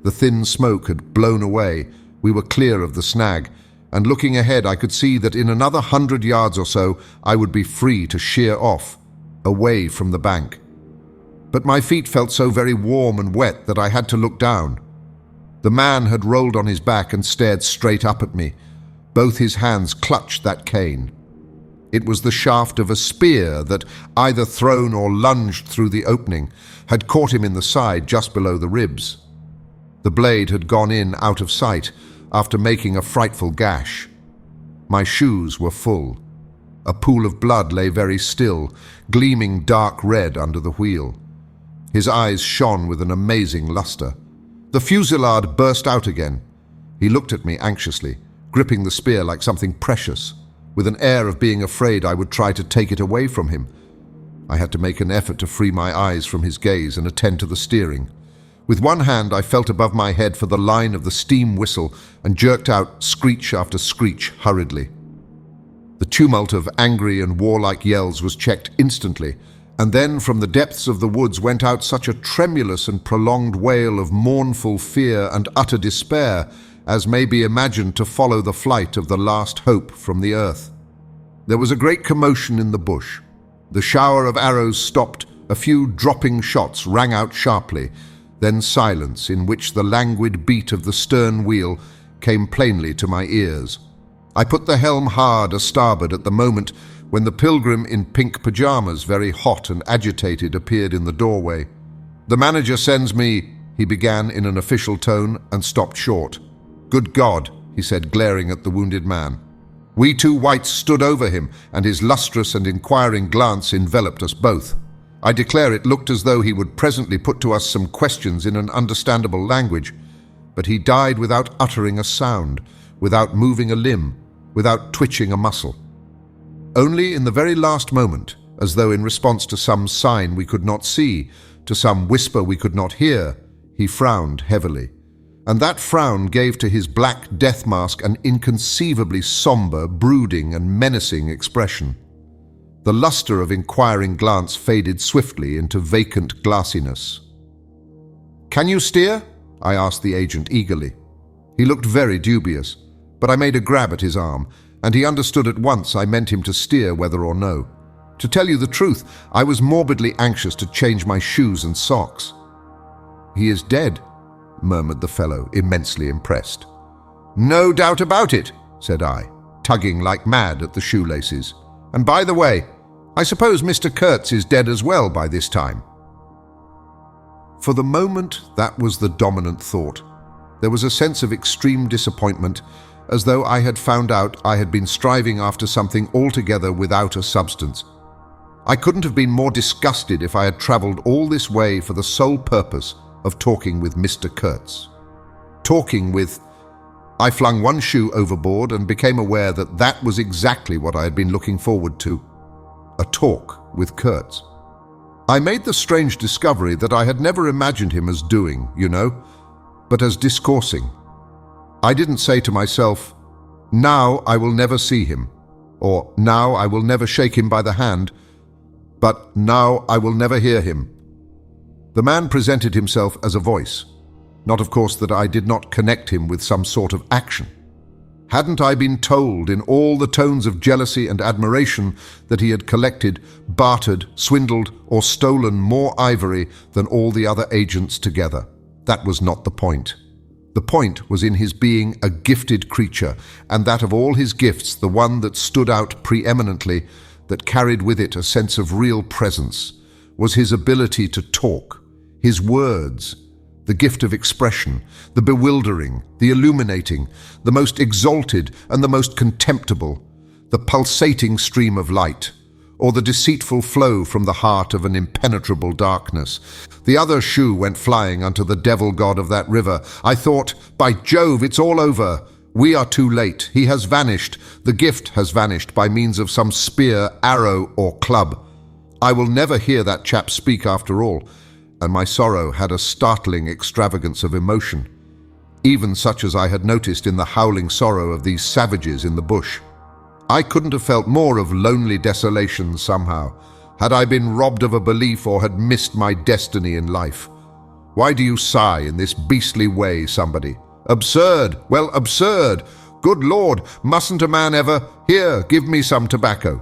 The thin smoke had blown away. We were clear of the snag, and looking ahead I could see that in another 100 yards or so I would be free to sheer off, away from the bank. But my feet felt so very warm and wet that I had to look down. The man had rolled on his back and stared straight up at me. Both his hands clutched that cane. It was the shaft of a spear that, either thrown or lunged through the opening, had caught him in the side just below the ribs. The blade had gone in out of sight after making a frightful gash. My shoes were full. A pool of blood lay very still, gleaming dark red under the wheel. His eyes shone with an amazing luster. The fusillade burst out again. He looked at me anxiously, gripping the spear like something precious, with an air of being afraid I would try to take it away from him. I had to make an effort to free my eyes from his gaze and attend to the steering. With one hand I felt above my head for the line of the steam whistle and jerked out screech after screech hurriedly. The tumult of angry and warlike yells was checked instantly, and then from the depths of the woods went out such a tremulous and prolonged wail of mournful fear and utter despair as may be imagined to follow the flight of the last hope from the earth. There was a great commotion in the bush. The shower of arrows stopped, a few dropping shots rang out sharply, then silence in which the languid beat of the stern wheel came plainly to my ears. I put the helm hard a starboard at the moment when the pilgrim in pink pajamas, very hot and agitated, appeared in the doorway. "The manager sends me," he began in an official tone, and stopped short. "Good God," he said, glaring at the wounded man. We two whites stood over him, and his lustrous and inquiring glance enveloped us both. I declare it looked as though he would presently put to us some questions in an understandable language, but he died without uttering a sound, without moving a limb, without twitching a muscle. Only in the very last moment, as though in response to some sign we could not see, to some whisper we could not hear, he frowned heavily. And that frown gave to his black death mask an inconceivably somber, brooding and menacing expression. The luster of inquiring glance faded swiftly into vacant glassiness. "Can you steer?" I asked the agent eagerly. He looked very dubious, but I made a grab at his arm, and he understood at once I meant him to steer whether or no. To tell you the truth, I was morbidly anxious to change my shoes and socks. "He is dead," murmured the fellow, immensely impressed. "No doubt about it," said I, tugging like mad at the shoelaces. "And by the way, I suppose Mr. Kurtz is dead as well by this time." For the moment, that was the dominant thought. There was a sense of extreme disappointment, as though I had found out I had been striving after something altogether without a substance. I couldn't have been more disgusted if I had travelled all this way for the sole purpose of talking with Mr. Kurtz. I flung one shoe overboard and became aware that that was exactly what I had been looking forward to. A talk with Kurtz. I made the strange discovery that I had never imagined him as doing, but as discoursing. I didn't say to myself, "Now I will never see him," or "Now I will never shake him by the hand," but "Now I will never hear him." The man presented himself as a voice. Not, of course, that I did not connect him with some sort of action. Hadn't I been told in all the tones of jealousy and admiration that he had collected, bartered, swindled, or stolen more ivory than all the other agents together? That was not the point. The point was in his being a gifted creature, and that of all his gifts, the one that stood out preeminently, that carried with it a sense of real presence, was his ability to talk, his words, the gift of expression, the bewildering, the illuminating, the most exalted and the most contemptible, the pulsating stream of light, or the deceitful flow from the heart of an impenetrable darkness. The other shoe went flying unto the devil god of that river. I thought, by Jove, it's all over. We are too late. He has vanished. The gift has vanished by means of some spear, arrow, or club. I will never hear that chap speak after all, and my sorrow had a startling extravagance of emotion, even such as I had noticed in the howling sorrow of these savages in the bush. I couldn't have felt more of lonely desolation somehow, had I been robbed of a belief or had missed my destiny in life. Why do you sigh in this beastly way, somebody? Absurd! Well, absurd! Good Lord, mustn't a man ever— Here, give me some tobacco.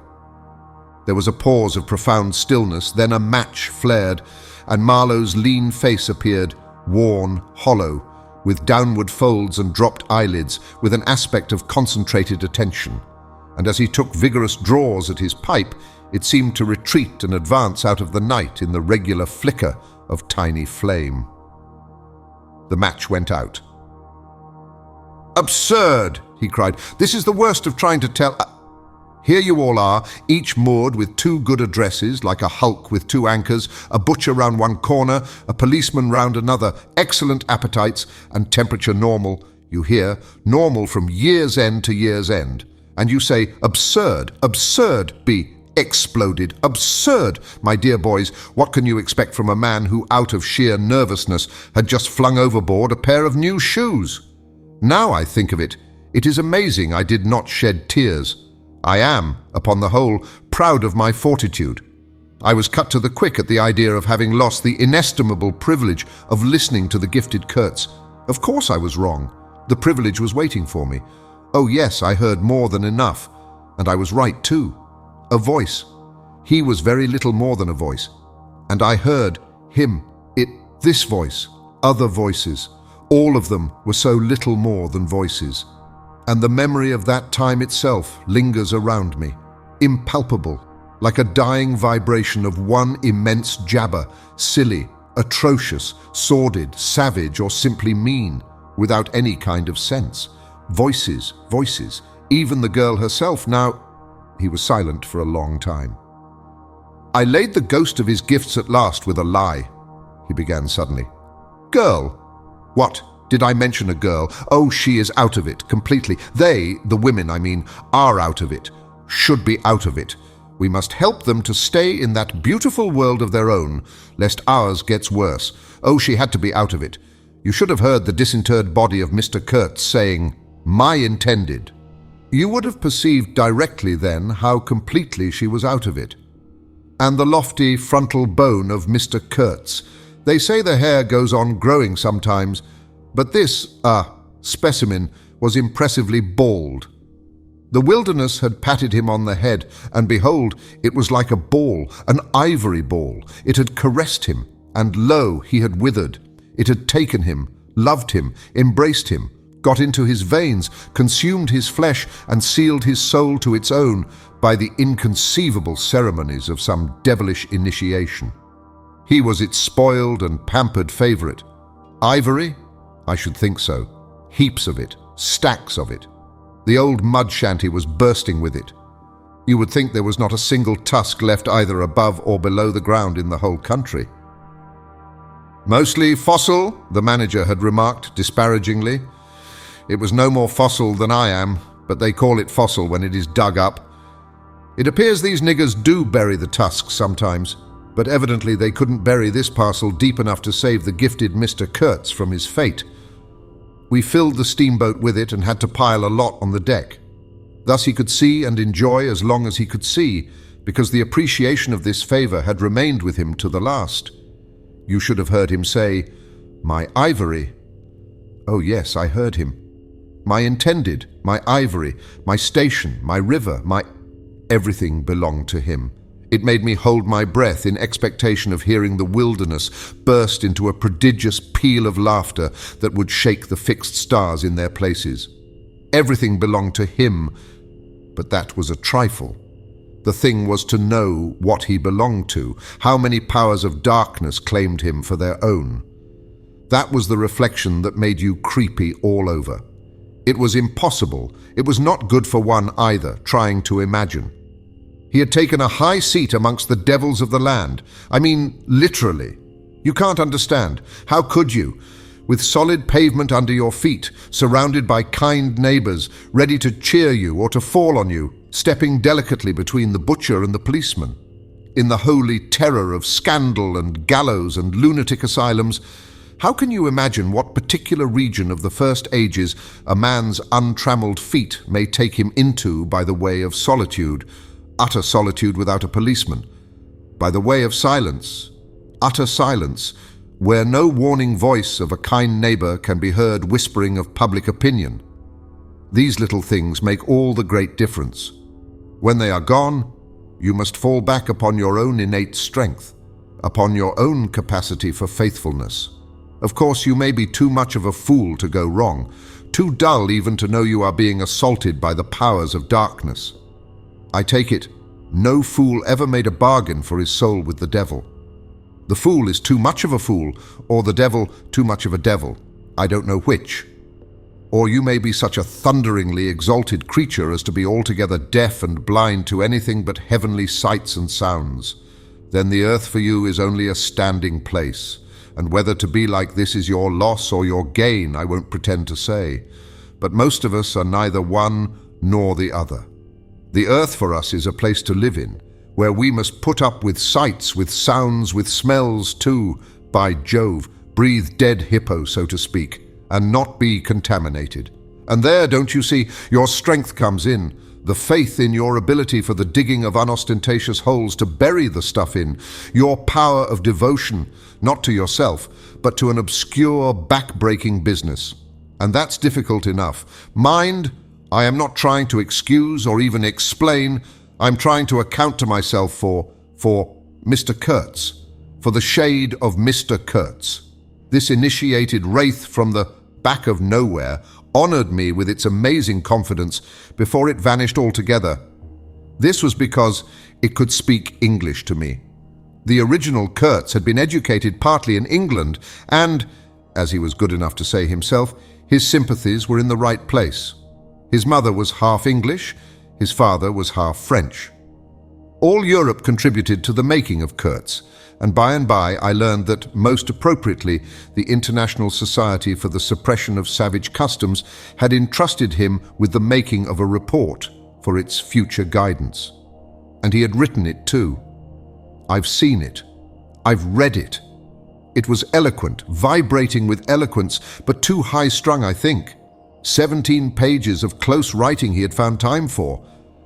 There was a pause of profound stillness, then a match flared, and Marlowe's lean face appeared, worn, hollow, with downward folds and dropped eyelids, with an aspect of concentrated attention. And as he took vigorous draws at his pipe, it seemed to retreat and advance out of the night in the regular flicker of tiny flame. The match went out. "Absurd!" he cried. "This is the worst of trying to tell... Here you all are, each moored with two good addresses, like a hulk with two anchors, a butcher round one corner, a policeman round another, excellent appetites, and temperature normal. You hear, normal from year's end to year's end. And you say, absurd, absurd, be exploded, absurd. My dear boys, what can you expect from a man who, out of sheer nervousness, had just flung overboard a pair of new shoes? Now I think of it, it is amazing I did not shed tears. I am, upon the whole, proud of my fortitude. I was cut to the quick at the idea of having lost the inestimable privilege of listening to the gifted Kurtz. Of course I was wrong. The privilege was waiting for me. Oh yes, I heard more than enough. And I was right too. A voice. He was very little more than a voice. And I heard him, this voice, other voices. All of them were so little more than voices. And the memory of that time itself lingers around me, impalpable, like a dying vibration of one immense jabber, silly, atrocious, sordid, savage, or simply mean, without any kind of sense. Voices, voices, even the girl herself now... He was silent for a long time. "I laid the ghost of his gifts at last with a lie," he began suddenly. "Girl? What? Did I mention a girl? Oh, she is out of it, completely. They, the women, I mean, are out of it. Should be out of it. We must help them to stay in that beautiful world of their own, lest ours gets worse. Oh, she had to be out of it. You should have heard the disinterred body of Mr. Kurtz saying, 'My intended.' You would have perceived directly then how completely she was out of it. And the lofty frontal bone of Mr. Kurtz. They say the hair goes on growing sometimes, but this, specimen was impressively bald. The wilderness had patted him on the head, and behold, it was like a ball, an ivory ball. It had caressed him, and lo, he had withered. It had taken him, loved him, embraced him, got into his veins, consumed his flesh, and sealed his soul to its own by the inconceivable ceremonies of some devilish initiation. He was its spoiled and pampered favorite. Ivory? I should think so. Heaps of it, stacks of it. The old mud shanty was bursting with it. You would think there was not a single tusk left either above or below the ground in the whole country. "Mostly fossil," the manager had remarked disparagingly. It was no more fossil than I am, but they call it fossil when it is dug up. It appears these niggers do bury the tusks sometimes, but evidently they couldn't bury this parcel deep enough to save the gifted Mr. Kurtz from his fate. We filled the steamboat with it and had to pile a lot on the deck. Thus he could see and enjoy as long as he could see, because the appreciation of this favor had remained with him to the last. You should have heard him say, "My ivory." Oh yes, I heard him. My intended, my ivory, my station, my river, my... Everything belonged to him. It made me hold my breath in expectation of hearing the wilderness burst into a prodigious peal of laughter that would shake the fixed stars in their places. Everything belonged to him, but that was a trifle. The thing was to know what he belonged to, how many powers of darkness claimed him for their own. That was the reflection that made you creepy all over. It was impossible. It was not good for one either, trying to imagine. He had taken a high seat amongst the devils of the land. I mean, literally. You can't understand. How could you? With solid pavement under your feet, surrounded by kind neighbors, ready to cheer you or to fall on you, stepping delicately between the butcher and the policeman. In the holy terror of scandal and gallows and lunatic asylums, how can you imagine what particular region of the first ages a man's untrammeled feet may take him into by the way of solitude, utter solitude without a policeman, by the way of silence, utter silence, where no warning voice of a kind neighbor can be heard whispering of public opinion? These little things make all the great difference. When they are gone, you must fall back upon your own innate strength, upon your own capacity for faithfulness. Of course, you may be too much of a fool to go wrong, too dull even to know you are being assaulted by the powers of darkness. I take it, no fool ever made a bargain for his soul with the devil. The fool is too much of a fool, or the devil too much of a devil. I don't know which. Or you may be such a thunderingly exalted creature as to be altogether deaf and blind to anything but heavenly sights and sounds. Then the earth for you is only a standing place, and whether to be like this is your loss or your gain, I won't pretend to say. But most of us are neither one nor the other. The earth for us is a place to live in, where we must put up with sights, with sounds, with smells too. By Jove, breathe dead hippo, so to speak, and not be contaminated. And there, don't you see, your strength comes in, the faith in your ability for the digging of unostentatious holes to bury the stuff in, your power of devotion, not to yourself, but to an obscure, back-breaking business. And that's difficult enough. Mind, I am not trying to excuse or even explain. I'm trying to account to myself for Mr. Kurtz, for the shade of Mr. Kurtz. This initiated wraith from the back of nowhere honored me with its amazing confidence before it vanished altogether. This was because it could speak English to me. The original Kurtz had been educated partly in England and, as he was good enough to say himself, his sympathies were in the right place. His mother was half English, his father was half French. All Europe contributed to the making of Kurtz, and by I learned that, most appropriately, the International Society for the Suppression of Savage Customs had entrusted him with the making of a report for its future guidance. And he had written it too. I've seen it. I've read it. It was eloquent, vibrating with eloquence, but too high-strung, I think. 17 pages of close writing he had found time for.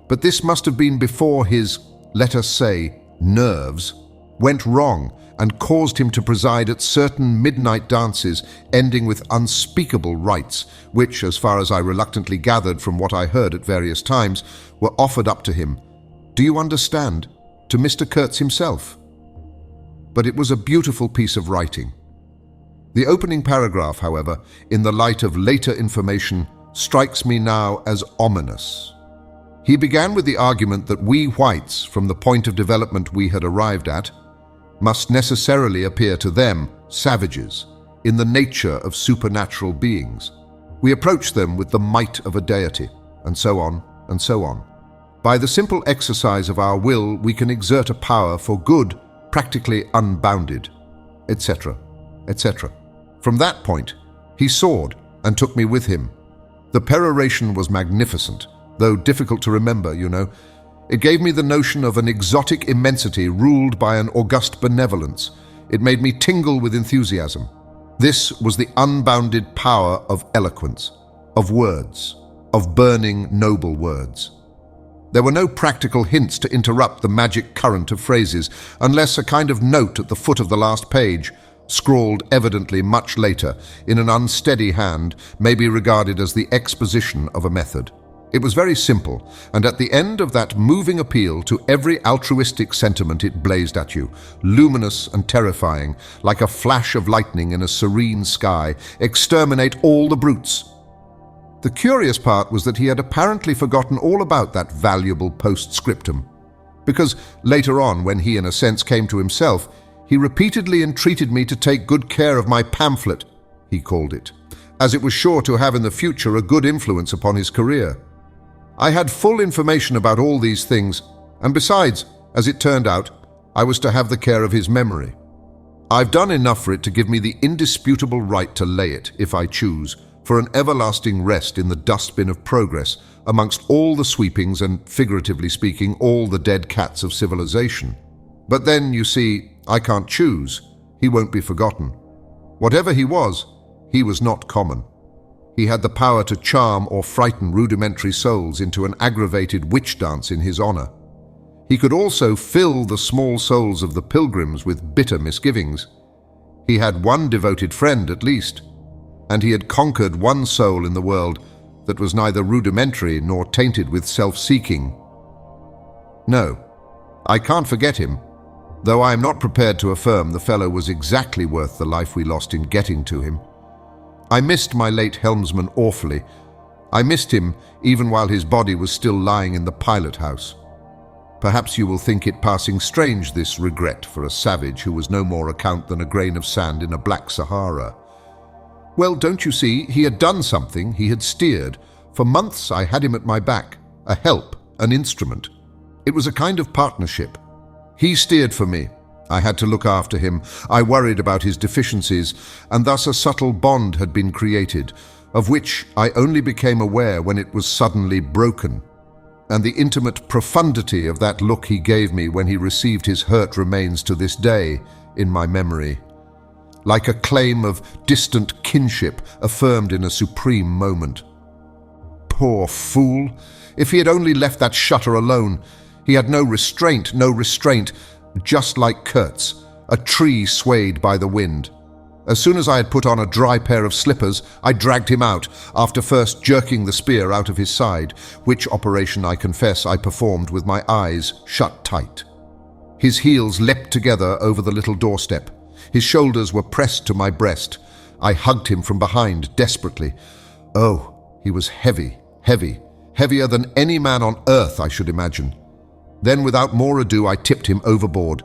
But this must have been before his, let us say, nerves went wrong and caused him to preside at certain midnight dances ending with unspeakable rites, which, as far as I reluctantly gathered from what I heard at various times, were offered up to him. Do you understand? To Mr. Kurtz himself. But it was a beautiful piece of writing. The opening paragraph, however, in the light of later information, strikes me now as ominous. He began with the argument that we whites, from the point of development we had arrived at, must necessarily appear to them savages, in the nature of supernatural beings. We approach them with the might of a deity, and so on, and so on. By the simple exercise of our will, we can exert a power for good practically unbounded, etc., etc. From that point, he soared and took me with him. The peroration was magnificent, though difficult to remember, you know. It gave me the notion of an exotic immensity ruled by an august benevolence. It made me tingle with enthusiasm. This was the unbounded power of eloquence, of words, of burning, noble words. There were no practical hints to interrupt the magic current of phrases, unless a kind of note at the foot of the last page, scrawled evidently much later, in an unsteady hand, may be regarded as the exposition of a method. It was very simple, and at the end of that moving appeal to every altruistic sentiment it blazed at you, luminous and terrifying, like a flash of lightning in a serene sky, exterminate all the brutes. The curious part was that he had apparently forgotten all about that valuable postscriptum, because later on, when he in a sense came to himself, he repeatedly entreated me to take good care of my pamphlet, he called it, as it was sure to have in the future a good influence upon his career. I had full information about all these things, and besides, as it turned out, I was to have the care of his memory. I've done enough for it to give me the indisputable right to lay it, if I choose, for an everlasting rest in the dustbin of progress amongst all the sweepings and, figuratively speaking, all the dead cats of civilization. But then, you see, I can't choose. He won't be forgotten. Whatever he was not common. He had the power to charm or frighten rudimentary souls into an aggravated witch dance in his honor. He could also fill the small souls of the pilgrims with bitter misgivings. He had one devoted friend at least, and he had conquered one soul in the world that was neither rudimentary nor tainted with self-seeking. No, I can't forget him, though I am not prepared to affirm the fellow was exactly worth the life we lost in getting to him. I missed my late helmsman awfully. I missed him even while his body was still lying in the pilot house. Perhaps you will think it passing strange, this regret for a savage who was no more account than a grain of sand in a black Sahara. Well, don't you see, he had done something, he had steered. For months I had him at my back, a help, an instrument. It was a kind of partnership. He steered for me. I had to look after him. I worried about his deficiencies, and thus a subtle bond had been created, of which I only became aware when it was suddenly broken. And the intimate profundity of that look he gave me when he received his hurt remains to this day in my memory, like a claim of distant kinship affirmed in a supreme moment. Poor fool! If he had only left that shutter alone. He had no restraint, just like Kurtz, a tree swayed by the wind. As soon as I had put on a dry pair of slippers, I dragged him out, after first jerking the spear out of his side, which operation I confess I performed with my eyes shut tight. His heels leapt together over the little doorstep. His shoulders were pressed to my breast. I hugged him from behind desperately. Oh, he was heavy, heavier than any man on earth, I should imagine. Then, without more ado, I tipped him overboard.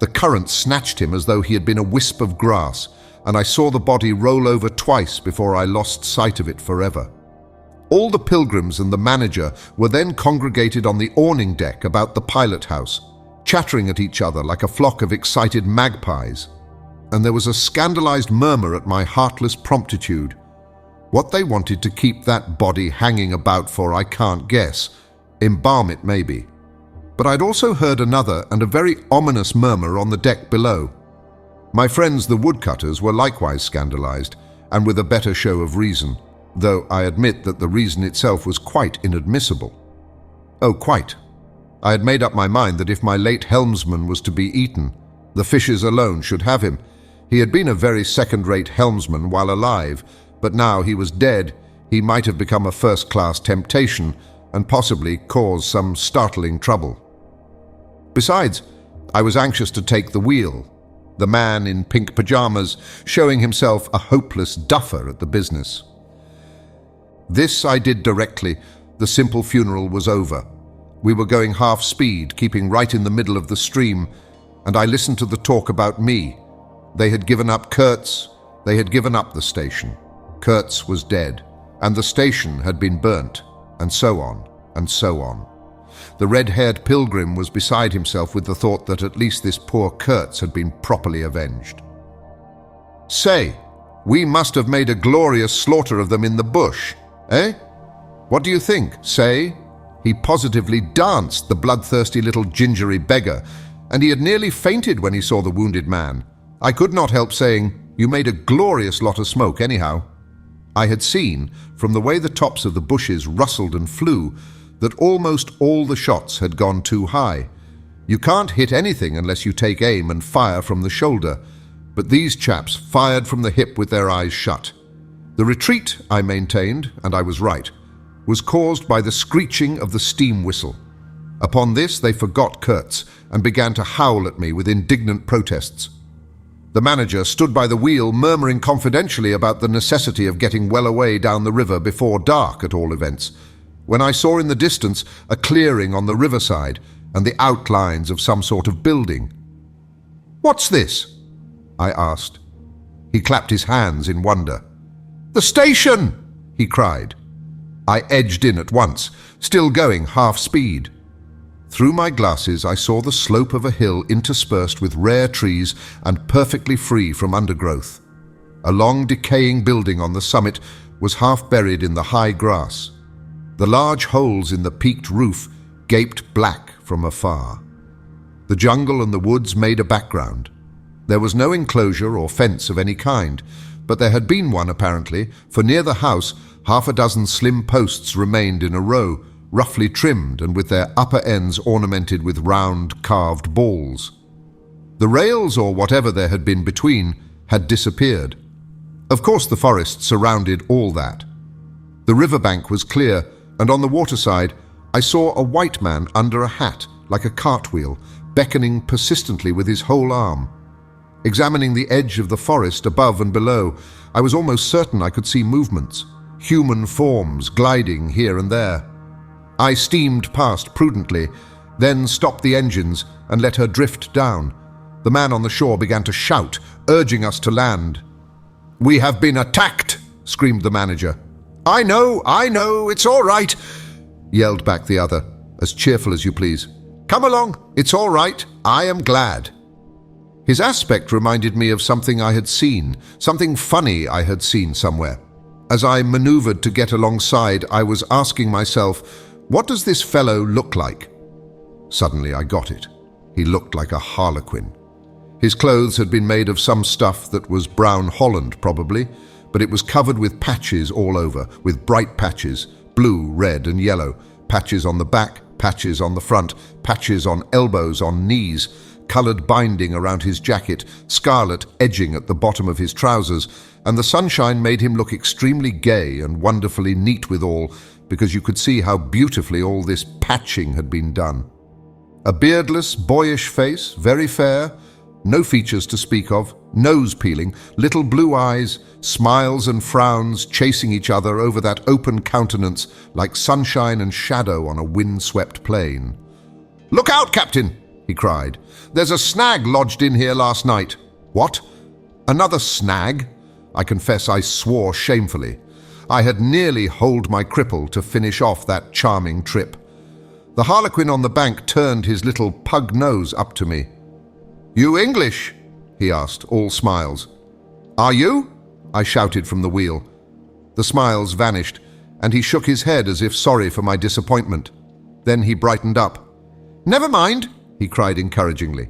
The current snatched him as though he had been a wisp of grass, and I saw the body roll over twice before I lost sight of it forever. All the pilgrims and the manager were then congregated on the awning deck about the pilot house, chattering at each other like a flock of excited magpies. And there was a scandalized murmur at my heartless promptitude. What they wanted to keep that body hanging about for I can't guess. Embalm it maybe. But I'd also heard another and a very ominous murmur on the deck below. My friends the woodcutters were likewise scandalized, and with a better show of reason, though I admit that the reason itself was quite inadmissible. Oh, quite. I had made up my mind that if my late helmsman was to be eaten, the fishes alone should have him. He had been a very second-rate helmsman while alive, but now he was dead. He might have become a first-class temptation and possibly caused some startling trouble. Besides, I was anxious to take the wheel, the man in pink pajamas showing himself a hopeless duffer at the business. This I did directly. The simple funeral was over. We were going half speed, keeping right in the middle of the stream, and I listened to the talk about me. They had given up Kurtz. They had given up the station. Kurtz was dead, and the station had been burnt, and so on, and so on. The red-haired pilgrim was beside himself with the thought that at least this poor Kurtz had been properly avenged. Say, we must have made a glorious slaughter of them in the bush, eh? What do you think, say? He positively danced, the bloodthirsty little gingery beggar, and he had nearly fainted when he saw the wounded man. I could not help saying, "You made a glorious lot of smoke, anyhow." I had seen, from the way the tops of the bushes rustled and flew, that almost all the shots had gone too high. You can't hit anything unless you take aim and fire from the shoulder, but these chaps fired from the hip with their eyes shut. The retreat, I maintained, and I was right, was caused by the screeching of the steam whistle. Upon this they forgot Kurtz and began to howl at me with indignant protests. The manager stood by the wheel murmuring confidentially about the necessity of getting well away down the river before dark at all events, when I saw in the distance a clearing on the riverside and the outlines of some sort of building. "What's this?" I asked. He clapped his hands in wonder. "The station!" he cried. I edged in at once, still going half speed. Through my glasses I saw the slope of a hill interspersed with rare trees and perfectly free from undergrowth. A long decaying building on the summit was half buried in the high grass. The large holes in the peaked roof gaped black from afar. The jungle and the woods made a background. There was no enclosure or fence of any kind, but there had been one apparently, for near the house half a dozen slim posts remained in a row, roughly trimmed and with their upper ends ornamented with round carved balls. The rails, or whatever there had been between, had disappeared. Of course the forest surrounded all that. The riverbank was clear, and on the waterside I saw a white man under a hat, like a cartwheel, beckoning persistently with his whole arm. Examining the edge of the forest above and below, I was almost certain I could see movements, human forms gliding here and there. I steamed past prudently, then stopped the engines and let her drift down. The man on the shore began to shout, urging us to land. "We have been attacked," screamed the manager. I know, it's all right," yelled back the other, as cheerful as you please. "Come along, it's all right, I am glad." His aspect reminded me of something I had seen, something funny I had seen somewhere. As I maneuvered to get alongside, I was asking myself, what does this fellow look like? Suddenly I got it. He looked like a harlequin. His clothes had been made of some stuff that was brown holland, probably, but it was covered with patches all over, with bright patches, blue, red, and yellow, patches on the back, patches on the front, patches on elbows, on knees, coloured binding around his jacket, scarlet edging at the bottom of his trousers, and the sunshine made him look extremely gay and wonderfully neat withal, because you could see how beautifully all this patching had been done. A beardless, boyish face, very fair, no features to speak of, nose peeling, little blue eyes, smiles and frowns chasing each other over that open countenance like sunshine and shadow on a wind-swept plain. "Look out, Captain!" he cried. "There's a snag lodged in here last night." "What? Another snag?" I confess I swore shamefully. I had nearly holed my cripple to finish off that charming trip. The harlequin on the bank turned his little pug nose up to me. "You English?" he asked, all smiles. "Are you?" I shouted from the wheel. The smiles vanished, and he shook his head as if sorry for my disappointment. Then he brightened up. "Never mind," he cried encouragingly.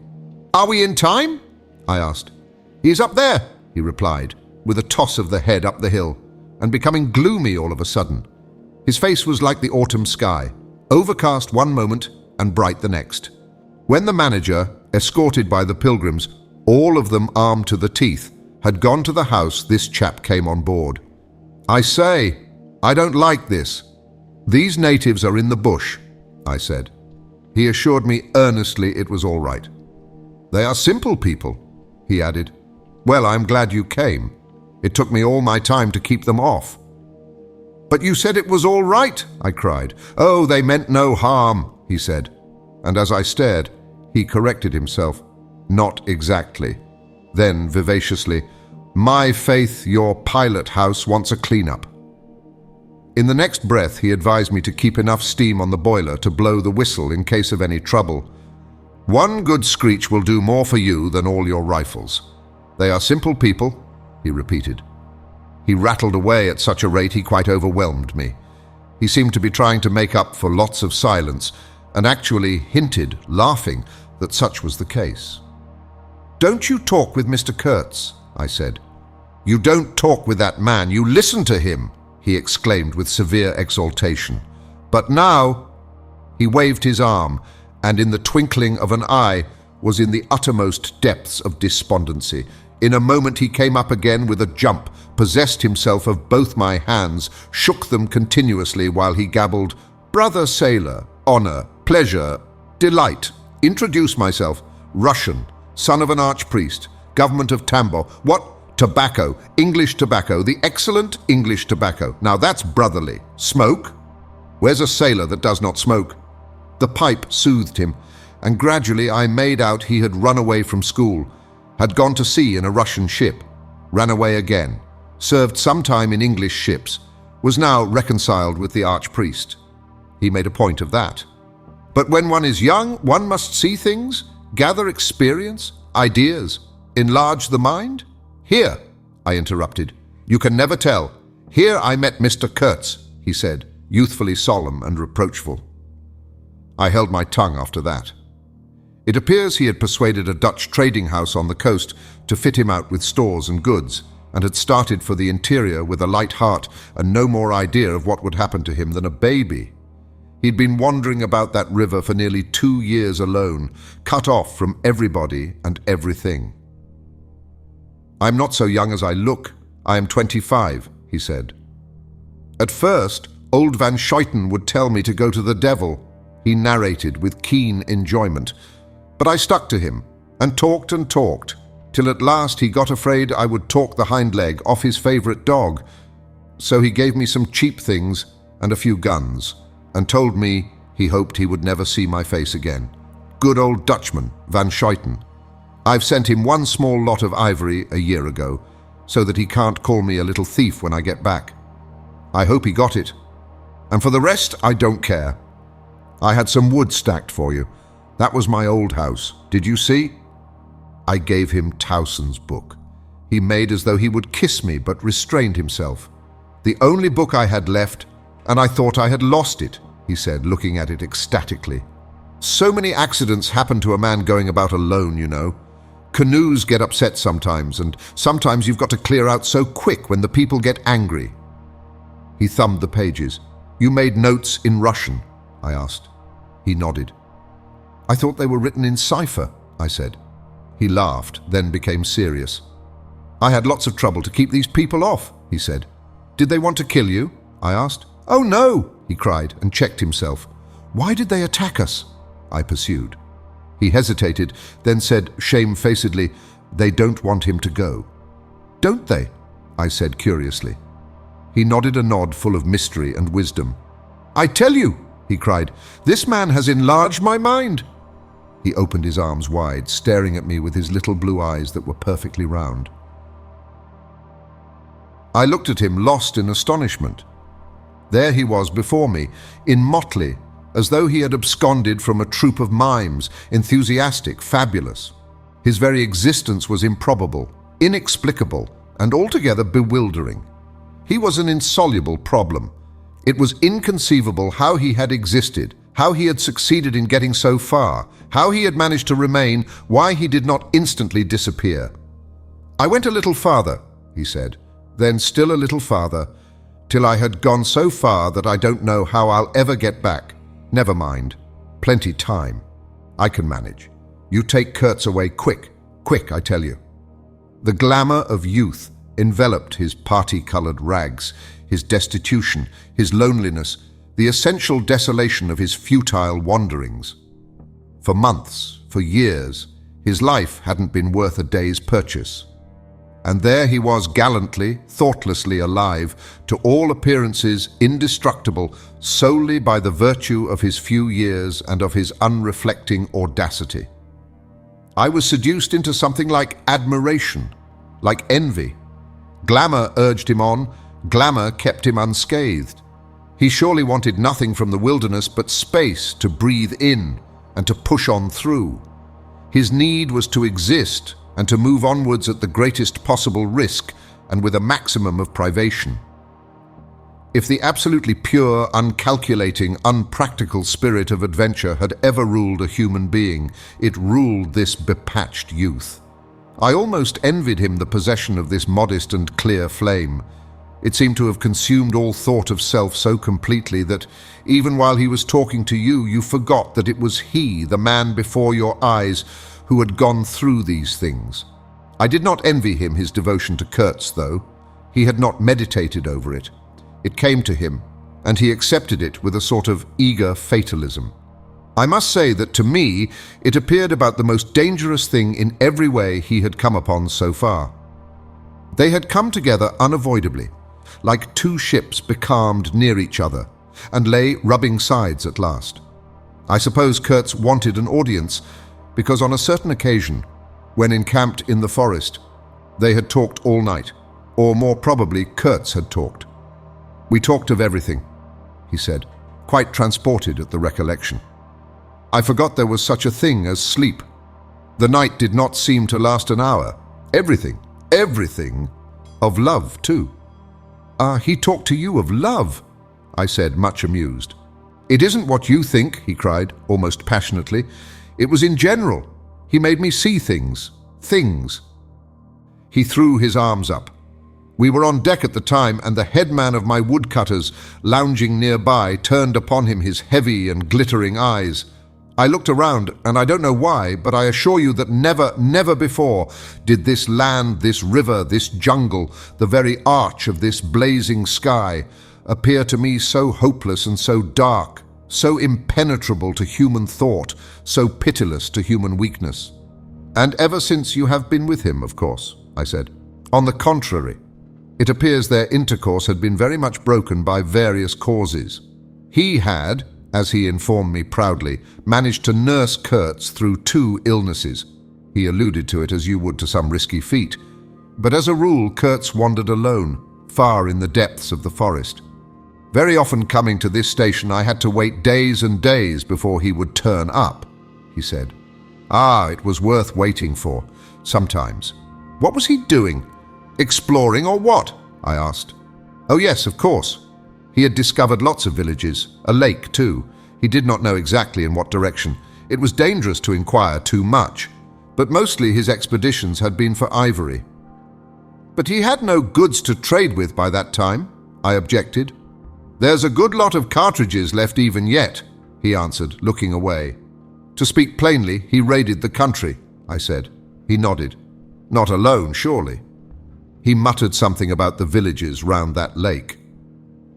"Are we in time?" I asked. "He's up there," he replied, with a toss of the head up the hill, and becoming gloomy all of a sudden. His face was like the autumn sky, overcast one moment and bright the next. When the manager, escorted by the pilgrims, all of them armed to the teeth, had gone to the house, this chap came on board. "I say, I don't like this. These natives are in the bush," I said. He assured me earnestly it was all right. "They are simple people," he added. "Well, I'm glad you came. It took me all my time to keep them off." "But you said it was all right," I cried. "Oh, they meant no harm," he said. And as I stared, he corrected himself. "Not exactly." Then, vivaciously, "My faith, your pilot house wants a clean-up." In the next breath, he advised me to keep enough steam on the boiler to blow the whistle in case of any trouble. "One good screech will do more for you than all your rifles. They are simple people," he repeated. He rattled away at such a rate he quite overwhelmed me. He seemed to be trying to make up for lots of silence, and actually hinted, laughing, that such was the case. "Don't you talk with Mr. Kurtz," I said. "You don't talk with that man, you listen to him," he exclaimed with severe exultation. "But now—" He waved his arm, and in the twinkling of an eye was in the uttermost depths of despondency. In a moment he came up again with a jump, possessed himself of both my hands, shook them continuously while he gabbled, "Brother sailor, honor, pleasure, delight, introduce myself, Russian, son of an archpriest, government of Tambov, what? Tobacco, English tobacco, the excellent English tobacco. Now that's brotherly. Smoke? Where's a sailor that does not smoke?" The pipe soothed him, and gradually I made out he had run away from school, had gone to sea in a Russian ship, ran away again, served some time in English ships, was now reconciled with the archpriest. He made a point of that. "But when one is young, one must see things, gather experience, ideas, enlarge the mind?" "Here," I interrupted. "You can never tell. Here I met Mr. Kurtz," he said, youthfully solemn and reproachful. I held my tongue after that. It appears he had persuaded a Dutch trading house on the coast to fit him out with stores and goods, and had started for the interior with a light heart and no more idea of what would happen to him than a baby. He'd been wandering about that river for nearly 2 years alone, cut off from everybody and everything. "I'm not so young as I look. I am 25, he said. "At first, old Van Scheuten would tell me to go to the devil," he narrated with keen enjoyment. "But I stuck to him, and talked, till at last he got afraid I would talk the hind leg off his favourite dog. So he gave me some cheap things and a few guns, and told me he hoped he would never see my face again. Good old Dutchman, Van Scheuten. I've sent him one small lot of ivory a year ago, so that he can't call me a little thief when I get back. I hope he got it. And for the rest, I don't care. I had some wood stacked for you. That was my old house. Did you see? I gave him Towson's book. He made as though he would kiss me, but restrained himself. The only book I had left, and I thought I had lost it, he said, looking at it ecstatically. So many accidents happen to a man going about alone, you know. Canoes get upset sometimes, and sometimes you've got to clear out so quick when the people get angry. He thumbed the pages. You made notes in Russian? I asked. He nodded. I thought they were written in cipher, I said. He laughed, then became serious. I had lots of trouble to keep these people off, he said. Did they want to kill you? I asked. Oh no, he cried and checked himself. Why did they attack us? I pursued. He hesitated, then said shamefacedly, they don't want him to go. Don't they? I said curiously. He nodded a nod full of mystery and wisdom. I tell you, he cried, this man has enlarged my mind. He opened his arms wide, staring at me with his little blue eyes that were perfectly round. I looked at him, lost in astonishment. There he was before me, in motley, as though he had absconded from a troupe of mimes, enthusiastic, fabulous. His very existence was improbable, inexplicable, and altogether bewildering. He was an insoluble problem. It was inconceivable how he had existed, how he had succeeded in getting so far, how he had managed to remain, why he did not instantly disappear. I went a little farther, he said, then still a little farther, till I had gone so far that I don't know how I'll ever get back. Never mind. Plenty time. I can manage. You take Kurtz away quick, quick, I tell you. The glamour of youth enveloped his party-colored rags, his destitution, his loneliness, the essential desolation of his futile wanderings. For months, for years, his life hadn't been worth a day's purchase. And there he was gallantly, thoughtlessly alive, to all appearances indestructible solely by the virtue of his few years and of his unreflecting audacity. I was seduced into something like admiration, like envy. Glamour urged him on, glamour kept him unscathed. He surely wanted nothing from the wilderness but space to breathe in and to push on through. His need was to exist and to move onwards at the greatest possible risk and with a maximum of privation. If the absolutely pure, uncalculating, unpractical spirit of adventure had ever ruled a human being, it ruled this bepatched youth. I almost envied him the possession of this modest and clear flame. It seemed to have consumed all thought of self so completely that, even while he was talking to you, you forgot that it was he, the man before your eyes, who had gone through these things. I did not envy him his devotion to Kurtz, though. He had not meditated over it. It came to him, and he accepted it with a sort of eager fatalism. I must say that to me it appeared about the most dangerous thing in every way he had come upon so far. They had come together unavoidably, like two ships becalmed near each other, and lay rubbing sides at last. I suppose Kurtz wanted an audience, because on a certain occasion, when encamped in the forest, they had talked all night, or more probably Kurtz had talked. We talked of everything, he said, quite transported at the recollection. I forgot there was such a thing as sleep. The night did not seem to last an hour. Everything, of love too. He talked to you of love, I said, much amused. It isn't what you think, he cried, almost passionately. It was in general. He made me see things. He threw his arms up. We were on deck at the time, and the headman of my woodcutters, lounging nearby, turned upon him his heavy and glittering eyes. I looked around, and I don't know why, but I assure you that never before did this land, this river, this jungle, the very arch of this blazing sky, appear to me so hopeless and so dark, so impenetrable to human thought, so pitiless to human weakness. And ever since you have been with him, of course, I said. On the contrary, it appears their intercourse had been very much broken by various causes. He had, as he informed me proudly, managed to nurse Kurtz through 2 illnesses. He alluded to it as you would to some risky feat. But as a rule, Kurtz wandered alone, far in the depths of the forest. Very often coming to this station, I had to wait days and days before he would turn up, he said. Ah, it was worth waiting for, sometimes. What was he doing? Exploring or what? I asked. Oh yes, of course. He had discovered lots of villages, a lake too. He did not know exactly in what direction. It was dangerous to inquire too much, but mostly his expeditions had been for ivory. But he had no goods to trade with by that time, I objected. There's a good lot of cartridges left even yet, he answered, looking away. To speak plainly, he raided the country, I said. He nodded. Not alone, surely. He muttered something about the villages round that lake.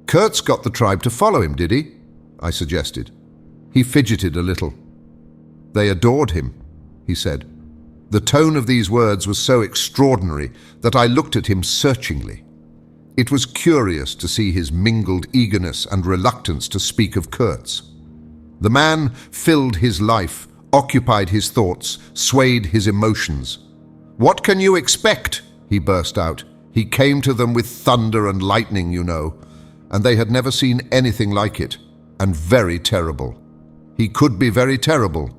Kurtz got the tribe to follow him, did he? I suggested. He fidgeted a little. They adored him, he said. The tone of these words was so extraordinary that I looked at him searchingly. It was curious to see his mingled eagerness and reluctance to speak of Kurtz. The man filled his life, occupied his thoughts, swayed his emotions. What can you expect? He burst out. He came to them with thunder and lightning, you know, and they had never seen anything like it, and very terrible. He could be very terrible.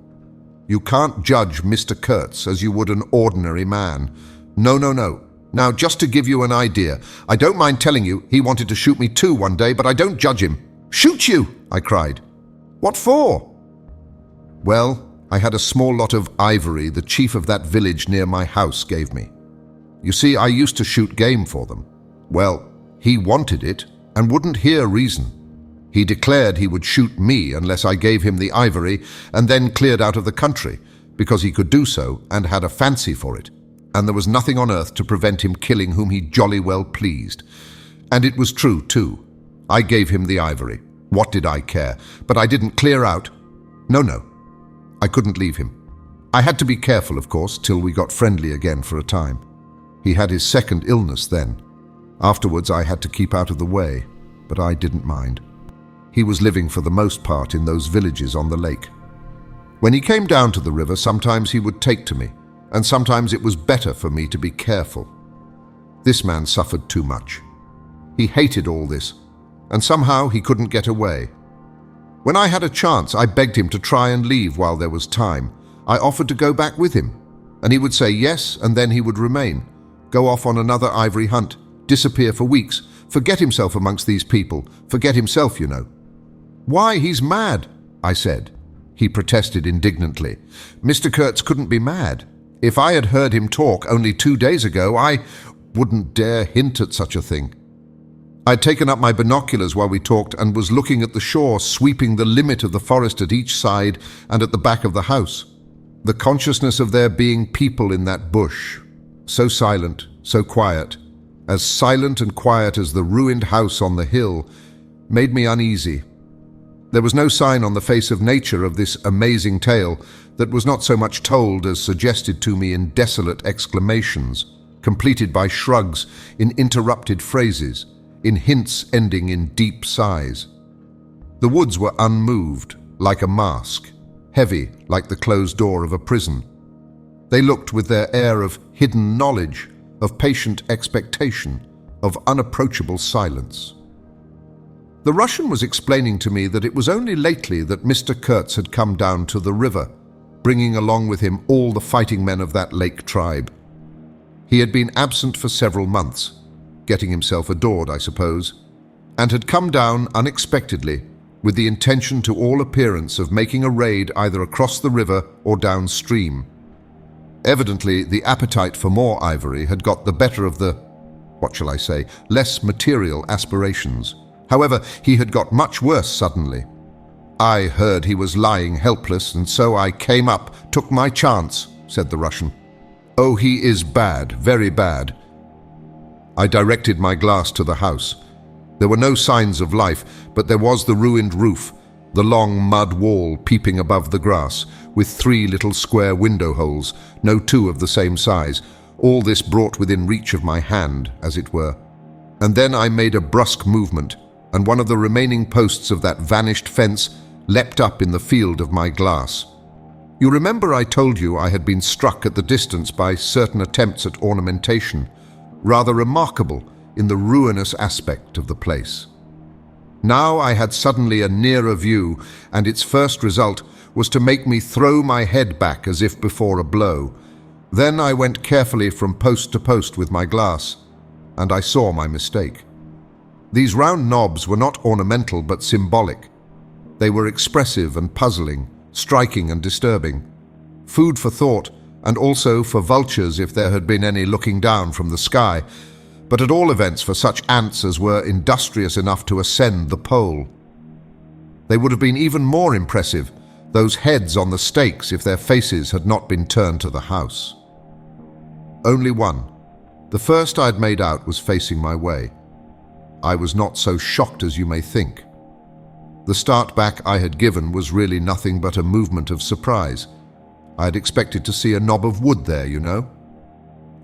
You can't judge Mr. Kurtz as you would an ordinary man. No, no, no. Now, just to give you an idea, I don't mind telling you he wanted to shoot me too one day, but I don't judge him. Shoot you, I cried. What for? Well, I had a small lot of ivory the chief of that village near my house gave me. You see, I used to shoot game for them. Well, he wanted it and wouldn't hear reason. He declared he would shoot me unless I gave him the ivory and then cleared out of the country, because he could do so and had a fancy for it. And there was nothing on earth to prevent him killing whom he jolly well pleased. And it was true, too. I gave him the ivory. What did I care? But I didn't clear out. No. I couldn't leave him. I had to be careful, of course, till we got friendly again for a time. He had his second illness then. Afterwards, I had to keep out of the way, but I didn't mind. He was living for the most part in those villages on the lake. When he came down to the river, sometimes he would take to me, and sometimes it was better for me to be careful. This man suffered too much. He hated all this, and somehow he couldn't get away. When I had a chance, I begged him to try and leave while there was time. I offered to go back with him, and he would say yes, and then he would remain, go off on another ivory hunt, disappear for weeks, forget himself amongst these people, forget himself, you know. Why, he's mad, I said. He protested indignantly. Mr. Kurtz couldn't be mad. If I had heard him talk only 2 days ago, I wouldn't dare hint at such a thing. I'd taken up my binoculars while we talked and was looking at the shore, sweeping the limit of the forest at each side and at the back of the house. The consciousness of there being people in that bush, so silent, so quiet, as silent and quiet as the ruined house on the hill, made me uneasy. There was no sign on the face of nature of this amazing tale that was not so much told as suggested to me in desolate exclamations, completed by shrugs, in interrupted phrases, in hints ending in deep sighs. The woods were unmoved, like a mask, heavy like the closed door of a prison. They looked with their air of hidden knowledge, of patient expectation, of unapproachable silence. The Russian was explaining to me that it was only lately that Mr. Kurtz had come down to the river, bringing along with him all the fighting men of that lake tribe. He had been absent for several months, getting himself adored, I suppose, and had come down unexpectedly with the intention to all appearance of making a raid either across the river or downstream. Evidently, the appetite for more ivory had got the better of the, less material aspirations. However, he had got much worse suddenly. I heard he was lying helpless, and so I came up, took my chance, said the Russian. Oh, he is bad, very bad. I directed my glass to the house. There were no signs of life, but there was the ruined roof, the long mud wall peeping above the grass, with 3 little square window holes, no 2 of the same size, all this brought within reach of my hand, as it were. And then I made a brusque movement, and one of the remaining posts of that vanished fence leapt up in the field of my glass. You remember I told you I had been struck at the distance by certain attempts at ornamentation, rather remarkable in the ruinous aspect of the place. Now I had suddenly a nearer view, and its first result was to make me throw my head back as if before a blow. Then I went carefully from post to post with my glass, and I saw my mistake. These round knobs were not ornamental but symbolic. They were expressive and puzzling, striking and disturbing. Food for thought, and also for vultures if there had been any looking down from the sky, but at all events for such ants as were industrious enough to ascend the pole. They would have been even more impressive, those heads on the stakes, if their faces had not been turned to the house. Only one. The first I'd made out was facing my way. I was not so shocked as you may think. The start back I had given was really nothing but a movement of surprise. I had expected to see a knob of wood there, you know.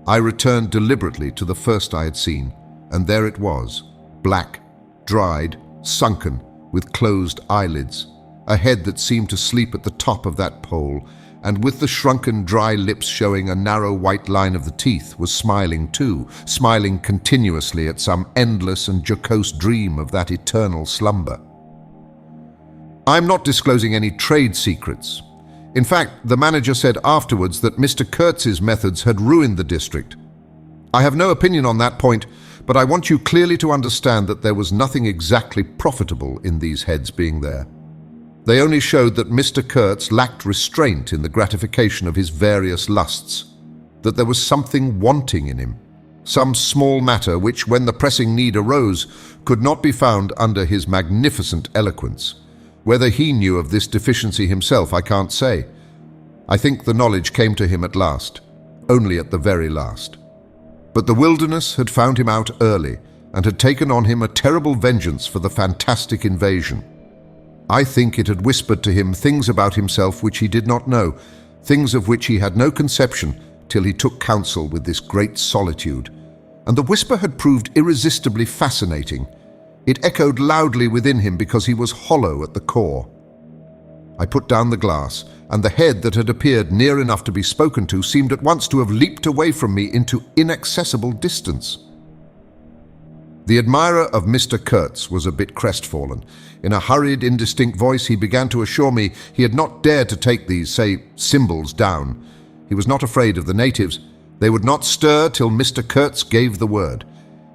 I returned deliberately to the first I had seen, and there it was, black, dried, sunken, with closed eyelids, a head that seemed to sleep at the top of that pole, and with the shrunken, dry lips showing a narrow white line of the teeth, was smiling too, smiling continuously at some endless and jocose dream of that eternal slumber. I'm not disclosing any trade secrets. In fact, the manager said afterwards that Mr. Kurtz's methods had ruined the district. I have no opinion on that point, but I want you clearly to understand that there was nothing exactly profitable in these heads being there. They only showed that Mr. Kurtz lacked restraint in the gratification of his various lusts, that there was something wanting in him, some small matter which, when the pressing need arose, could not be found under his magnificent eloquence. Whether he knew of this deficiency himself, I can't say. I think the knowledge came to him at last, only at the very last. But the wilderness had found him out early and had taken on him a terrible vengeance for the fantastic invasion. I think it had whispered to him things about himself which he did not know, things of which he had no conception till he took counsel with this great solitude. And the whisper had proved irresistibly fascinating. It echoed loudly within him because he was hollow at the core. I put down the glass, and the head that had appeared near enough to be spoken to seemed at once to have leaped away from me into inaccessible distance. The admirer of Mr. Kurtz was a bit crestfallen. In a hurried, indistinct voice, he began to assure me he had not dared to take these, say, symbols down. He was not afraid of the natives. They would not stir till Mr. Kurtz gave the word.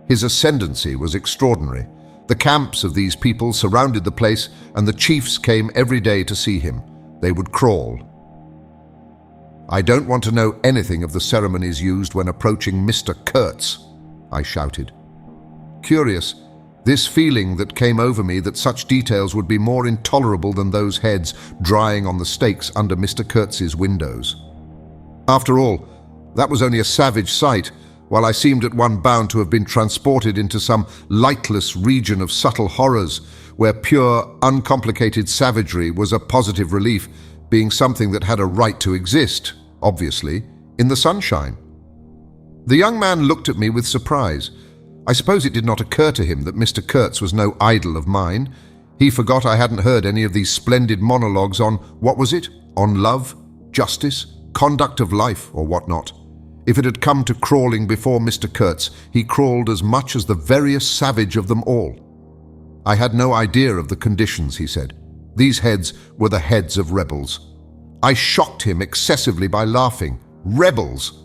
His ascendancy was extraordinary. The camps of these people surrounded the place, and the chiefs came every day to see him. They would crawl. "I don't want to know anything of the ceremonies used when approaching Mr. Kurtz," I shouted. Curious, this feeling that came over me that such details would be more intolerable than those heads drying on the stakes under Mr. Kurtz's windows. After all, that was only a savage sight, while I seemed at one bound to have been transported into some lightless region of subtle horrors, where pure, uncomplicated savagery was a positive relief, being something that had a right to exist, obviously, in the sunshine. The young man looked at me with surprise. I suppose it did not occur to him that Mr. Kurtz was no idol of mine. He forgot I hadn't heard any of these splendid monologues on, what was it? On love, justice, conduct of life, or whatnot. If it had come to crawling before Mr. Kurtz, he crawled as much as the veriest savage of them all. I had no idea of the conditions, he said. These heads were the heads of rebels. I shocked him excessively by laughing. Rebels!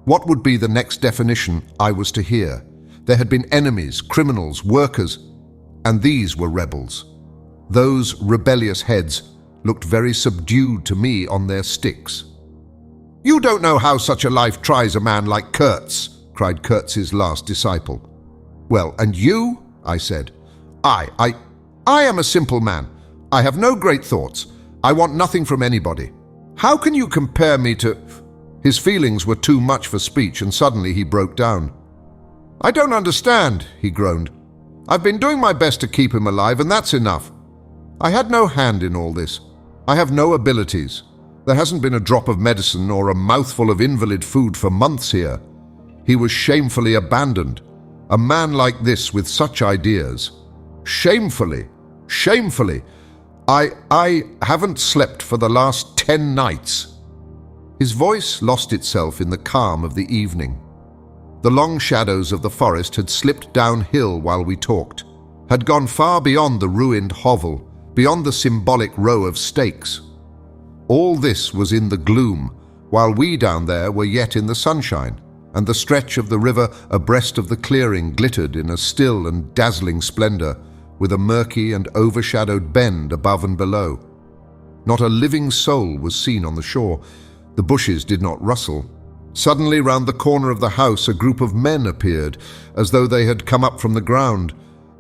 What would be the next definition I was to hear? There had been enemies, criminals, workers, and these were rebels. Those rebellious heads looked very subdued to me on their sticks. "You don't know how such a life tries a man like Kurtz," cried Kurtz's last disciple. "Well, and you?" I said. I am a simple man. I have no great thoughts. I want nothing from anybody. How can you compare me to—" His feelings were too much for speech, and suddenly he broke down. "I don't understand," he groaned. "I've been doing my best to keep him alive, and that's enough. I had no hand in all this. I have no abilities. There hasn't been a drop of medicine or a mouthful of invalid food for months here. He was shamefully abandoned. A man like this with such ideas. Shamefully, shamefully. I haven't slept for the last 10 nights. His voice lost itself in the calm of the evening. The long shadows of the forest had slipped downhill while we talked, had gone far beyond the ruined hovel, beyond the symbolic row of stakes. All this was in the gloom, while we down there were yet in the sunshine, and the stretch of the river abreast of the clearing glittered in a still and dazzling splendor, with a murky and overshadowed bend above and below. Not a living soul was seen on the shore. The bushes did not rustle. Suddenly, round the corner of the house, a group of men appeared, as though they had come up from the ground.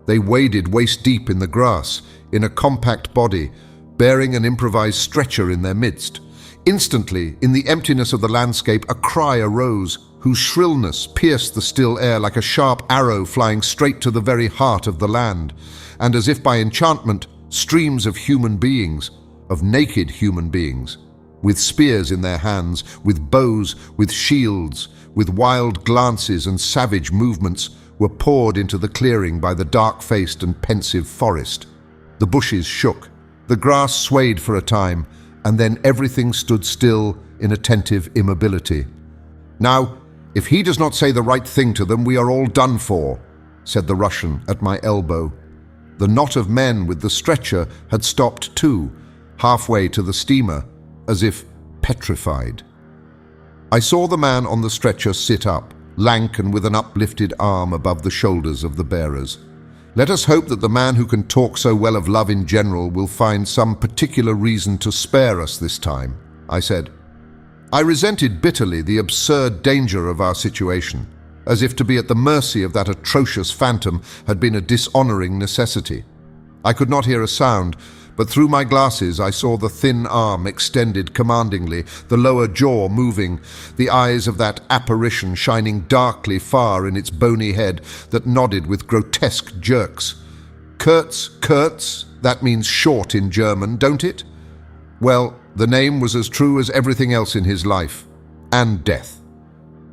They waded waist-deep in the grass, in a compact body, bearing an improvised stretcher in their midst. Instantly, in the emptiness of the landscape, a cry arose, whose shrillness pierced the still air like a sharp arrow flying straight to the very heart of the land, and as if by enchantment, streams of human beings, of naked human beings, with spears in their hands, with bows, with shields, with wild glances and savage movements, were poured into the clearing by the dark-faced and pensive forest. The bushes shook, the grass swayed for a time, and then everything stood still in attentive immobility. "Now, if he does not say the right thing to them, we are all done for," said the Russian at my elbow. The knot of men with the stretcher had stopped too, halfway to the steamer, as if petrified. I saw the man on the stretcher sit up, lank and with an uplifted arm above the shoulders of the bearers. "Let us hope that the man who can talk so well of love in general will find some particular reason to spare us this time," I said. I resented bitterly the absurd danger of our situation, as if to be at the mercy of that atrocious phantom had been a dishonoring necessity. I could not hear a sound, but through my glasses I saw the thin arm extended commandingly, the lower jaw moving, the eyes of that apparition shining darkly far in its bony head that nodded with grotesque jerks. Kurtz, that means short in German, don't it? Well, the name was as true as everything else in his life, and death.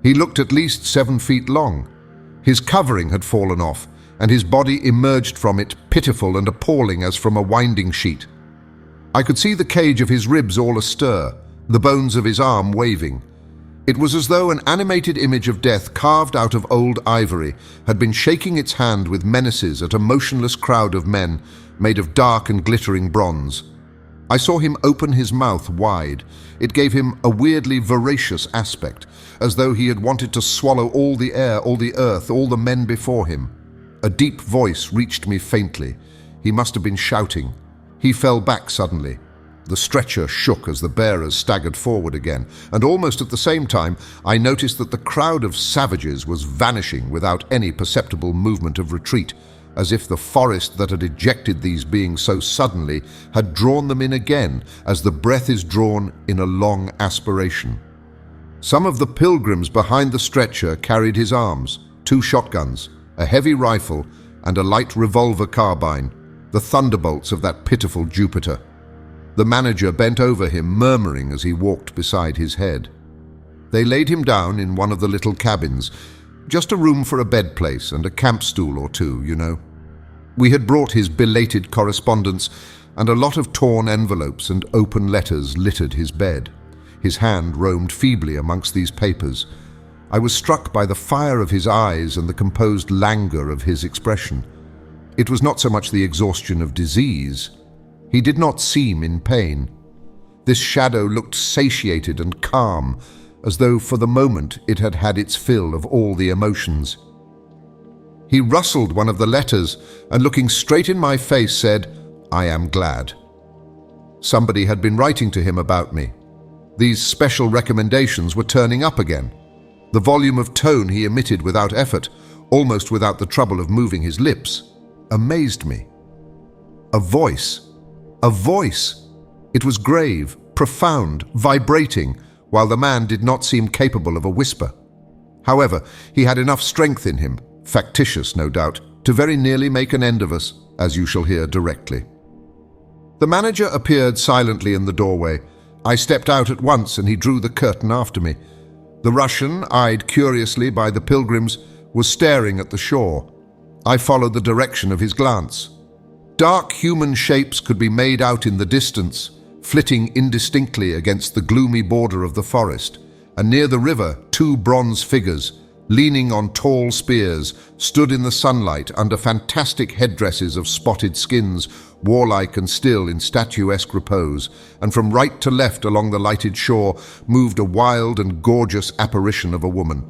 He looked at least 7 feet long. His covering had fallen off, and his body emerged from it pitiful and appalling as from a winding sheet. I could see the cage of his ribs all astir, the bones of his arm waving. It was as though an animated image of death carved out of old ivory had been shaking its hand with menaces at a motionless crowd of men made of dark and glittering bronze. I saw him open his mouth wide. It gave him a weirdly voracious aspect, as though he had wanted to swallow all the air, all the earth, all the men before him. A deep voice reached me faintly. He must have been shouting. He fell back suddenly. The stretcher shook as the bearers staggered forward again, and almost at the same time I noticed that the crowd of savages was vanishing without any perceptible movement of retreat, as if the forest that had ejected these beings so suddenly had drawn them in again, as the breath is drawn in a long aspiration. Some of the pilgrims behind the stretcher carried his arms, 2 shotguns, a heavy rifle, and a light revolver carbine, the thunderbolts of that pitiful Jupiter. The manager bent over him, murmuring as he walked beside his head. They laid him down in one of the little cabins, just a room for a bed place and a camp stool or 2, you know. We had brought his belated correspondence, and a lot of torn envelopes and open letters littered his bed. His hand roamed feebly amongst these papers. I was struck by the fire of his eyes and the composed languor of his expression. It was not so much the exhaustion of disease. He did not seem in pain. This shadow looked satiated and calm, as though for the moment it had had its fill of all the emotions. He rustled one of the letters and, looking straight in my face, said, "I am glad." Somebody had been writing to him about me. These special recommendations were turning up again. The volume of tone he emitted without effort, almost without the trouble of moving his lips, amazed me. A voice. A voice! It was grave, profound, vibrating, while the man did not seem capable of a whisper. However, he had enough strength in him, factitious no doubt, to very nearly make an end of us, as you shall hear directly. The manager appeared silently in the doorway. I stepped out at once and he drew the curtain after me. The Russian, eyed curiously by the pilgrims, was staring at the shore. I followed the direction of his glance. Dark human shapes could be made out in the distance, flitting indistinctly against the gloomy border of the forest, and near the river 2 bronze figures, leaning on tall spears, stood in the sunlight under fantastic headdresses of spotted skins, warlike and still in statuesque repose, and from right to left along the lighted shore moved a wild and gorgeous apparition of a woman.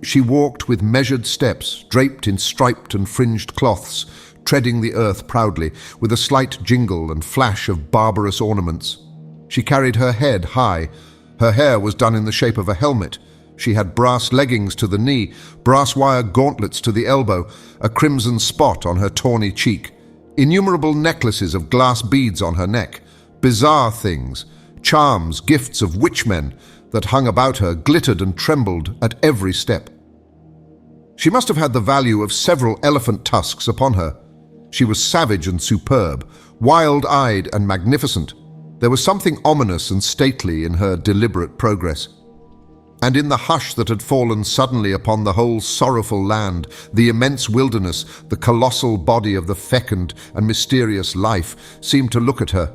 She walked with measured steps, draped in striped and fringed cloths, treading the earth proudly, with a slight jingle and flash of barbarous ornaments. She carried her head high. Her hair was done in the shape of a helmet. She had brass leggings to the knee, brass wire gauntlets to the elbow, a crimson spot on her tawny cheek, innumerable necklaces of glass beads on her neck, bizarre things, charms, gifts of witchmen that hung about her, glittered and trembled at every step. She must have had the value of several elephant tusks upon her. She was savage and superb, wild-eyed and magnificent. There was something ominous and stately in her deliberate progress. And in the hush that had fallen suddenly upon the whole sorrowful land, the immense wilderness, the colossal body of the fecund and mysterious life seemed to look at her,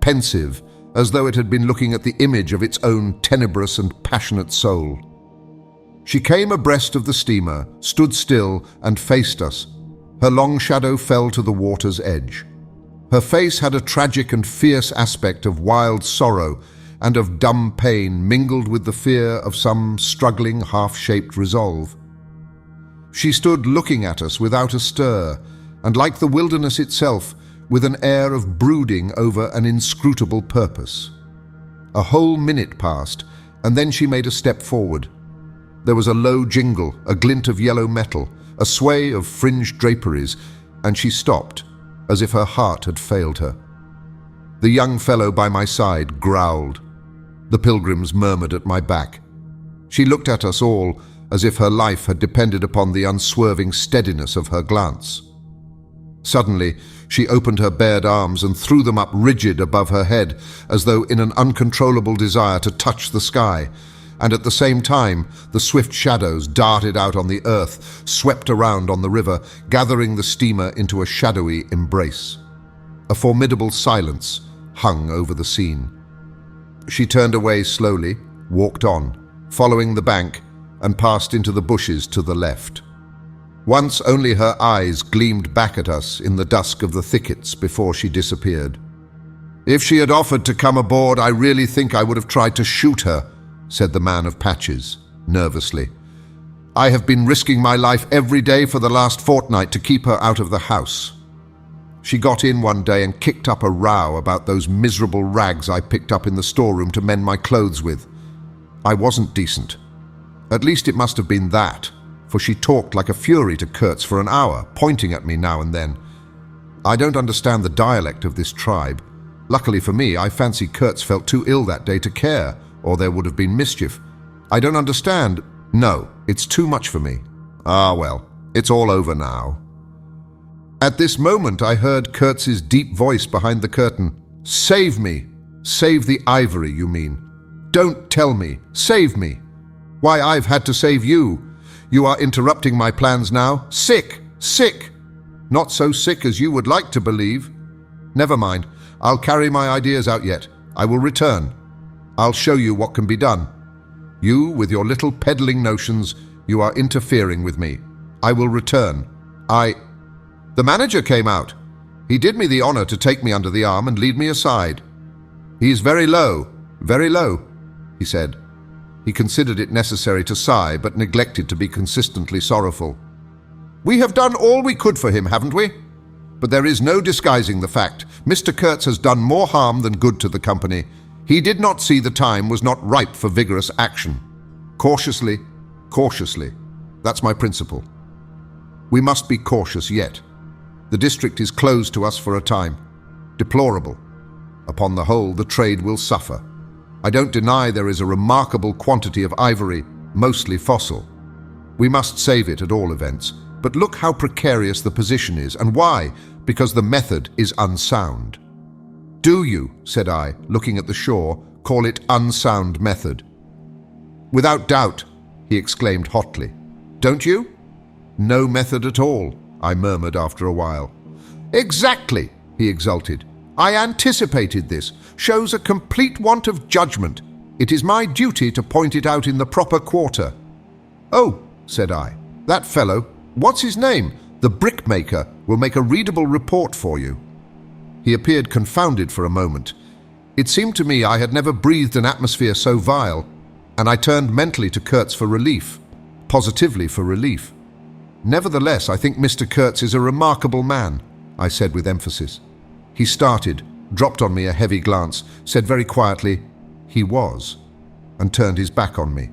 pensive, as though it had been looking at the image of its own tenebrous and passionate soul. She came abreast of the steamer, stood still, and faced us. Her long shadow fell to the water's edge. Her face had a tragic and fierce aspect of wild sorrow and of dumb pain mingled with the fear of some struggling, half-shaped resolve. She stood looking at us without a stir, and like the wilderness itself, with an air of brooding over an inscrutable purpose. A whole minute passed, and then she made a step forward. There was a low jingle, a glint of yellow metal, a sway of fringed draperies, and she stopped, as if her heart had failed her. The young fellow by my side growled. The pilgrims murmured at my back. She looked at us all as if her life had depended upon the unswerving steadiness of her glance. Suddenly, she opened her bared arms and threw them up rigid above her head, as though in an uncontrollable desire to touch the sky, and at the same time, the swift shadows darted out on the earth, swept around on the river, gathering the steamer into a shadowy embrace. A formidable silence hung over the scene. She turned away slowly, walked on, following the bank, and passed into the bushes to the left. Once only her eyes gleamed back at us in the dusk of the thickets before she disappeared. "If she had offered to come aboard, I really think I would have tried to shoot her," said the man of patches, nervously. "I have been risking my life every day for the last fortnight to keep her out of the house. She got in one day and kicked up a row about those miserable rags I picked up in the storeroom to mend my clothes with. I wasn't decent. At least it must have been that, for she talked like a fury to Kurtz for an hour, pointing at me now and then. I don't understand the dialect of this tribe. Luckily for me, I fancy Kurtz felt too ill that day to care, or there would have been mischief. I don't understand. No, it's too much for me. Ah, well, it's all over now." At this moment, I heard Kurtz's deep voice behind the curtain. "Save me! Save the ivory, you mean. Don't tell me. Save me. Why, I've had to save you. You are interrupting my plans now. Sick! Sick! Not so sick as you would like to believe. Never mind. I'll carry my ideas out yet. I will return. I'll show you what can be done. You, with your little peddling notions, you are interfering with me. I will return. The manager came out. He did me the honor to take me under the arm and lead me aside. He is very low, he said. He considered it necessary to sigh, but neglected to be consistently sorrowful. "We have done all we could for him, haven't we? But there is no disguising the fact. Mr. Kurtz has done more harm than good to the company. He did not see the time was not ripe for vigorous action. Cautiously, cautiously. That's my principle. We must be cautious yet. The district is closed to us for a time. Deplorable. Upon the whole, the trade will suffer. I don't deny there is a remarkable quantity of ivory, mostly fossil. We must save it at all events. But look how precarious the position is, and why? Because the method is unsound." "Do you," said I, looking at the shore, "call it unsound method?" "Without doubt," he exclaimed hotly. "Don't you?" "No method at all," I murmured after a while. "Exactly," he exulted. "I anticipated this. Shows a complete want of judgment. It is my duty to point it out in the proper quarter." "Oh," said I, "that fellow, what's his name? The brickmaker will make a readable report for you." He appeared confounded for a moment. It seemed to me I had never breathed an atmosphere so vile, and I turned mentally to Kurtz for relief, positively for relief. "Nevertheless, I think Mr. Kurtz is a remarkable man," I said with emphasis. He started, dropped on me a heavy glance, said very quietly, "He was," and turned his back on me.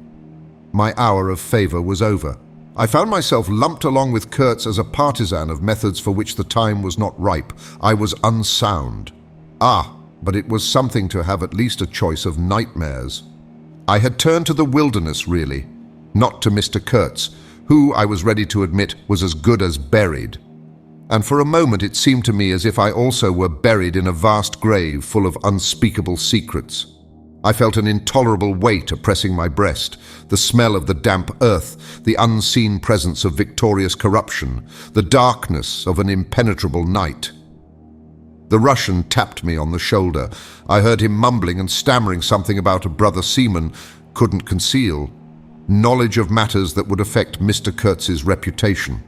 My hour of favor was over. I found myself lumped along with Kurtz as a partisan of methods for which the time was not ripe. I was unsound. But it was something to have at least a choice of nightmares. I had turned to the wilderness, really, not to Mr. Kurtz, who, I was ready to admit, was as good as buried. And for a moment it seemed to me as if I also were buried in a vast grave full of unspeakable secrets. I felt an intolerable weight oppressing my breast, the smell of the damp earth, the unseen presence of victorious corruption, the darkness of an impenetrable night. The Russian tapped me on the shoulder. I heard him mumbling and stammering something about a brother seaman couldn't conceal, knowledge of matters that would affect Mr. Kurtz's reputation.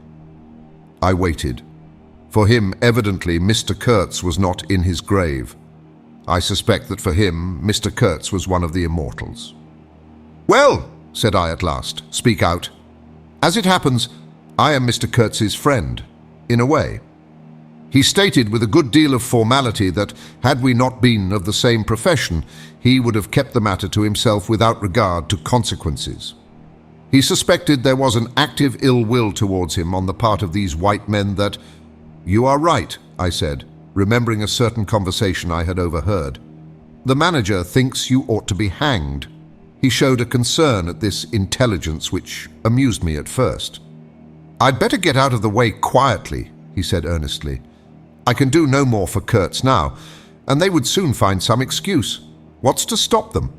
I waited. For him, evidently, Mr. Kurtz was not in his grave. I suspect that for him, Mr. Kurtz was one of the immortals. "Well," said I at last, "speak out. As it happens, I am Mr. Kurtz's friend, in a way." He stated with a good deal of formality that, had we not been of the same profession, he would have kept the matter to himself without regard to consequences. He suspected there was an active ill will towards him on the part of these white men that— "You are right," I said, remembering a certain conversation I had overheard. "The manager thinks you ought to be hanged." He showed a concern at this intelligence which amused me at first. "I'd better get out of the way quietly," he said earnestly. "I can do no more for Kurtz now, and they would soon find some excuse. What's to stop them?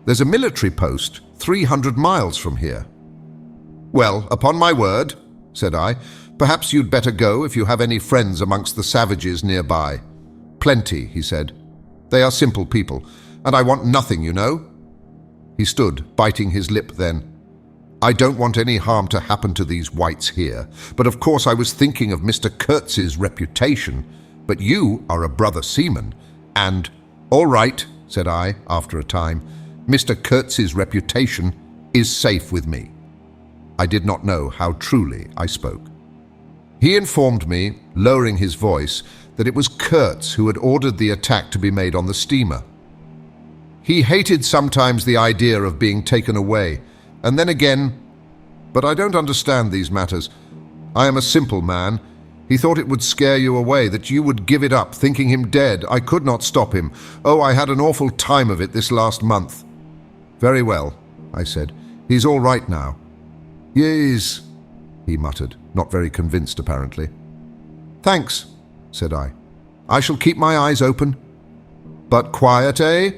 There's a military post 300 miles from here." "Well, upon my word," said I, "perhaps you'd better go if you have any friends amongst the savages nearby." "Plenty," he said. "They are simple people, and I want nothing, you know." He stood, biting his lip then. "I don't want any harm to happen to these whites here, but of course I was thinking of Mr. Kurtz's reputation. But you are a brother seaman, and—" "All right," said I, after a time. "Mr. Kurtz's reputation is safe with me." I did not know how truly I spoke. He informed me, lowering his voice, that it was Kurtz who had ordered the attack to be made on the steamer. He hated sometimes the idea of being taken away, and then again— But I don't understand these matters. I am a simple man. He thought it would scare you away, that you would give it up, thinking him dead. I could not stop him. Oh, I had an awful time of it this last month." "Very well," I said. "He's all right now." "Yes," he muttered, not very convinced apparently. "Thanks," said I. "I shall keep my eyes open." "But quiet, eh?"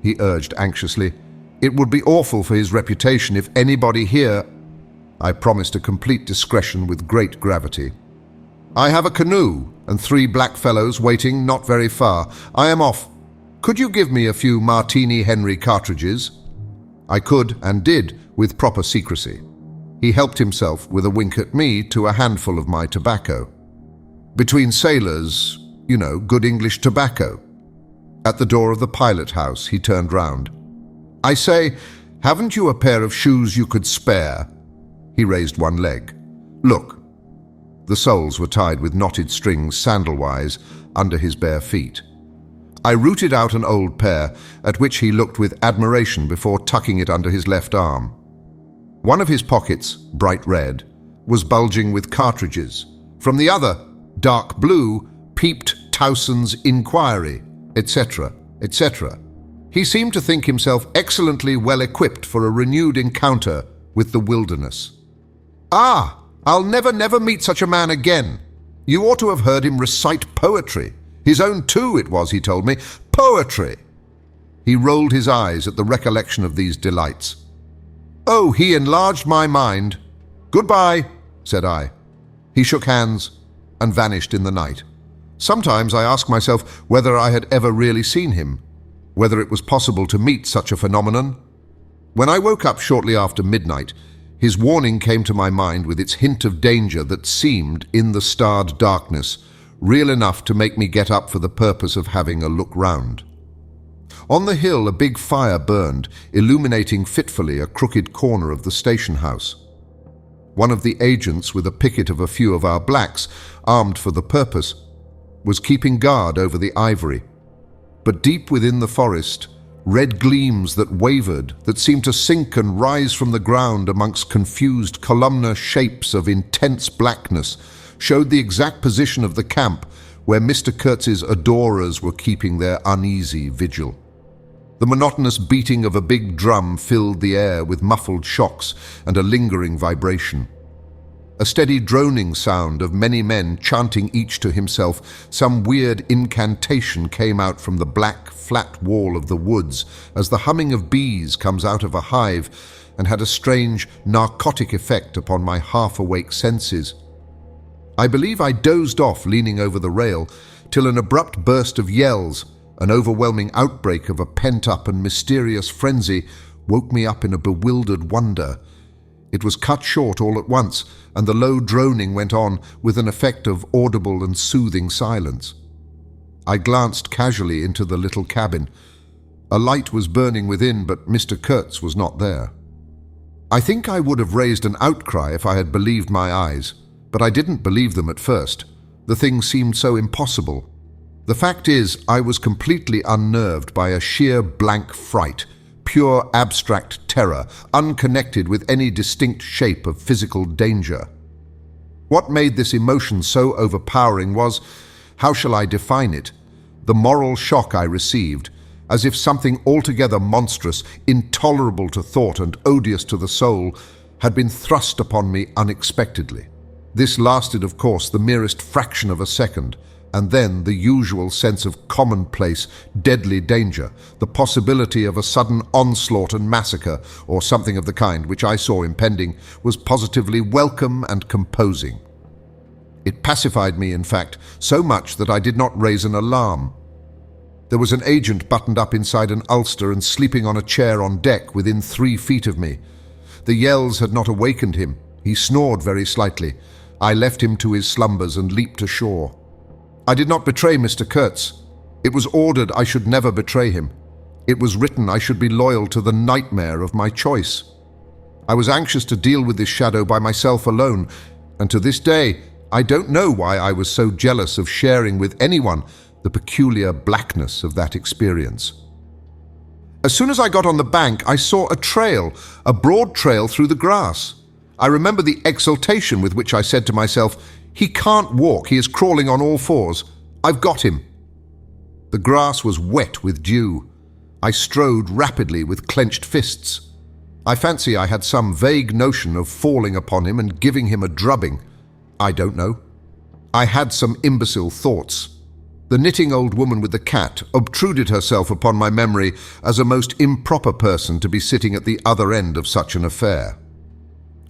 he urged anxiously. "It would be awful for his reputation if anybody here—" I promised a complete discretion with great gravity. "I have a canoe and 3 black fellows waiting not very far. I am off. Could you give me a few Martini Henry cartridges?" I could and did, with proper secrecy. He helped himself, with a wink at me, to a handful of my tobacco. Between sailors, you know, good English tobacco. At the door of the pilot house, he turned round. "I say, haven't you a pair of shoes you could spare?" He raised one leg. "Look." The soles were tied with knotted strings sandal-wise under his bare feet. I rooted out an old pair, at which he looked with admiration before tucking it under his left arm. One of his pockets, bright red, was bulging with cartridges. From the other, dark blue, peeped Towson's Inquiry, etc., etc. He seemed to think himself excellently well equipped for a renewed encounter with the wilderness. "Ah, I'll never meet such a man again. You ought to have heard him recite poetry. His own too, it was, he told me. Poetry!" He rolled his eyes at the recollection of these delights. "Oh, he enlarged my mind." "Goodbye," said I. He shook hands and vanished in the night. Sometimes I ask myself whether I had ever really seen him, whether it was possible to meet such a phenomenon. When I woke up shortly after midnight, His warning came to my mind with its hint of danger that seemed, in the starred darkness, real enough to make me get up for the purpose of having a look round. On the hill, a big fire burned, illuminating fitfully a crooked corner of the station house. One of the agents, with a picket of a few of our blacks, armed for the purpose, was keeping guard over the ivory. But deep within the forest, red gleams that wavered, that seemed to sink and rise from the ground amongst confused columnar shapes of intense blackness, showed the exact position of the camp where Mr. Kurtz's adorers were keeping their uneasy vigil. The monotonous beating of a big drum filled the air with muffled shocks and a lingering vibration. A steady droning sound of many men chanting each to himself some weird incantation came out from the black, flat wall of the woods as the humming of bees comes out of a hive, and had a strange, narcotic effect upon my half-awake senses. I believe I dozed off leaning over the rail till an abrupt burst of yells, an overwhelming outbreak of a pent-up and mysterious frenzy, woke me up in a bewildered wonder. It was cut short all at once, and the low droning went on with an effect of audible and soothing silence. I glanced casually into the little cabin. A light was burning within, but Mr. Kurtz was not there. I think I would have raised an outcry if I had believed my eyes, but I didn't believe them at first. The thing seemed so impossible. The fact is, I was completely unnerved by a sheer blank fright, pure abstract terror, unconnected with any distinct shape of physical danger. What made this emotion so overpowering was, how shall I define it, the moral shock I received, as if something altogether monstrous, intolerable to thought and odious to the soul, had been thrust upon me unexpectedly. This lasted, of course, the merest fraction of a second, and then the usual sense of commonplace, deadly danger, the possibility of a sudden onslaught and massacre, or something of the kind which I saw impending, was positively welcome and composing. It pacified me, in fact, so much that I did not raise an alarm. There was an agent buttoned up inside an ulster and sleeping on a chair on deck within 3 feet of me. The yells had not awakened him. He snored very slightly. I left him to his slumbers and leaped ashore. I did not betray Mr. Kurtz. It was ordered I should never betray him. It was written I should be loyal to the nightmare of my choice. I was anxious to deal with this shadow by myself alone, and to this day I don't know why I was so jealous of sharing with anyone the peculiar blackness of that experience. As soon as I got on the bank, I saw a trail, a broad trail through the grass. I remember the exultation with which I said to myself, "He can't walk, he is crawling on all fours. I've got him." The grass was wet with dew. I strode rapidly with clenched fists. I fancy I had some vague notion of falling upon him and giving him a drubbing. I don't know. I had some imbecile thoughts. The knitting old woman with the cat obtruded herself upon my memory as a most improper person to be sitting at the other end of such an affair.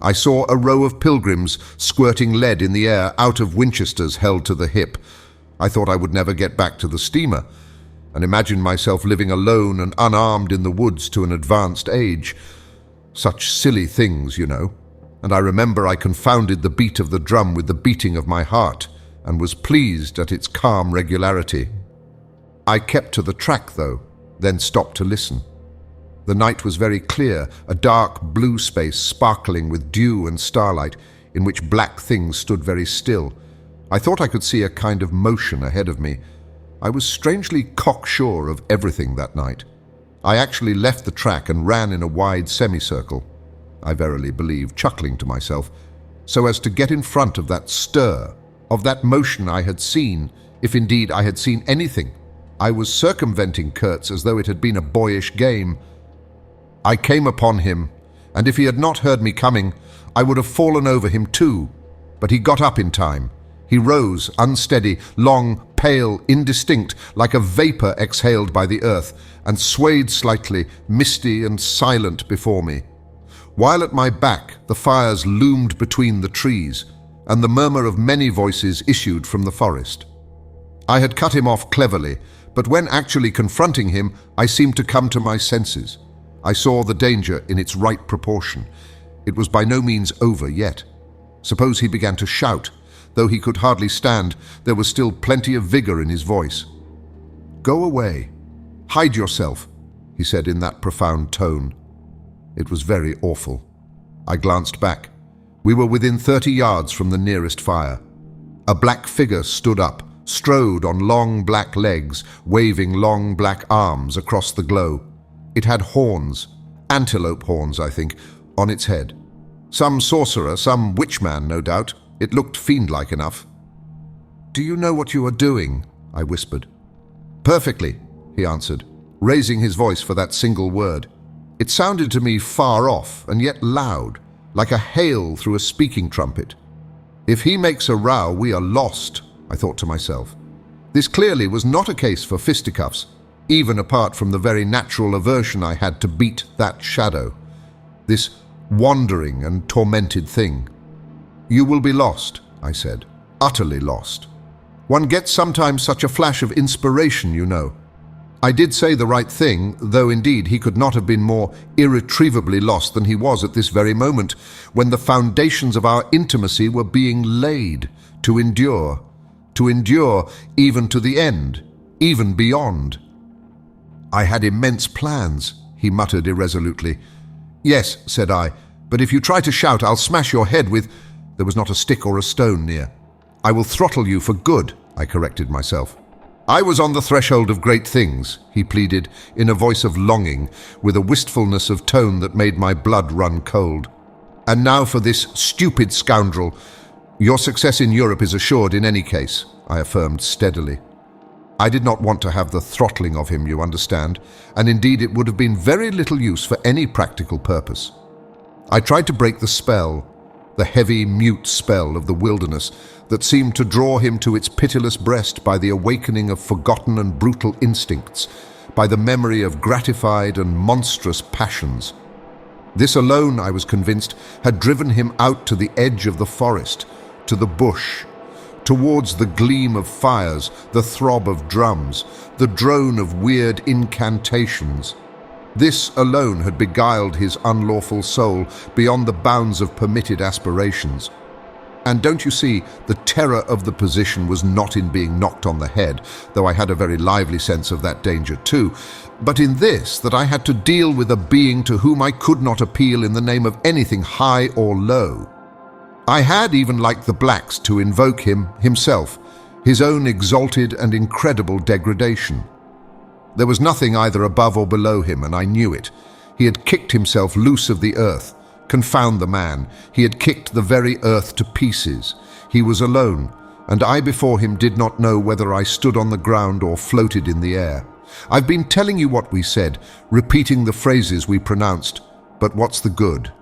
I saw a row of pilgrims squirting lead in the air out of Winchesters held to the hip. I thought I would never get back to the steamer, and imagined myself living alone and unarmed in the woods to an advanced age. Such silly things, you know. And I remember I confounded the beat of the drum with the beating of my heart, and was pleased at its calm regularity. I kept to the track, though, then stopped to listen. The night was very clear, a dark blue space sparkling with dew and starlight, in which black things stood very still. I thought I could see a kind of motion ahead of me. I was strangely cocksure of everything that night. I actually left the track and ran in a wide semicircle, I verily believe, chuckling to myself, so as to get in front of that stir, of that motion I had seen, if indeed I had seen anything. I was circumventing Kurtz as though it had been a boyish game. I came upon him, and if he had not heard me coming, I would have fallen over him too. But he got up in time. He rose, unsteady, long, pale, indistinct, like a vapor exhaled by the earth, and swayed slightly, misty and silent before me. While at my back the fires loomed between the trees, and the murmur of many voices issued from the forest. I had cut him off cleverly, but when actually confronting him, I seemed to come to my senses. I saw the danger in its right proportion. It was by no means over yet. Suppose he began to shout. Though he could hardly stand, there was still plenty of vigor in his voice. "Go away. Hide yourself," he said in that profound tone. It was very awful. I glanced back. We were within 30 yards from the nearest fire. A black figure stood up, strode on long black legs, waving long black arms across the glow. It had horns, antelope horns, I think, on its head. Some sorcerer, some witchman, no doubt. It looked fiend-like enough. "Do you know what you are doing?" I whispered. "Perfectly," he answered, raising his voice for that single word. It sounded to me far off and yet loud, like a hail through a speaking trumpet. If he makes a row, we are lost, I thought to myself. This clearly was not a case for fisticuffs, even apart from the very natural aversion I had to beat that shadow, this wandering and tormented thing. "You will be lost," I said, "utterly lost. One gets sometimes such a flash of inspiration, you know." I did say the right thing, though indeed he could not have been more irretrievably lost than he was at this very moment, when the foundations of our intimacy were being laid to endure even to the end, even beyond. "I had immense plans," he muttered irresolutely. "Yes," said I, "but if you try to shout, I'll smash your head with—" There was not a stick or a stone near. "I will throttle you for good," I corrected myself. "I was on the threshold of great things," he pleaded, in a voice of longing, with a wistfulness of tone that made my blood run cold. "And now for this stupid scoundrel. Your success in Europe is assured in any case," I affirmed steadily. I did not want to have the throttling of him, you understand, and indeed it would have been very little use for any practical purpose. I tried to break the spell, the heavy, mute spell of the wilderness that seemed to draw him to its pitiless breast by the awakening of forgotten and brutal instincts, by the memory of gratified and monstrous passions. This alone, I was convinced, had driven him out to the edge of the forest, to the bush, towards the gleam of fires, the throb of drums, the drone of weird incantations. This alone had beguiled his unlawful soul beyond the bounds of permitted aspirations. And don't you see, the terror of the position was not in being knocked on the head, though I had a very lively sense of that danger too, but in this, that I had to deal with a being to whom I could not appeal in the name of anything high or low. I had, even like the blacks, to invoke him himself, his own exalted and incredible degradation. There was nothing either above or below him, and I knew it. He had kicked himself loose of the earth. Confound the man, he had kicked the very earth to pieces. He was alone, and I before him did not know whether I stood on the ground or floated in the air. I've been telling you what we said, repeating the phrases we pronounced, but what's the good?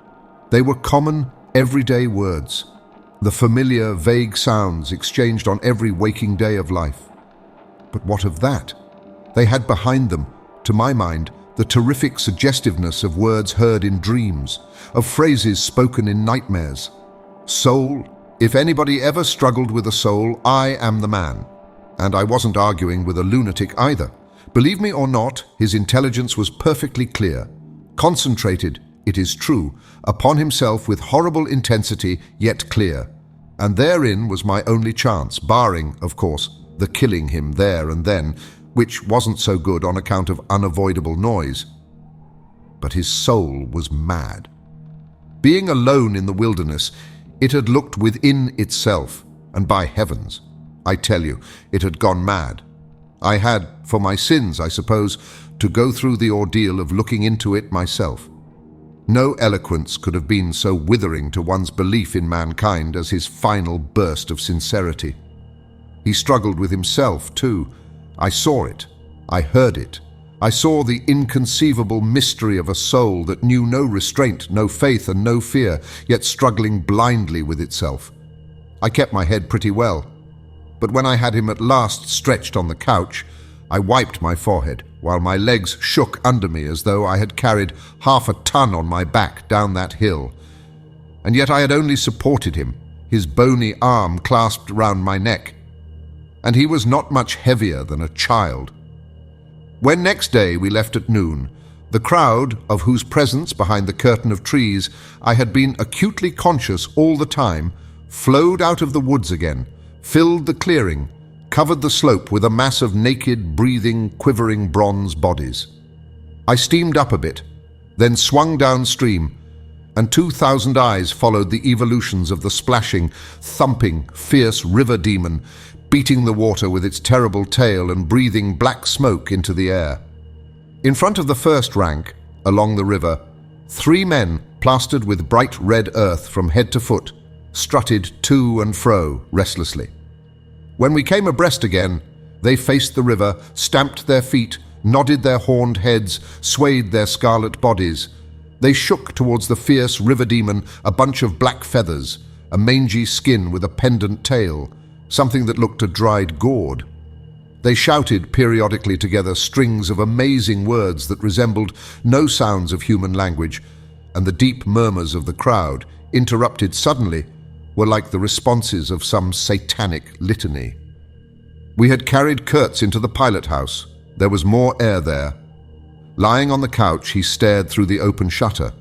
They were common, everyday words, the familiar, vague sounds exchanged on every waking day of life. But what of that? They had behind them, to my mind, the terrific suggestiveness of words heard in dreams, of phrases spoken in nightmares. Soul, if anybody ever struggled with a soul, I am the man. And I wasn't arguing with a lunatic either. Believe me or not, his intelligence was perfectly clear, concentrated, it is true, upon himself with horrible intensity, yet clear. And therein was my only chance, barring, of course, the killing him there and then, which wasn't so good on account of unavoidable noise. But his soul was mad. Being alone in the wilderness, it had looked within itself, and by heavens, I tell you, it had gone mad. I had, for my sins, I suppose, to go through the ordeal of looking into it myself. No eloquence could have been so withering to one's belief in mankind as his final burst of sincerity. He struggled with himself, too. I saw it. I heard it. I saw the inconceivable mystery of a soul that knew no restraint, no faith, and no fear, yet struggling blindly with itself. I kept my head pretty well, but when I had him at last stretched on the couch, I wiped my forehead, while my legs shook under me as though I had carried 1/2 ton on my back down that hill. And yet I had only supported him, his bony arm clasped round my neck, and he was not much heavier than a child. When next day we left at noon, The crowd, of whose presence behind the curtain of trees I had been acutely conscious all the time, flowed out of the woods again, filled the clearing, covered the slope with a mass of naked, breathing, quivering bronze bodies. I steamed up a bit, then swung downstream, and 2,000 eyes followed the evolutions of the splashing, thumping, fierce river demon, beating the water with its terrible tail and breathing black smoke into the air. In front of the first rank, along the river, 3 men plastered with bright red earth from head to foot strutted to and fro restlessly. When we came abreast again, they faced the river, stamped their feet, nodded their horned heads, swayed their scarlet bodies. They shook towards the fierce river demon a bunch of black feathers, a mangy skin with a pendant tail, something that looked a dried gourd. They shouted periodically together strings of amazing words that resembled no sounds of human language, and the deep murmurs of the crowd, interrupted suddenly, were like the responses of some satanic litany. We had carried Kurtz into the pilot house. There was more air there. Lying on the couch, he stared through the open shutter.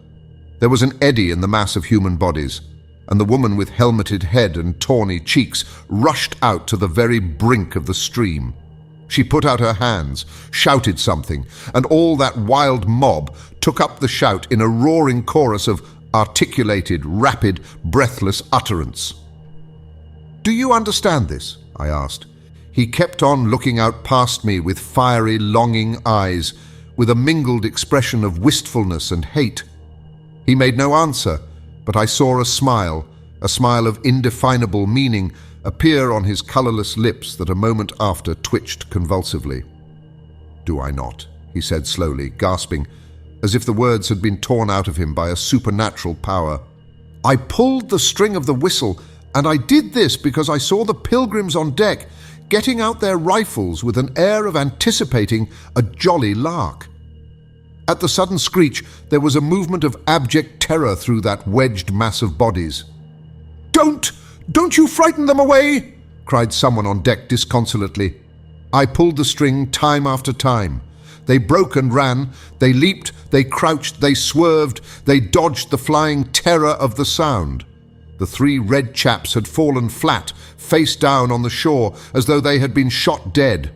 There was an eddy in the mass of human bodies, and the woman with helmeted head and tawny cheeks rushed out to the very brink of the stream. She put out her hands, shouted something, and all that wild mob took up the shout in a roaring chorus of articulated, rapid, breathless utterance. "Do you understand this?" I asked. He kept on looking out past me with fiery, longing eyes, with a mingled expression of wistfulness and hate. He made no answer, but I saw a smile of indefinable meaning, appear on his colourless lips that a moment after twitched convulsively. "Do I not?" he said slowly, gasping, as if the words had been torn out of him by a supernatural power. "I pulled the string of the whistle, and I did this because I saw the pilgrims on deck getting out their rifles with an air of anticipating a jolly lark. At the sudden screech, there was a movement of abject terror through that wedged mass of bodies. Don't you frighten them away!" cried someone on deck disconsolately. I pulled the string time after time. They broke and ran, they leaped, they crouched, they swerved, they dodged the flying terror of the sound. The 3 red chaps had fallen flat, face down on the shore, as though they had been shot dead.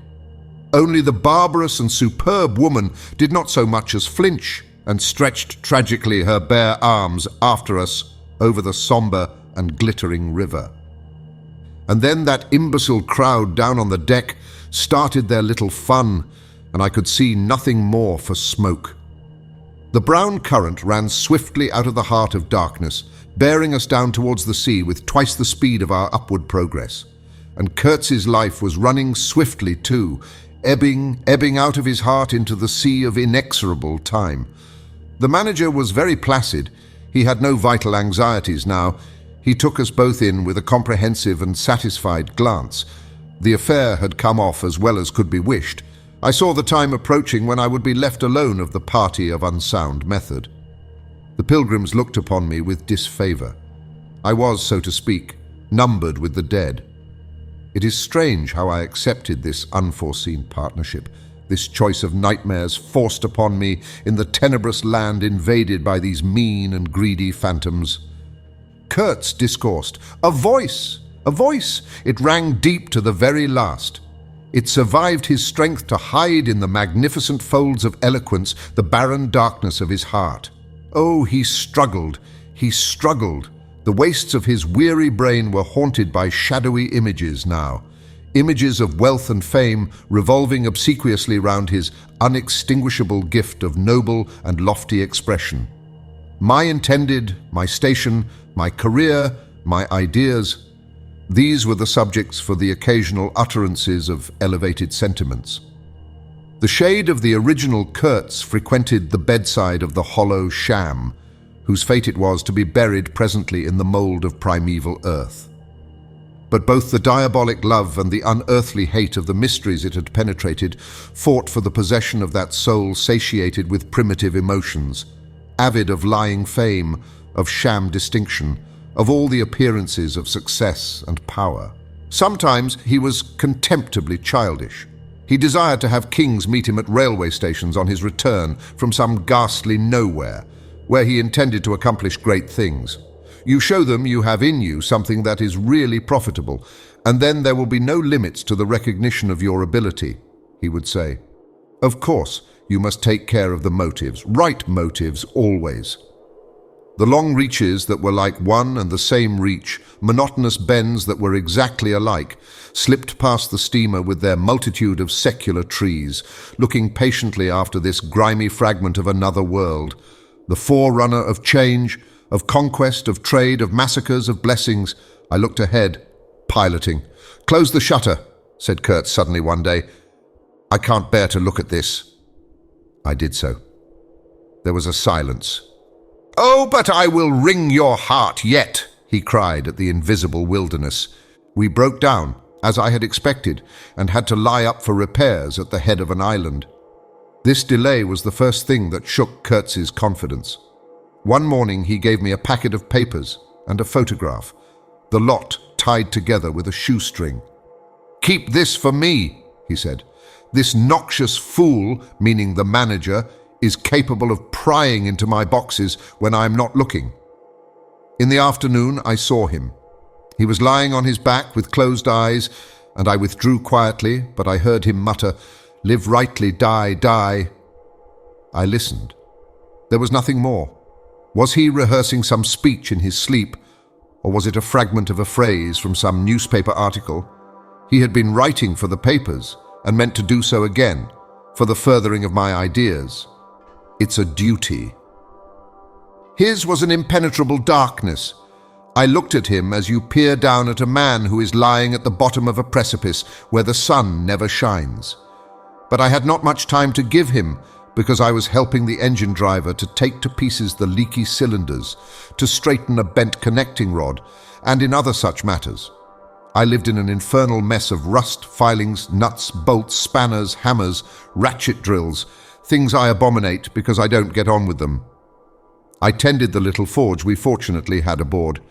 Only the barbarous and superb woman did not so much as flinch, and stretched tragically her bare arms after us over the sombre and glittering river. And then that imbecile crowd down on the deck started their little fun, and I could see nothing more for smoke. The brown current ran swiftly out of the heart of darkness, bearing us down towards the sea with twice the speed of our upward progress. And Kurtz's life was running swiftly too, ebbing out of his heart into the sea of inexorable time. The manager was very placid. He had no vital anxieties now. He took us both in with a comprehensive and satisfied glance. The affair had come off as well as could be wished. I saw the time approaching when I would be left alone of the party of unsound method. The pilgrims looked upon me with disfavour. I was, so to speak, numbered with the dead. It is strange how I accepted this unforeseen partnership, this choice of nightmares forced upon me in the tenebrous land invaded by these mean and greedy phantoms. Kurtz discoursed. A voice! A voice! It rang deep to the very last. It survived his strength to hide in the magnificent folds of eloquence the barren darkness of his heart. Oh, he struggled. The wastes of his weary brain were haunted by shadowy images now, images of wealth and fame revolving obsequiously round his unextinguishable gift of noble and lofty expression. My intended, my station, my career, my ideas, these were the subjects for the occasional utterances of elevated sentiments. The shade of the original Kurtz frequented the bedside of the hollow sham, whose fate it was to be buried presently in the mould of primeval earth. But both the diabolic love and the unearthly hate of the mysteries it had penetrated fought for the possession of that soul satiated with primitive emotions, avid of lying fame, of sham distinction, of all the appearances of success and power. Sometimes he was contemptibly childish. He desired to have kings meet him at railway stations on his return from some ghastly nowhere, where he intended to accomplish great things. You show them you have in you something that is really profitable, and then there will be no limits to the recognition of your ability, he would say. Of course, you must take care of the motives, right motives always. The long reaches that were like one and the same reach, monotonous bends that were exactly alike, slipped past the steamer with their multitude of secular trees, looking patiently after this grimy fragment of another world, the forerunner of change, of conquest, of trade, of massacres, of blessings. I looked ahead, piloting. "Close the shutter," said Kurtz suddenly one day. "I can't bear to look at this." I did so. There was a silence. "Oh, but I will wring your heart yet," he cried at the invisible wilderness. We broke down, as I had expected, and had to lie up for repairs at the head of an island. This delay was the first thing that shook Kurtz's confidence. One morning he gave me a packet of papers and a photograph, the lot tied together with a shoestring. "Keep this for me," he said. "This noxious fool," meaning the manager, "is capable of prying into my boxes when I am not looking." In the afternoon I saw him. He was lying on his back with closed eyes, and I withdrew quietly, but I heard him mutter, "Live rightly, die, die." I listened. There was nothing more. Was he rehearsing some speech in his sleep, or was it a fragment of a phrase from some newspaper article? He had been writing for the papers, and meant to do so again, for the furthering of my ideas. It's a duty. His was an impenetrable darkness. I looked at him as you peer down at a man who is lying at the bottom of a precipice where the sun never shines. But I had not much time to give him, because I was helping the engine driver to take to pieces the leaky cylinders, to straighten a bent connecting rod, and in other such matters. I lived in an infernal mess of rust, filings, nuts, bolts, spanners, hammers, ratchet drills, things I abominate because I don't get on with them. I tended the little forge we fortunately had aboard.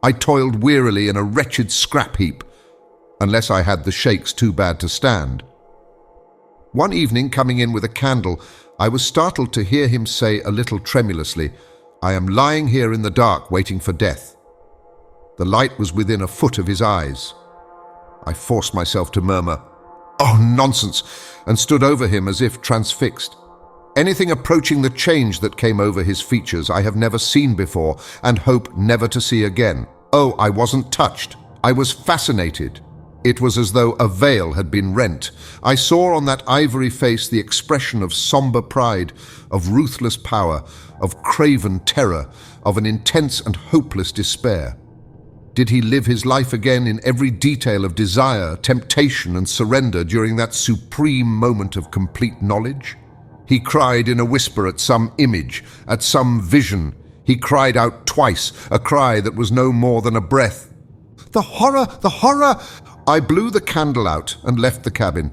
I toiled wearily in a wretched scrap heap, unless I had the shakes too bad to stand. One evening, coming in with a candle, I was startled to hear him say a little tremulously, "I am lying here in the dark waiting for death." The light was within a foot of his eyes. I forced myself to murmur, "Oh, nonsense," and stood over him as if transfixed. Anything approaching the change that came over his features I have never seen before and hope never to see again. Oh, I wasn't touched. I was fascinated. It was as though a veil had been rent. I saw on that ivory face the expression of somber pride, of ruthless power, of craven terror, of an intense and hopeless despair. Did he live his life again in every detail of desire, temptation, and surrender during that supreme moment of complete knowledge? He cried in a whisper at some image, at some vision. He cried out twice, a cry that was no more than a breath. "The horror! The horror!" I blew the candle out and left the cabin.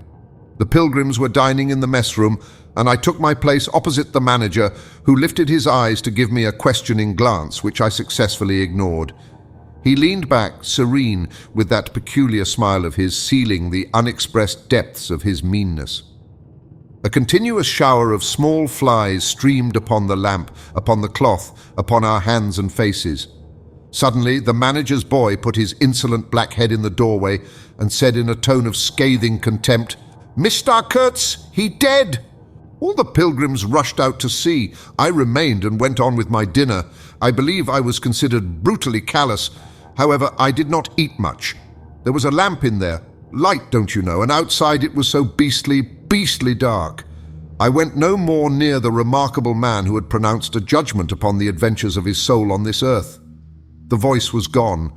The pilgrims were dining in the mess room, and I took my place opposite the manager, who lifted his eyes to give me a questioning glance, which I successfully ignored. He leaned back, serene, with that peculiar smile of his sealing the unexpressed depths of his meanness. A continuous shower of small flies streamed upon the lamp, upon the cloth, upon our hands and faces. Suddenly, the manager's boy put his insolent black head in the doorway and said in a tone of scathing contempt, "Mr. Kurtz, he dead!" All the pilgrims rushed out to see. I remained and went on with my dinner. I believe I was considered brutally callous. However, I did not eat much. There was a lamp in there. Light, don't you know, and outside it was so beastly dark. I went no more near the remarkable man who had pronounced a judgment upon the adventures of his soul on this earth. The voice was gone.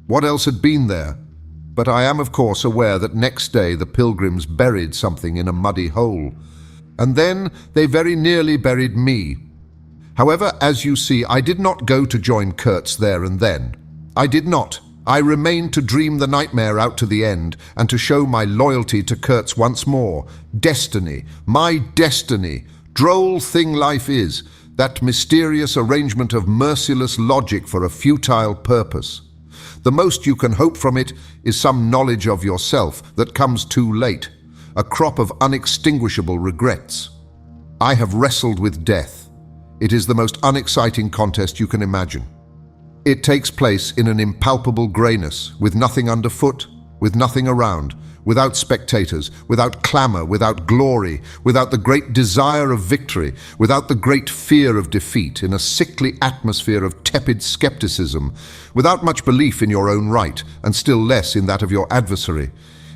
What else had been there? But I am, of course, aware that next day the pilgrims buried something in a muddy hole. And then they very nearly buried me. However, as you see, I did not go to join Kurtz there and then. I did not. I remained to dream the nightmare out to the end and to show my loyalty to Kurtz once more. Destiny, my destiny, droll thing life is, that mysterious arrangement of merciless logic for a futile purpose. The most you can hope from it is some knowledge of yourself that comes too late, a crop of unextinguishable regrets. I have wrestled with death. It is the most unexciting contest you can imagine. It takes place in an impalpable greyness, with nothing underfoot, with nothing around, without spectators, without clamour, without glory, without the great desire of victory, without the great fear of defeat, in a sickly atmosphere of tepid skepticism, without much belief in your own right, and still less in that of your adversary.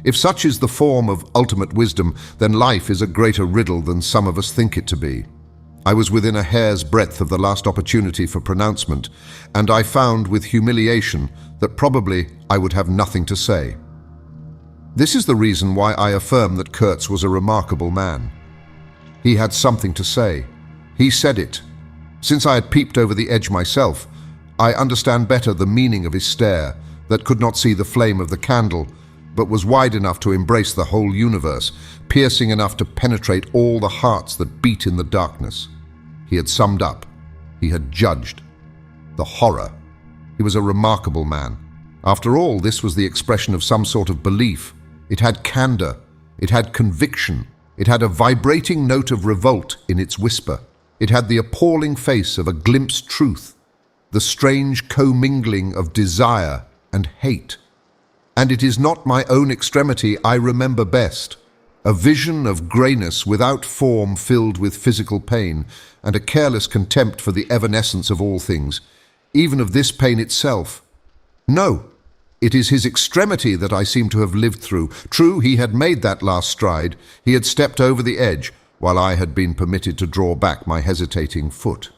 If such is the form of ultimate wisdom, then life is a greater riddle than some of us think it to be. I was within a hair's breadth of the last opportunity for pronouncement, and I found with humiliation that probably I would have nothing to say. This is the reason why I affirm that Kurtz was a remarkable man. He had something to say. He said it. Since I had peeped over the edge myself, I understand better the meaning of his stare, that could not see the flame of the candle, but was wide enough to embrace the whole universe, piercing enough to penetrate all the hearts that beat in the darkness. He had summed up. He had judged. The horror. He was a remarkable man. After all, this was the expression of some sort of belief. It had candor. It had conviction. It had a vibrating note of revolt in its whisper. It had the appalling face of a glimpsed truth, the strange commingling of desire and hate. And it is not my own extremity I remember best. A vision of greyness without form filled with physical pain, and a careless contempt for the evanescence of all things, even of this pain itself. No, it is his extremity that I seem to have lived through. True, he had made that last stride. He had stepped over the edge, while I had been permitted to draw back my hesitating foot.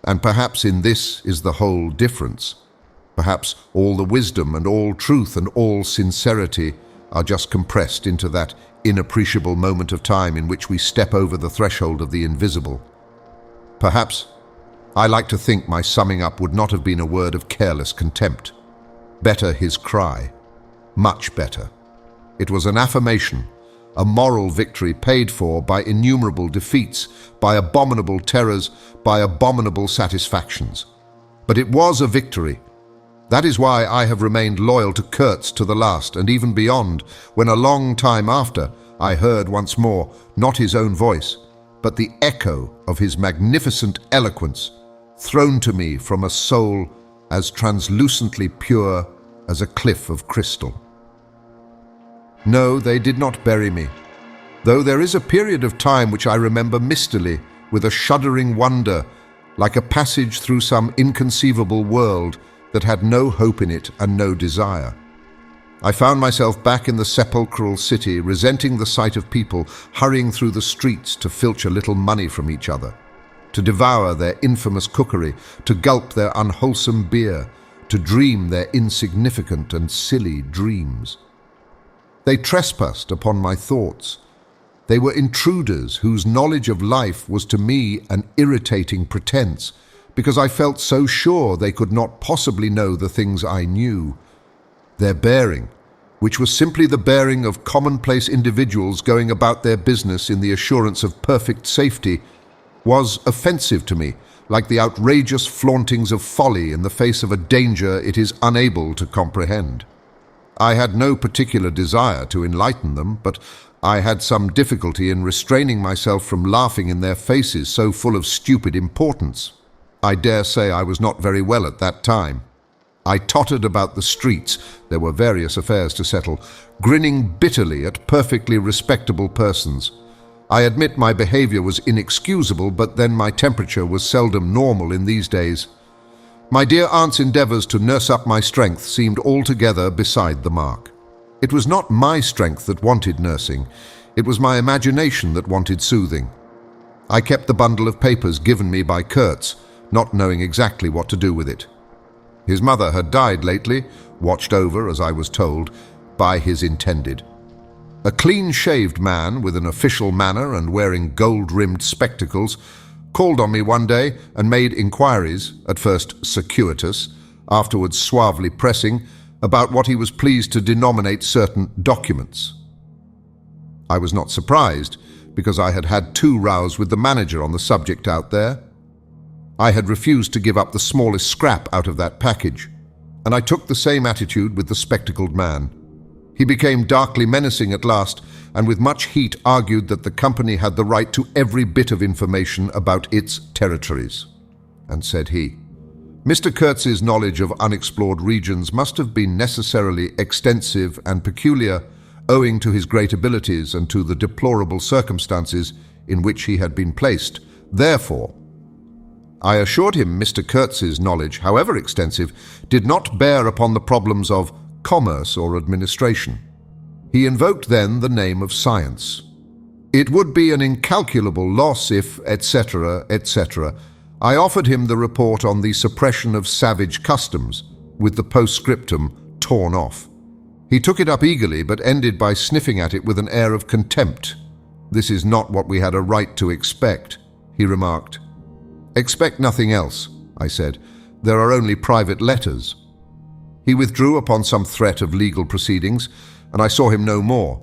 And perhaps in this is the whole difference. Perhaps all the wisdom and all truth and all sincerity are just compressed into that inappreciable moment of time in which we step over the threshold of the invisible. Perhaps I like to think my summing up would not have been a word of careless contempt. Better his cry. Much better. It was an affirmation, a moral victory paid for by innumerable defeats, by abominable terrors, by abominable satisfactions. But it was a victory. That is why I have remained loyal to Kurtz to the last, and even beyond, when a long time after I heard once more not his own voice, but the echo of his magnificent eloquence, thrown to me from a soul as translucently pure as a cliff of crystal. No, they did not bury me, though there is a period of time which I remember mistily, with a shuddering wonder, like a passage through some inconceivable world that had no hope in it and no desire. I found myself back in the sepulchral city, resenting the sight of people hurrying through the streets to filch a little money from each other, to devour their infamous cookery, to gulp their unwholesome beer, to dream their insignificant and silly dreams. They trespassed upon my thoughts. They were intruders whose knowledge of life was to me an irritating pretense, because I felt so sure they could not possibly know the things I knew. Their bearing, which was simply the bearing of commonplace individuals going about their business in the assurance of perfect safety, was offensive to me, like the outrageous flauntings of folly in the face of a danger it is unable to comprehend. I had no particular desire to enlighten them, but I had some difficulty in restraining myself from laughing in their faces so full of stupid importance. I dare say I was not very well at that time. I tottered about the streets, there were various affairs to settle, grinning bitterly at perfectly respectable persons. I admit my behavior was inexcusable, but then my temperature was seldom normal in these days. My dear aunt's endeavours to nurse up my strength seemed altogether beside the mark. It was not my strength that wanted nursing, it was my imagination that wanted soothing. I kept the bundle of papers given me by Kurtz, not knowing exactly what to do with it. His mother had died lately, watched over, as I was told, by his intended. A clean-shaved man with an official manner and wearing gold-rimmed spectacles called on me one day and made inquiries, at first circuitous, afterwards suavely pressing, about what he was pleased to denominate certain documents. I was not surprised, because I had had 2 rows with the manager on the subject out there. I had refused to give up the smallest scrap out of that package, and I took the same attitude with the spectacled man. He became darkly menacing at last, and with much heat argued that the company had the right to every bit of information about its territories. And said he, Mr. Kurtz's knowledge of unexplored regions must have been necessarily extensive and peculiar, owing to his great abilities and to the deplorable circumstances in which he had been placed. Therefore, I assured him Mr. Kurtz's knowledge, however extensive, did not bear upon the problems of commerce or administration. He invoked then the name of science. It would be an incalculable loss if, etc., etc. I offered him the report on the suppression of savage customs, with the postscriptum torn off. He took it up eagerly, but ended by sniffing at it with an air of contempt. This is not what we had a right to expect, he remarked. Expect nothing else, I said. There are only private letters. He withdrew upon some threat of legal proceedings, and I saw him no more.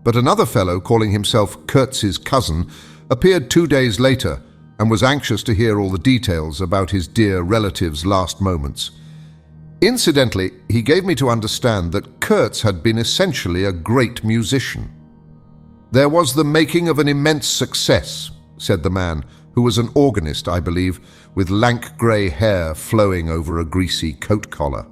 But another fellow, calling himself Kurtz's cousin, appeared 2 days later and was anxious to hear all the details about his dear relative's last moments. Incidentally, he gave me to understand that Kurtz had been essentially a great musician. There was the making of an immense success, said the man, who was an organist, I believe, with lank grey hair flowing over a greasy coat collar.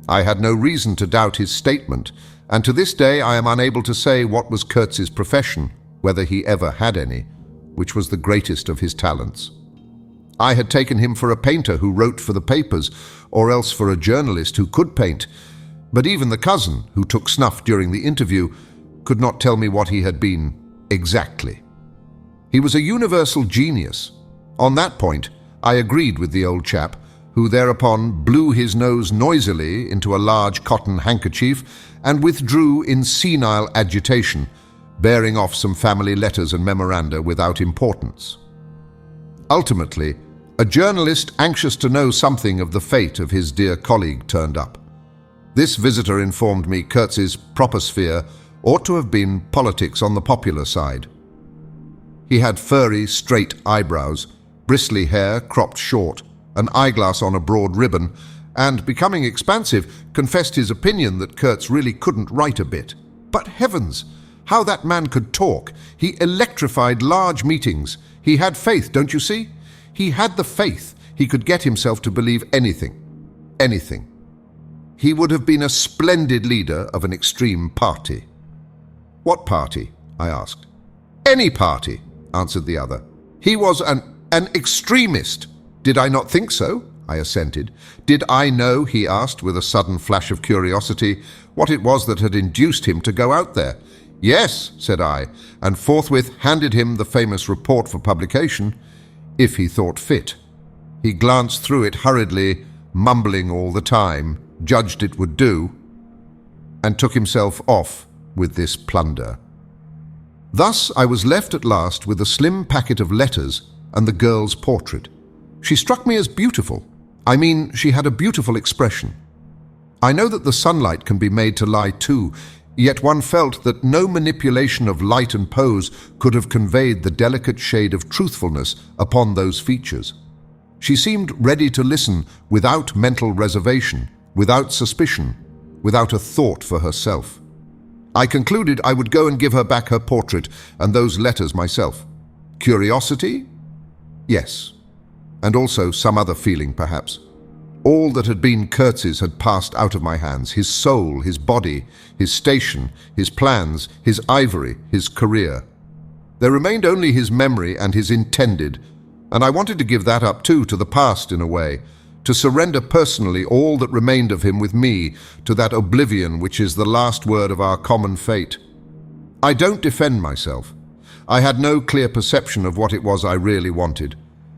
I had no reason to doubt his statement, and to this day I am unable to say what was Kurtz's profession, whether he ever had any, which was the greatest of his talents. I had taken him for a painter who wrote for the papers, or else for a journalist who could paint, but even the cousin, who took snuff during the interview, could not tell me what he had been exactly. He was a universal genius. On that point, I agreed with the old chap, who thereupon blew his nose noisily into a large cotton handkerchief and withdrew in senile agitation, bearing off some family letters and memoranda without importance. Ultimately, a journalist anxious to know something of the fate of his dear colleague turned up. This visitor informed me Kurtz's proper sphere ought to have been politics on the popular side. He had furry, straight eyebrows, bristly hair cropped short, an eyeglass on a broad ribbon, and, becoming expansive, confessed his opinion that Kurtz really couldn't write a bit. But heavens! How that man could talk! He electrified large meetings. He had faith, don't you see? He had the faith. He could get himself to believe anything. Anything. He would have been a splendid leader of an extreme party. What party? I asked. Any party, answered the other. He was an extremist. Did I not think so? I assented. Did I know, he asked with a sudden flash of curiosity, what it was that had induced him to go out there? Yes, said I, and forthwith handed him the famous report for publication, if he thought fit. He glanced through it hurriedly, mumbling all the time, judged it would do, and took himself off with this plunder. Thus I was left at last with a slim packet of letters and the girl's portrait. She struck me as beautiful. I mean, she had a beautiful expression. I know that the sunlight can be made to lie too, yet one felt that no manipulation of light and pose could have conveyed the delicate shade of truthfulness upon those features. She seemed ready to listen without mental reservation, without suspicion, without a thought for herself. I concluded I would go and give her back her portrait and those letters myself. Curiosity? Yes. And also some other feeling, perhaps. All that had been Kurtz's had passed out of my hands, his soul, his body, his station, his plans, his ivory, his career. There remained only his memory and his intended, and I wanted to give that up too, to the past in a way, to surrender personally all that remained of him with me to that oblivion which is the last word of our common fate. I don't defend myself. I had no clear perception of what it was I really wanted.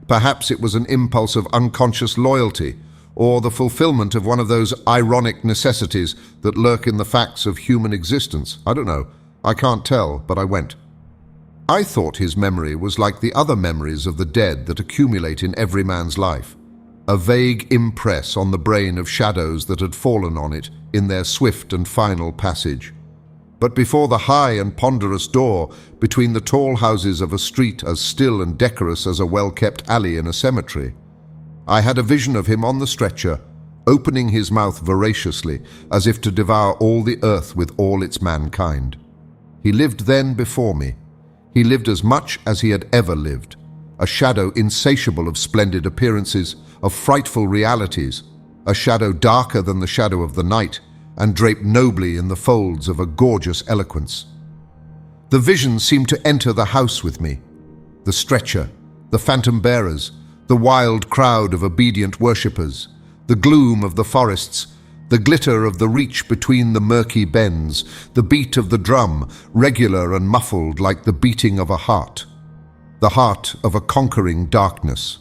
Perhaps it was an impulse of unconscious loyalty, or the fulfillment of one of those ironic necessities that lurk in the facts of human existence. I don't know. I can't tell, but I went. I thought his memory was like the other memories of the dead that accumulate in every man's life, a vague impress on the brain of shadows that had fallen on it in their swift and final passage. But before the high and ponderous door, between the tall houses of a street as still and decorous as a well-kept alley in a cemetery, I had a vision of him on the stretcher, opening his mouth voraciously, as if to devour all the earth with all its mankind. He lived then before me. He lived as much as he had ever lived, a shadow insatiable of splendid appearances, of frightful realities, a shadow darker than the shadow of the night, and draped nobly in the folds of a gorgeous eloquence. The vision seemed to enter the house with me. The stretcher, the phantom bearers, the wild crowd of obedient worshippers, the gloom of the forests, the glitter of the reach between the murky bends, the beat of the drum, regular and muffled like the beating of a heart, the heart of a conquering darkness.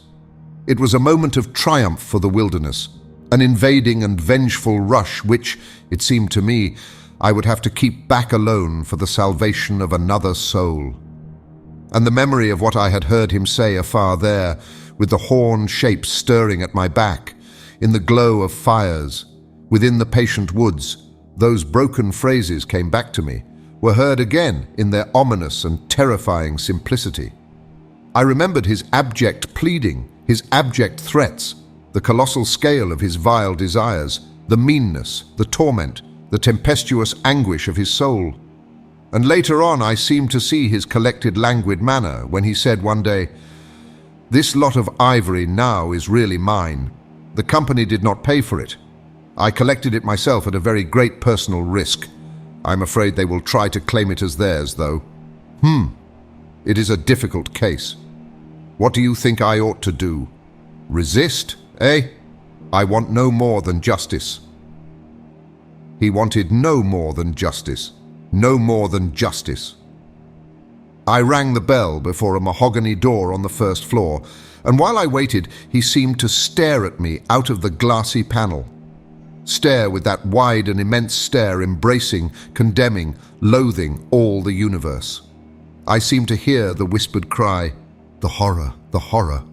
It was a moment of triumph for the wilderness, an invading and vengeful rush which, it seemed to me, I would have to keep back alone for the salvation of another soul. And the memory of what I had heard him say afar there, with the horned shapes stirring at my back, in the glow of fires, within the patient woods, those broken phrases came back to me, were heard again in their ominous and terrifying simplicity. I remembered his abject pleading, his abject threats, the colossal scale of his vile desires, the meanness, the torment, the tempestuous anguish of his soul. And later on I seemed to see his collected languid manner when he said one day, "This lot of ivory now is really mine. The company did not pay for it. I collected it myself at a very great personal risk. I'm afraid they will try to claim it as theirs, though. It is a difficult case. What do you think I ought to do? Resist, eh? I want no more than justice." He wanted no more than justice. No more than justice. I rang the bell before a mahogany door on the first floor, and while I waited, he seemed to stare at me out of the glassy panel. Stare with that wide and immense stare, embracing, condemning, loathing all the universe. I seemed to hear the whispered cry, "The horror, the horror."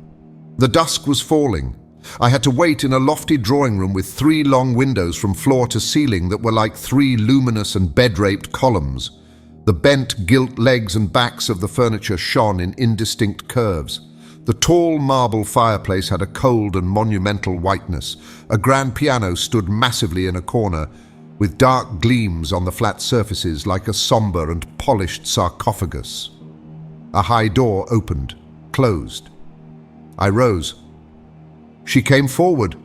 The dusk was falling. I had to wait in a lofty drawing room with 3 long windows from floor to ceiling that were like 3 luminous and bed-draped columns. The bent gilt legs and backs of the furniture shone in indistinct curves. The tall marble fireplace had a cold and monumental whiteness. A grand piano stood massively in a corner, with dark gleams on the flat surfaces like a somber and polished sarcophagus. A high door opened, closed. I rose. She came forward,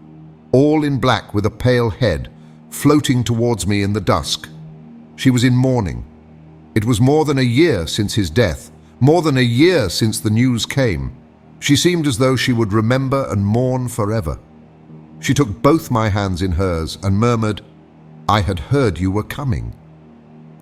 all in black with a pale head, floating towards me in the dusk. She was in mourning. It was more than a year since his death, more than a year since the news came. She seemed as though she would remember and mourn forever. She took both my hands in hers and murmured, "I had heard you were coming."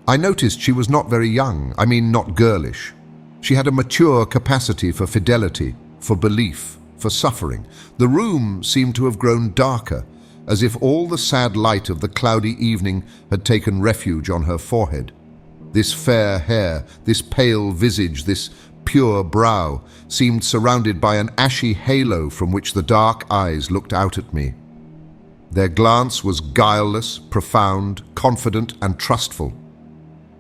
I noticed she was not very young, not girlish. She had a mature capacity for fidelity, for belief, for suffering. The room seemed to have grown darker, as if all the sad light of the cloudy evening had taken refuge on her forehead. This fair hair, this pale visage, this pure brow seemed surrounded by an ashy halo from which the dark eyes looked out at me. Their glance was guileless, profound, confident, and trustful.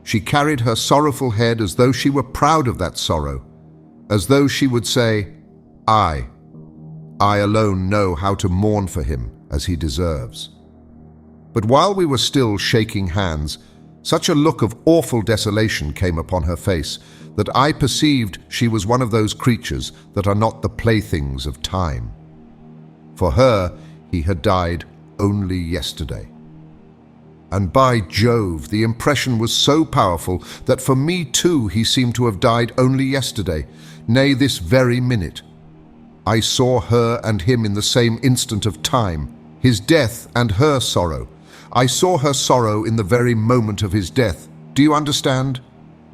She carried her sorrowful head as though she were proud of that sorrow, as though she would say, I alone know how to mourn for him as he deserves." But while we were still shaking hands, such a look of awful desolation came upon her face that I perceived she was one of those creatures that are not the playthings of time. For her, he had died only yesterday. And by Jove, the impression was so powerful that for me too he seemed to have died only yesterday, nay, this very minute. I saw her and him in the same instant of time, his death and her sorrow. I saw her sorrow in the very moment of his death. Do you understand?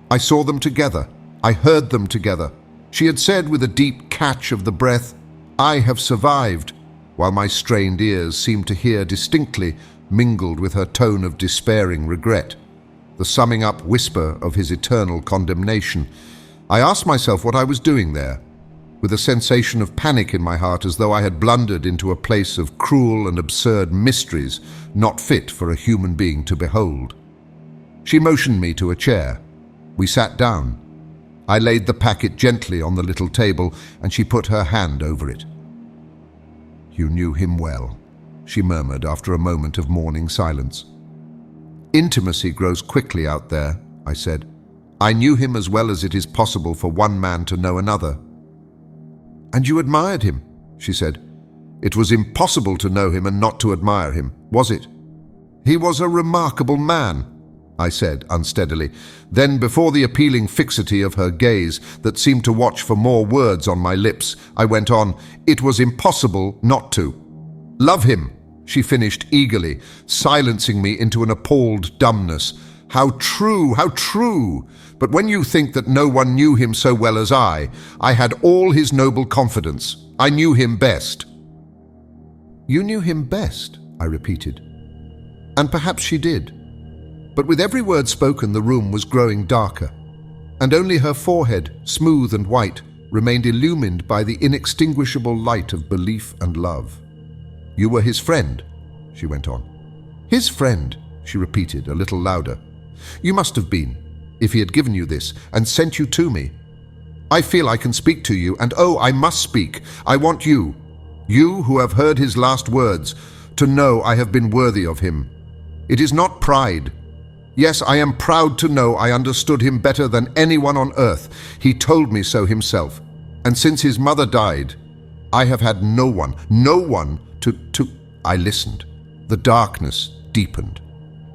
I saw them together. I heard them together. She had said with a deep catch of the breath, "I have survived," while my strained ears seemed to hear distinctly, mingled with her tone of despairing regret, the summing up whisper of his eternal condemnation. I asked myself what I was doing there, with a sensation of panic in my heart, as though I had blundered into a place of cruel and absurd mysteries not fit for a human being to behold. She motioned me to a chair. We sat down. I laid the packet gently on the little table, and she put her hand over it. "You knew him well," she murmured after a moment of mourning silence. "Intimacy grows quickly out there," I said. I knew him as well as it is possible for one man to know another." "And you admired him," she said. "It was impossible to know him and not to admire him, was it?" "He was a remarkable man," I said unsteadily. Then, before the appealing fixity of her gaze that seemed to watch for more words on my lips, I went on, "It was impossible not to." "Love him," she finished eagerly, silencing me into an appalled dumbness. "How true, how true! But when you think that no one knew him so well as I had all his noble confidence. I knew him best." "You knew him best," I repeated. And perhaps she did. But with every word spoken, the room was growing darker, and only her forehead, smooth and white, remained illumined by the inextinguishable light of belief and love. "You were his friend," she went on. "His friend," she repeated a little louder. "You must have been, if he had given you this and sent you to me. I feel I can speak to you, and oh, I must speak. I want you who have heard his last words, to know I have been worthy of him. It is not pride. Yes, I am proud to know I understood him better than anyone on earth. He told me so himself. And since his mother died, I have had no one to... I listened. The darkness deepened.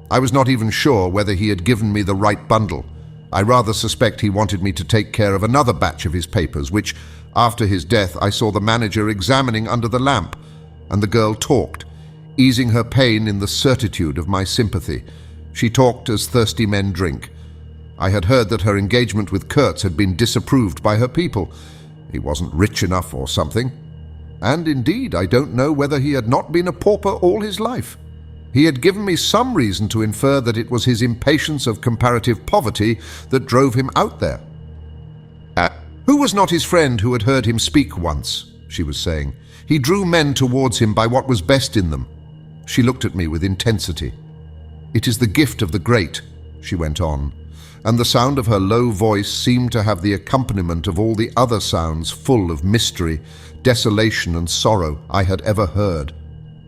I was not even sure whether he had given me the right bundle. I rather suspect he wanted me to take care of another batch of his papers, which, after his death, I saw the manager examining under the lamp, and the girl talked, easing her pain in the certitude of my sympathy. She talked as thirsty men drink. I had heard that her engagement with Kurtz had been disapproved by her people. He wasn't rich enough or something. And indeed, I don't know whether he had not been a pauper all his life. He had given me some reason to infer that it was his impatience of comparative poverty that drove him out there. Who was not his friend who had heard him speak once? She was saying. He drew men towards him by what was best in them. She looked at me with intensity. "It is the gift of the great," she went on, and the sound of her low voice seemed to have the accompaniment of all the other sounds full of mystery, desolation and sorrow I had ever heard.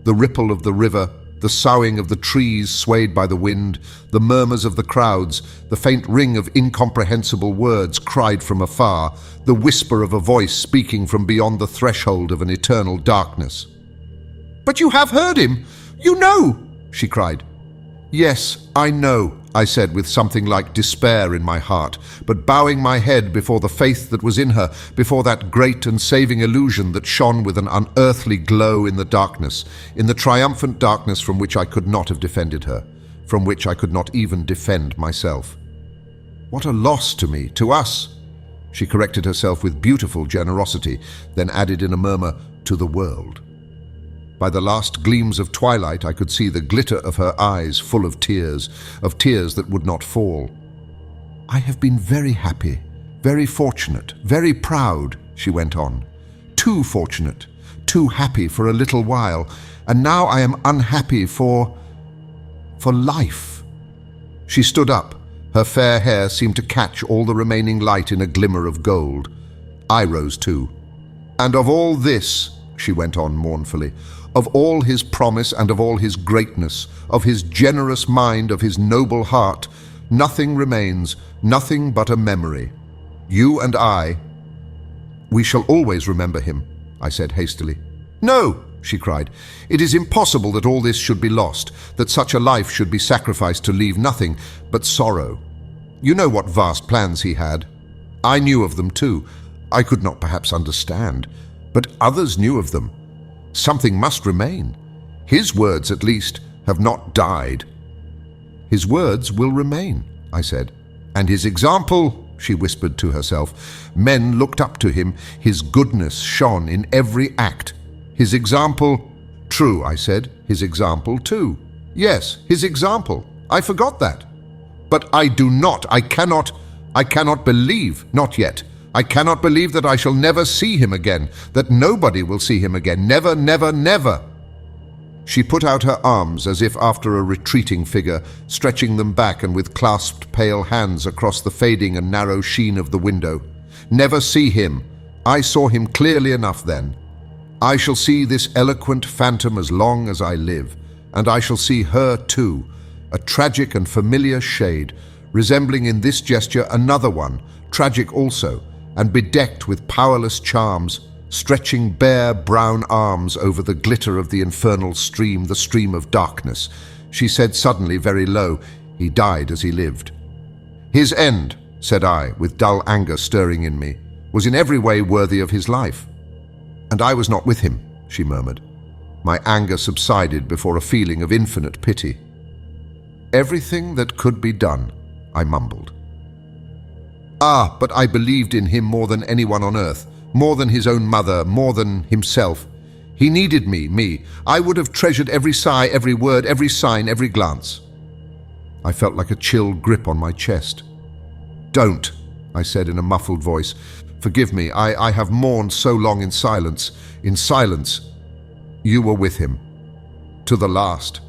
The ripple of the river, the soughing of the trees swayed by the wind, the murmurs of the crowds, the faint ring of incomprehensible words cried from afar, the whisper of a voice speaking from beyond the threshold of an eternal darkness. "But you have heard him! You know!" she cried. "Yes, I know," I said with something like despair in my heart, but bowing my head before the faith that was in her, before that great and saving illusion that shone with an unearthly glow in the darkness, in the triumphant darkness from which I could not have defended her, from which I could not even defend myself. "What a loss to me, to us," she corrected herself with beautiful generosity, then added in a murmur, "to the world." By the last gleams of twilight, I could see the glitter of her eyes full of tears that would not fall. "I have been very happy, very fortunate, very proud," she went on. "Too fortunate, too happy for a little while, and now I am unhappy for life." She stood up. Her fair hair seemed to catch all the remaining light in a glimmer of gold. I rose too. "And of all this," she went on mournfully, "of all his promise and of all his greatness, of his generous mind, of his noble heart, nothing remains, nothing but a memory. You and I, we shall always remember him," I said hastily. "No," she cried. "It is impossible that all this should be lost, that such a life should be sacrificed to leave nothing but sorrow. You know what vast plans he had. I knew of them too. I could not perhaps understand, but others knew of them. Something must remain. His words, at least, have not died." "His words will remain," I said. "And his example," she whispered to herself. "Men looked up to him. His goodness shone in every act. His example—" "True," I said. "His example, too. Yes, his example. I forgot that. But I cannot believe, not yet. I cannot believe that I shall never see him again, that nobody will see him again. Never, never, never." She put out her arms as if after a retreating figure, stretching them back and with clasped pale hands across the fading and narrow sheen of the window. "Never see him. I saw him clearly enough then. I shall see this eloquent phantom as long as I live, and I shall see her too, a tragic and familiar shade, resembling in this gesture another one, tragic also, and bedecked with powerless charms, stretching bare brown arms over the glitter of the infernal stream, the stream of darkness. She said suddenly, very low, "He died as he lived." "His end," said I, with dull anger stirring in me, "was in every way worthy of his life." "And I was not with him," she murmured. My anger subsided before a feeling of infinite pity. "Everything that could be done," I mumbled. "Ah, but I believed in him more than anyone on earth, more than his own mother, more than himself. He needed me. I would have treasured every sigh, every word, every sign, every glance." I felt like a chill grip on my chest. "Don't," I said in a muffled voice. "Forgive me, I have mourned so long in silence. In silence. You were with him. To the last.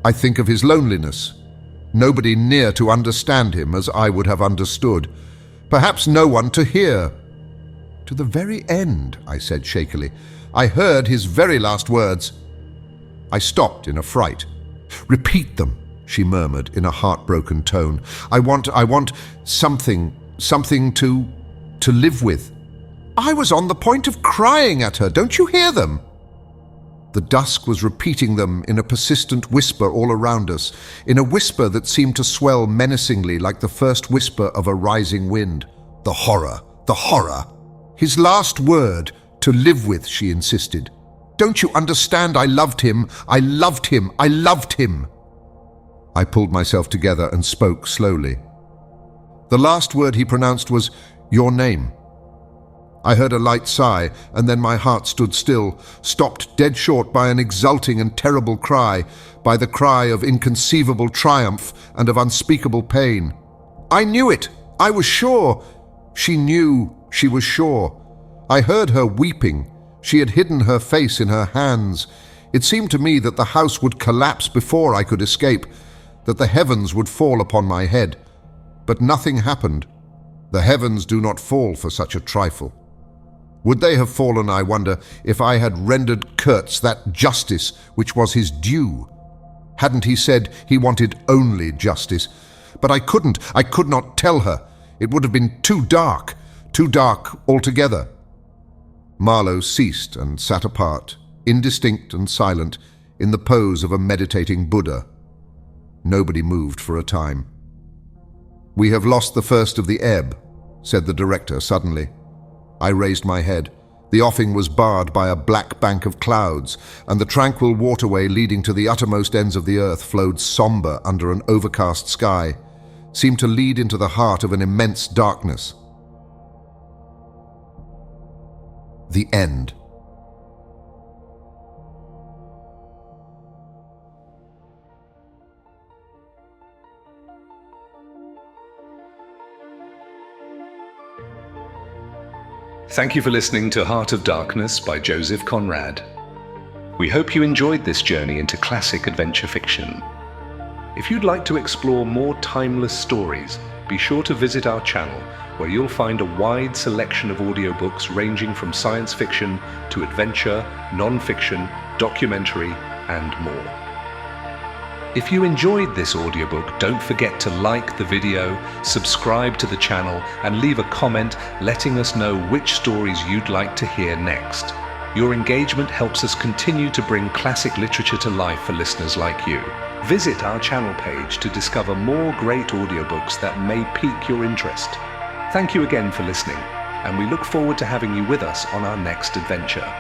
I think of his loneliness. Nobody near to understand him as I would have understood. Perhaps no one to hear." "To the very end," I said shakily. "I heard his very last words." I stopped in a fright. "Repeat them," she murmured in a heartbroken tone. I want something to live with." I was on the point of crying at her. "Don't you hear them?" The dusk was repeating them in a persistent whisper all around us, in a whisper that seemed to swell menacingly like the first whisper of a rising wind. The horror, the horror! "His last word, to live with," she insisted. "Don't you understand? I loved him. I loved him. I loved him." I pulled myself together and spoke slowly. The last word he pronounced was, "Your name." I heard a light sigh, and then my heart stood still, stopped dead short by an exulting and terrible cry, by the cry of inconceivable triumph and of unspeakable pain. I knew it! I was sure! She knew, she was sure. I heard her weeping. She had hidden her face in her hands. It seemed to me that the house would collapse before I could escape, that the heavens would fall upon my head. But nothing happened. The heavens do not fall for such a trifle. Would they have fallen, I wonder, if I had rendered Kurtz that justice which was his due? Hadn't he said he wanted only justice? But I could not tell her. It would have been too dark altogether. Marlowe ceased and sat apart, indistinct and silent, in the pose of a meditating Buddha. Nobody moved for a time. "We have lost the first of the ebb," said the director suddenly. I raised my head. The offing was barred by a black bank of clouds, and the tranquil waterway leading to the uttermost ends of the earth flowed somber under an overcast sky, seemed to lead into the heart of an immense darkness. The end. Thank you for listening to Heart of Darkness by Joseph Conrad. We hope you enjoyed this journey into classic adventure fiction. If you'd like to explore more timeless stories, be sure to visit our channel, where you'll find a wide selection of audiobooks ranging from science fiction to adventure, non-fiction, documentary, and more. If you enjoyed this audiobook, don't forget to like the video, subscribe to the channel, and leave a comment letting us know which stories you'd like to hear next. Your engagement helps us continue to bring classic literature to life for listeners like you. Visit our channel page to discover more great audiobooks that may pique your interest. Thank you again for listening, and we look forward to having you with us on our next adventure.